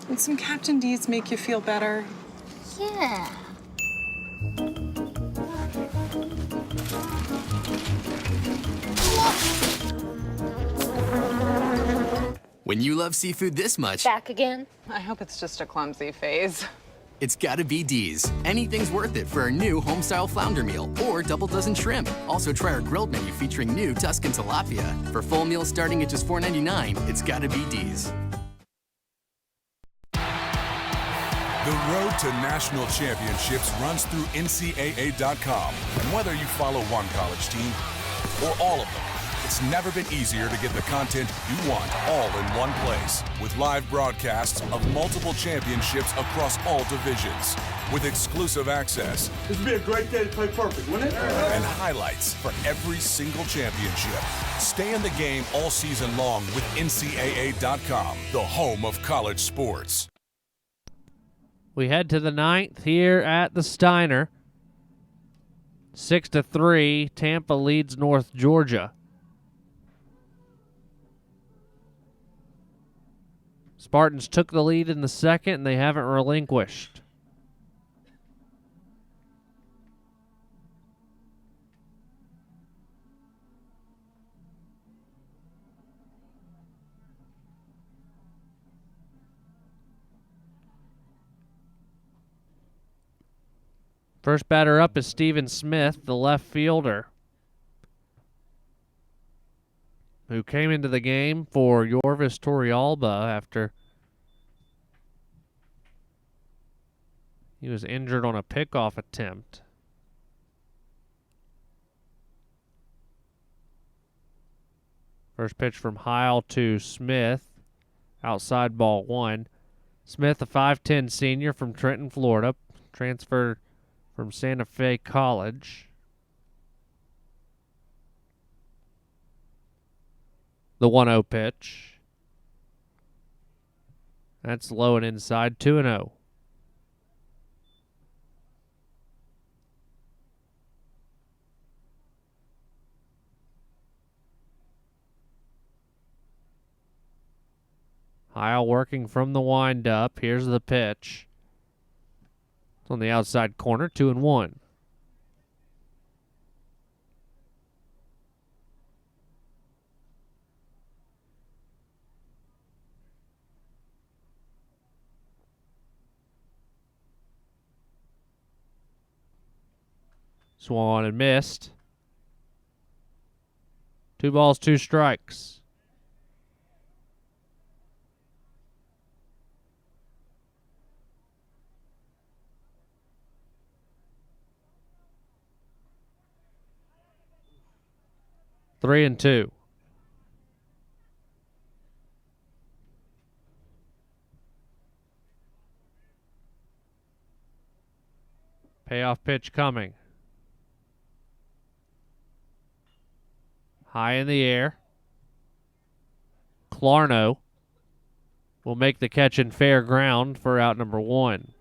did some Captain D's make you feel better? Yeah. When you love seafood this much, Back again? I hope it's just a clumsy phase. it's gotta be D's. Anything's worth it for our new home-style flounder meal or double dozen shrimp. Also try our grilled menu featuring new Tuscan tilapia. For full meals starting at just $4.99, it's gotta be D's. The road to national championships runs through NCAA.com. And whether you follow one college team or all of them, it's never been easier to get the content you want all in one place. With live broadcasts of multiple championships across all divisions. With exclusive access. This would be a great day to play perfect, wouldn't it? And highlights for every single championship. Stay in the game all season long with NCAA.com, the home of college sports. We head to the ninth here at the Steiner. 6-3, Tampa leads North Georgia. Spartans took the lead in the second, and they haven't relinquished. First batter up is Steven Smith, the left fielder, who came into the game for Yorvis Torrealba after he was injured on a pickoff attempt. First pitch from Heil to Smith, outside ball one. Smith, a 5'10 senior from Trenton, Florida, transferred from Santa Fe College. The 1-0 pitch. That's low and inside, 2-0. Heil working from the windup. Here's the pitch. It's on the outside corner, 2-1. Swung and missed. 2 balls, 2 strikes. Three and two. Payoff pitch coming. High in the air. Clarno will make the catch in fair ground for out number 1.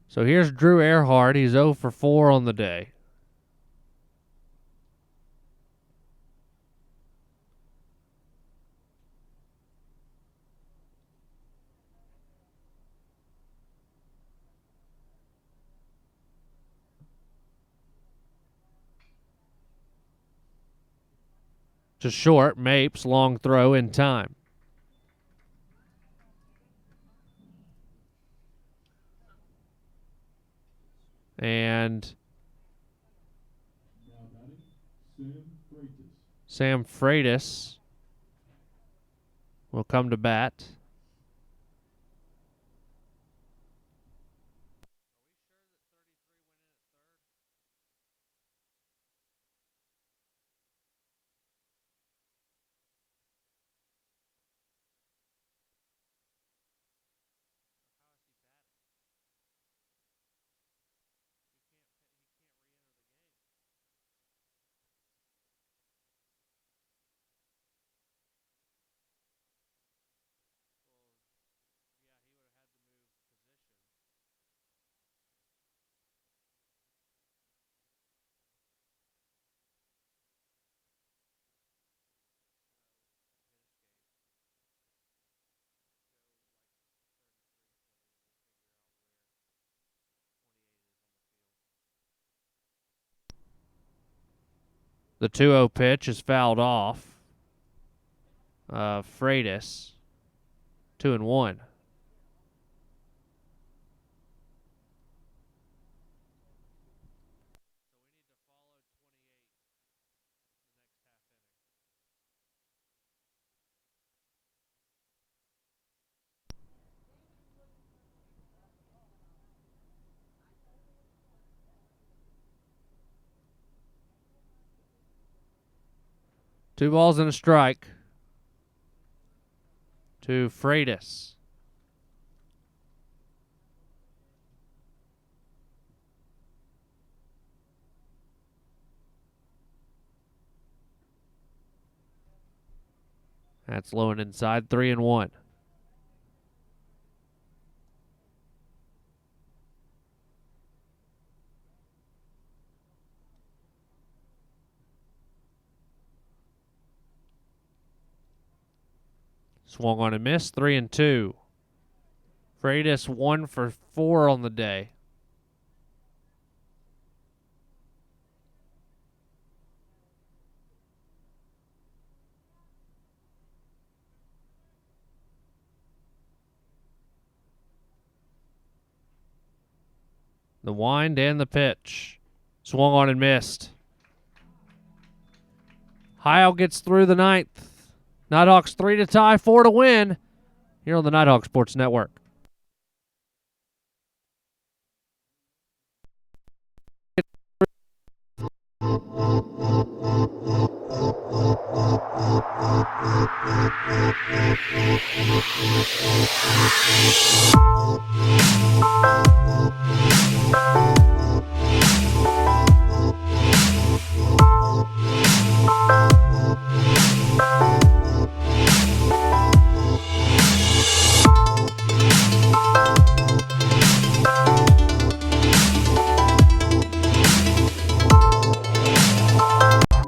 So here's Drew Earhart. He's 0 for 4 on the day. To short, Mapes, long throw in time. And Sam Freitas will come to bat. The 2-0 pitch is fouled off. Freitas, 2-1. Two balls and a strike to Freitas. That's low and inside, 3-1. Swung on and missed, 3-2. Freitas 1 for 4 on the day. The wind and the pitch. Swung on and missed. Heil gets through the ninth. Nighthawks 3 to tie, 4 to win. Here on the Nighthawk Sports Network.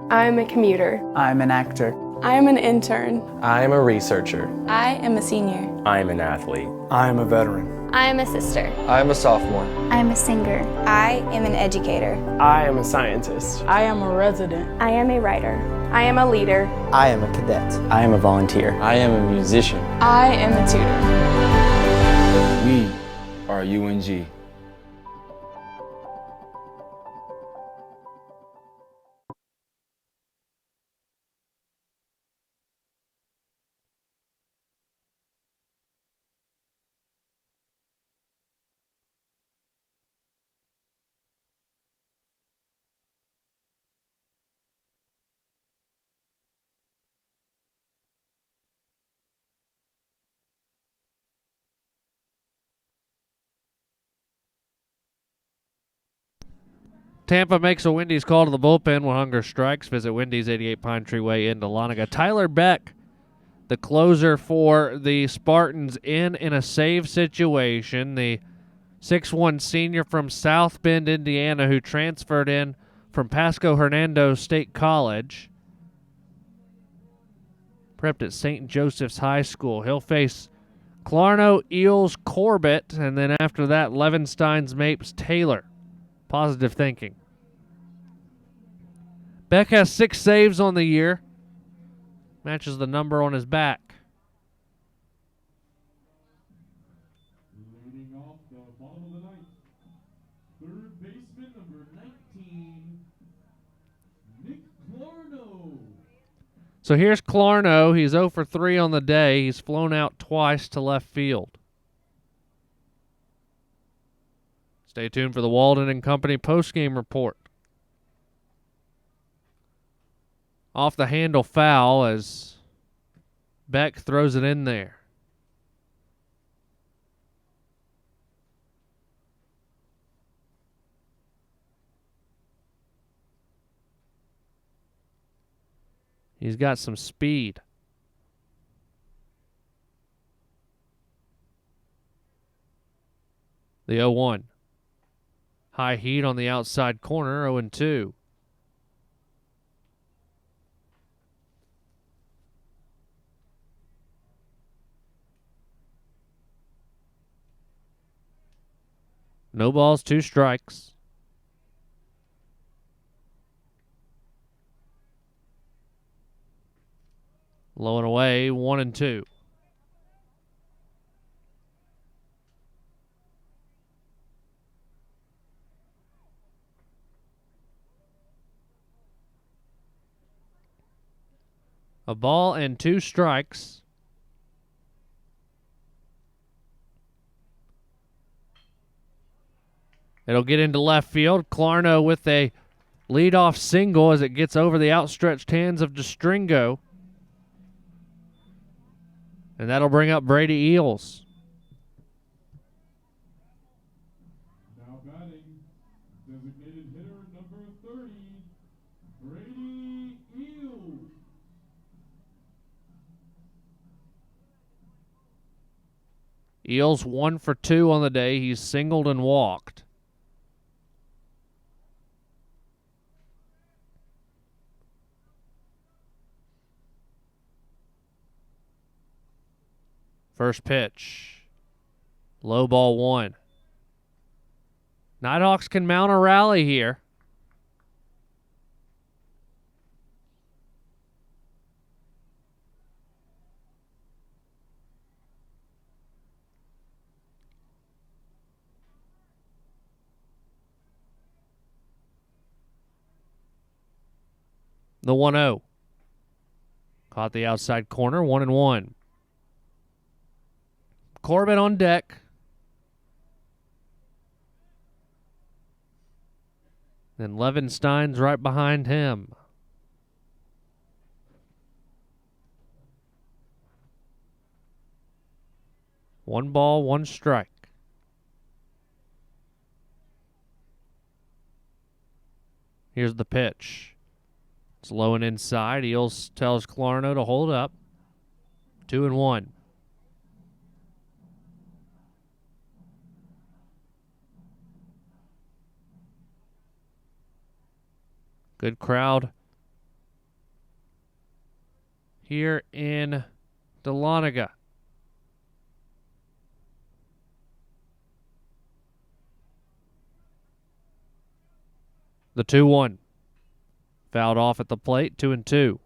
I'm a commuter. I'm an actor. I am an intern. I am a researcher. I am a senior. I am an athlete. I am a veteran. I am a sister. I am a sophomore. I am a singer. I am an educator. I am a scientist. I am a resident. I am a writer. I am a leader. I am a cadet. I am a volunteer. I am a musician. I am a tutor. We are UNG. Tampa makes a Wendy's call to the bullpen when hunger strikes. Visit Wendy's, 88 Pine Tree Way in Dahlonega. Tyler Beck, the closer for the Spartans, in a save situation. The 6'1 senior from South Bend, Indiana, who transferred in from Pasco Hernando State College. Prepped at St. Joseph's High School. He'll face Clarno, Eels, Corbett, and then after that, Levensteins, Mapes, Taylor. Positive thinking. Beck has 6 saves on the year. Matches the number on his back. Leading off the bottom of the ninth, third baseman number 19, Nick Clarno. So here's Clarno. He's 0 for 3 on the day. He's flown out twice to left field. Stay tuned for the Walden and Company postgame report. Off the handle foul as Beck throws it in there. He's got some speed. The 0-1. High heat on the outside corner, 0-2. No balls, 2 strikes. Low and away, 1-2. A ball and 2 strikes. It'll get into left field. Clarno with a leadoff single as it gets over the outstretched hands of DeStringo. And that'll bring up Brady Eels. Now batting, designated hitter number 30, Brady Eels. Eels 1 for 2 on the day. He's singled and walked. First pitch. Low ball 1. Nighthawks can mount a rally here. The 1-0. Caught the outside corner, 1-1. Corbett on deck. Then Levenstein's right behind him. One ball, 1 strike. Here's the pitch. It's low and inside. Eels tells Clarno to hold up. 2-1. Good crowd here in Dahlonega. The 2-1. Fouled off at the plate, 2-2.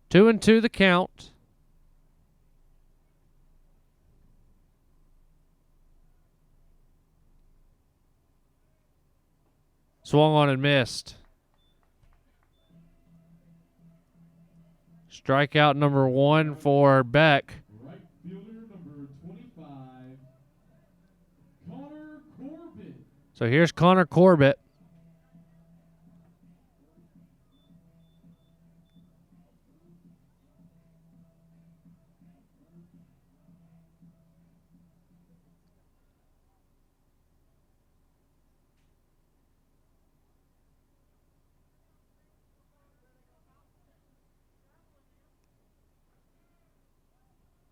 Two and two the count. Swung on and missed. Strikeout number 1 for Beck. Right fielder number 25, Connor Corbett. So here's Connor Corbett.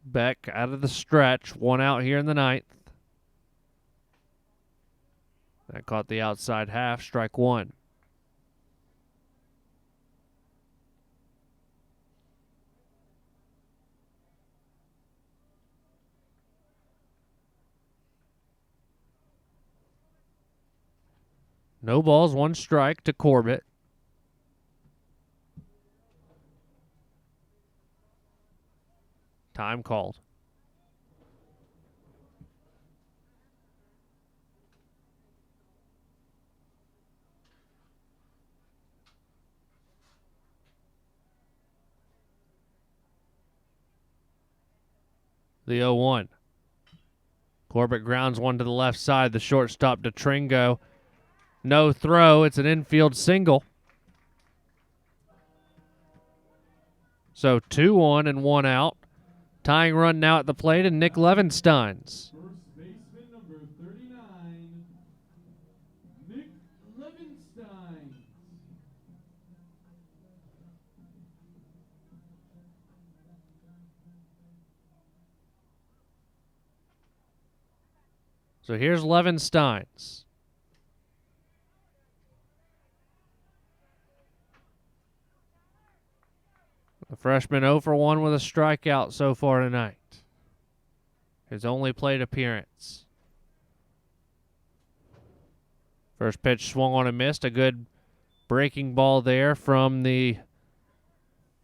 Beck out of the stretch, 1 out here in the 9th. That caught the outside half, strike 1. No balls, 1 strike to Corbett. Time called. The 0-1. Corbett grounds one to the left side. The shortstop to Tringo. No throw. It's an infield single. So 2 on and 1 out. Tying run now at the plate, and Nick Levenstein's. First baseman number 39, Nick Levenstein. So here's Levenstein's. The freshman 0 for 1 with a strikeout so far tonight. His only plate appearance. First pitch swung on and missed. A good breaking ball there from the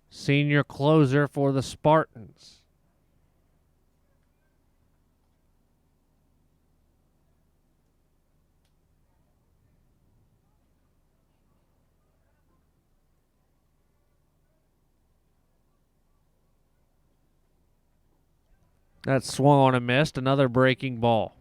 senior closer for the Spartans. That swung on and missed. Another breaking ball.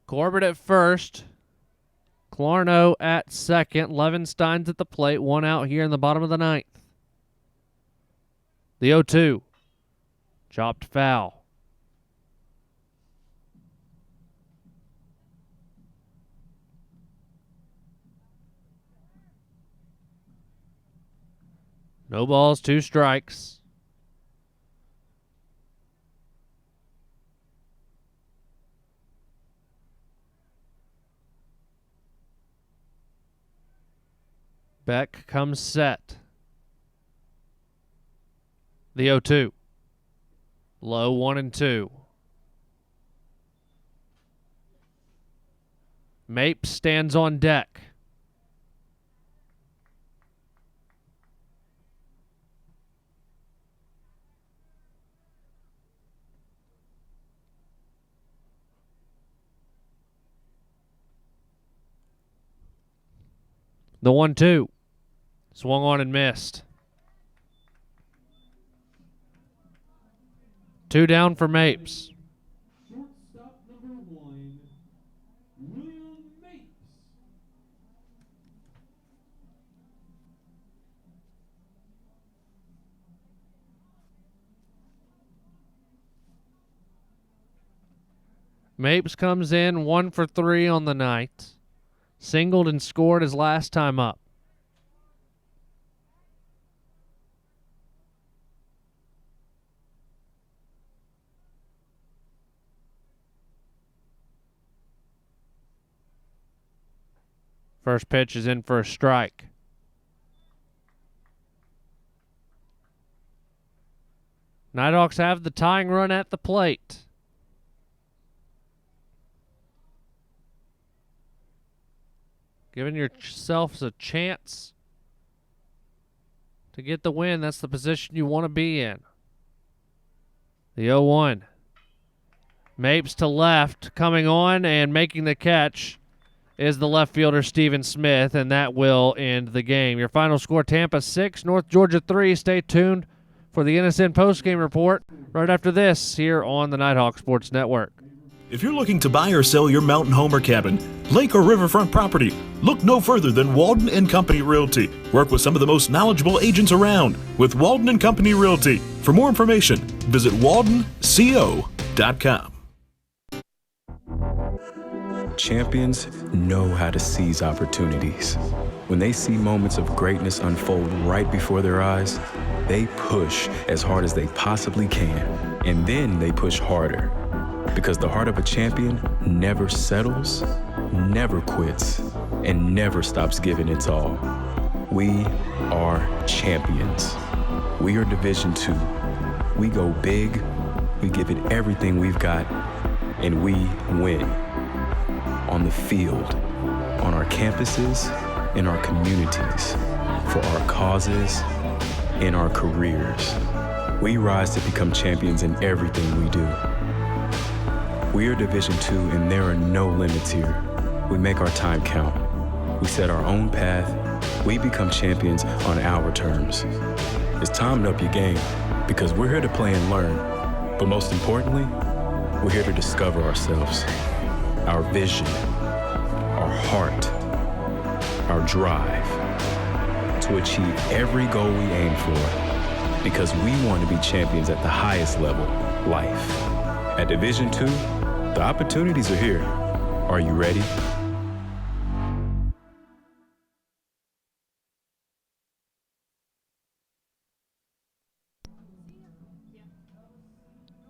Corbett at first. Clarno at second. Levenstein's at the plate. One out here in the bottom of the ninth. The 0-2. Chopped foul. No balls, 2 strikes. Beck comes set. The 0-2. Low 1-2. Mapes stands on deck. The 1-2. Swung on and missed. 2 down for Mapes. Shortstop number 1, William Mapes. Mapes comes in 1 for 3 on the night. Singled and scored his last time up. First pitch is in for a strike. Nighthawks have the tying run at the plate. Giving yourselves a chance to get the win. That's the position you want to be in. The 0-1. Mapes to left. Coming on and making the catch is the left fielder Steven Smith, and that will end the game. Your final score, Tampa 6, North Georgia 3. Stay tuned for the NSN postgame report right after this here on the Nighthawk Sports Network. If you're looking to buy or sell your mountain home or cabin, lake or riverfront property, look no further than Walden and Company Realty. Work with some of the most knowledgeable agents around with Walden and Company Realty. For more information, visit waldenco.com. Champions know how to seize opportunities. When they see moments of greatness unfold right before their eyes, they push as hard as they possibly can, and then they push harder. Because the heart of a champion never settles, never quits, and never stops giving its all. We are champions. We are Division II. We go big, we give it everything we've got, and we win. On the field, on our campuses, in our communities, for our causes, in our careers. We rise to become champions in everything we do. We are Division II, and there are no limits here. We make our time count. We set our own path. We become champions on our terms. It's time to up your game, because we're here to play and learn. But most importantly, we're here to discover ourselves, our vision, our heart, our drive, to achieve every goal we aim for, because we want to be champions at the highest level, life. At Division II, the opportunities are here. Are you ready?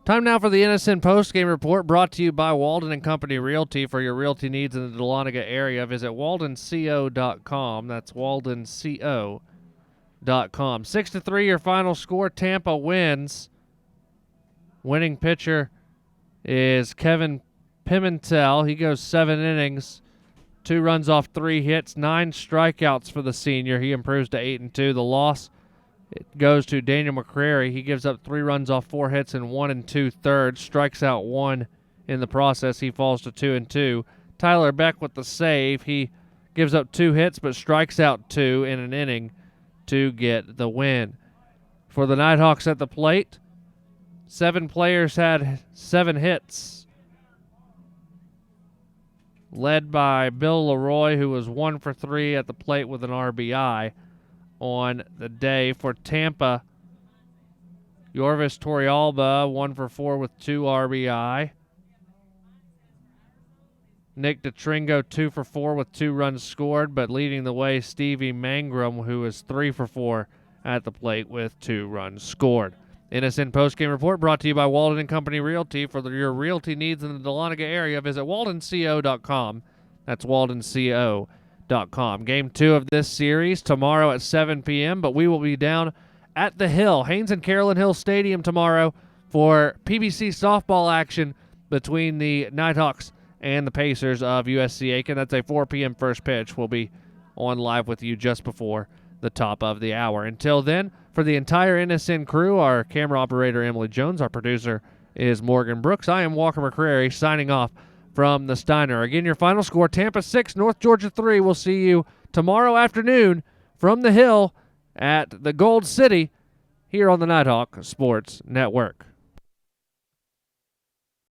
Time now for the NSN postgame report, brought to you by Walden and Company Realty. For your realty needs in the Dahlonega area, visit waldenco.com. That's waldenco.com. 6-3 your final score. Tampa wins. Winning pitcher is Kevin Pimentel. He goes 7 innings, 2 runs off 3 hits, 9 strikeouts for the senior. He improves to 8-2. The loss, it goes to Daniel McCrary. He gives up 3 runs off 4 hits and 1 2/3. Strikes out 1 in the process. He falls to 2-2. Tyler Beck with the save. He gives up 2 hits but strikes out 2 in an inning to get the win. For the Nighthawks at the plate, 7 players had 7 hits, led by Bill Leroy, who was 1 for 3 at the plate with an RBI on the day. For Tampa, Yorvis Torrealba, 1 for 4 with 2 RBI. Nick DeTringo, 2 for 4 with 2 runs scored, but leading the way, Stevie Mangrum, who is 3 for 4 at the plate with 2 runs scored. NSN postgame report brought to you by Walden and Company Realty. For your realty needs in the Dahlonega area, visit waldenco.com. That's waldenco.com. Game 2 of this series tomorrow at 7 p.m., but we will be down at the Hill, Haynes and Carolyn Hill Stadium tomorrow for PBC softball action between the Nighthawks and the Pacers of USC Aiken. That's a 4 p.m. first pitch. We'll be on live with you just before the top of the hour. Until then, for the entire NSN crew, our camera operator Emily Jones, our producer is Morgan Brooks. I am Walker McCrary signing off from the Steiner. Again, your final score, Tampa 6, North Georgia 3. We'll see you tomorrow afternoon from the Hill at the Gold City here on the Nighthawk Sports Network.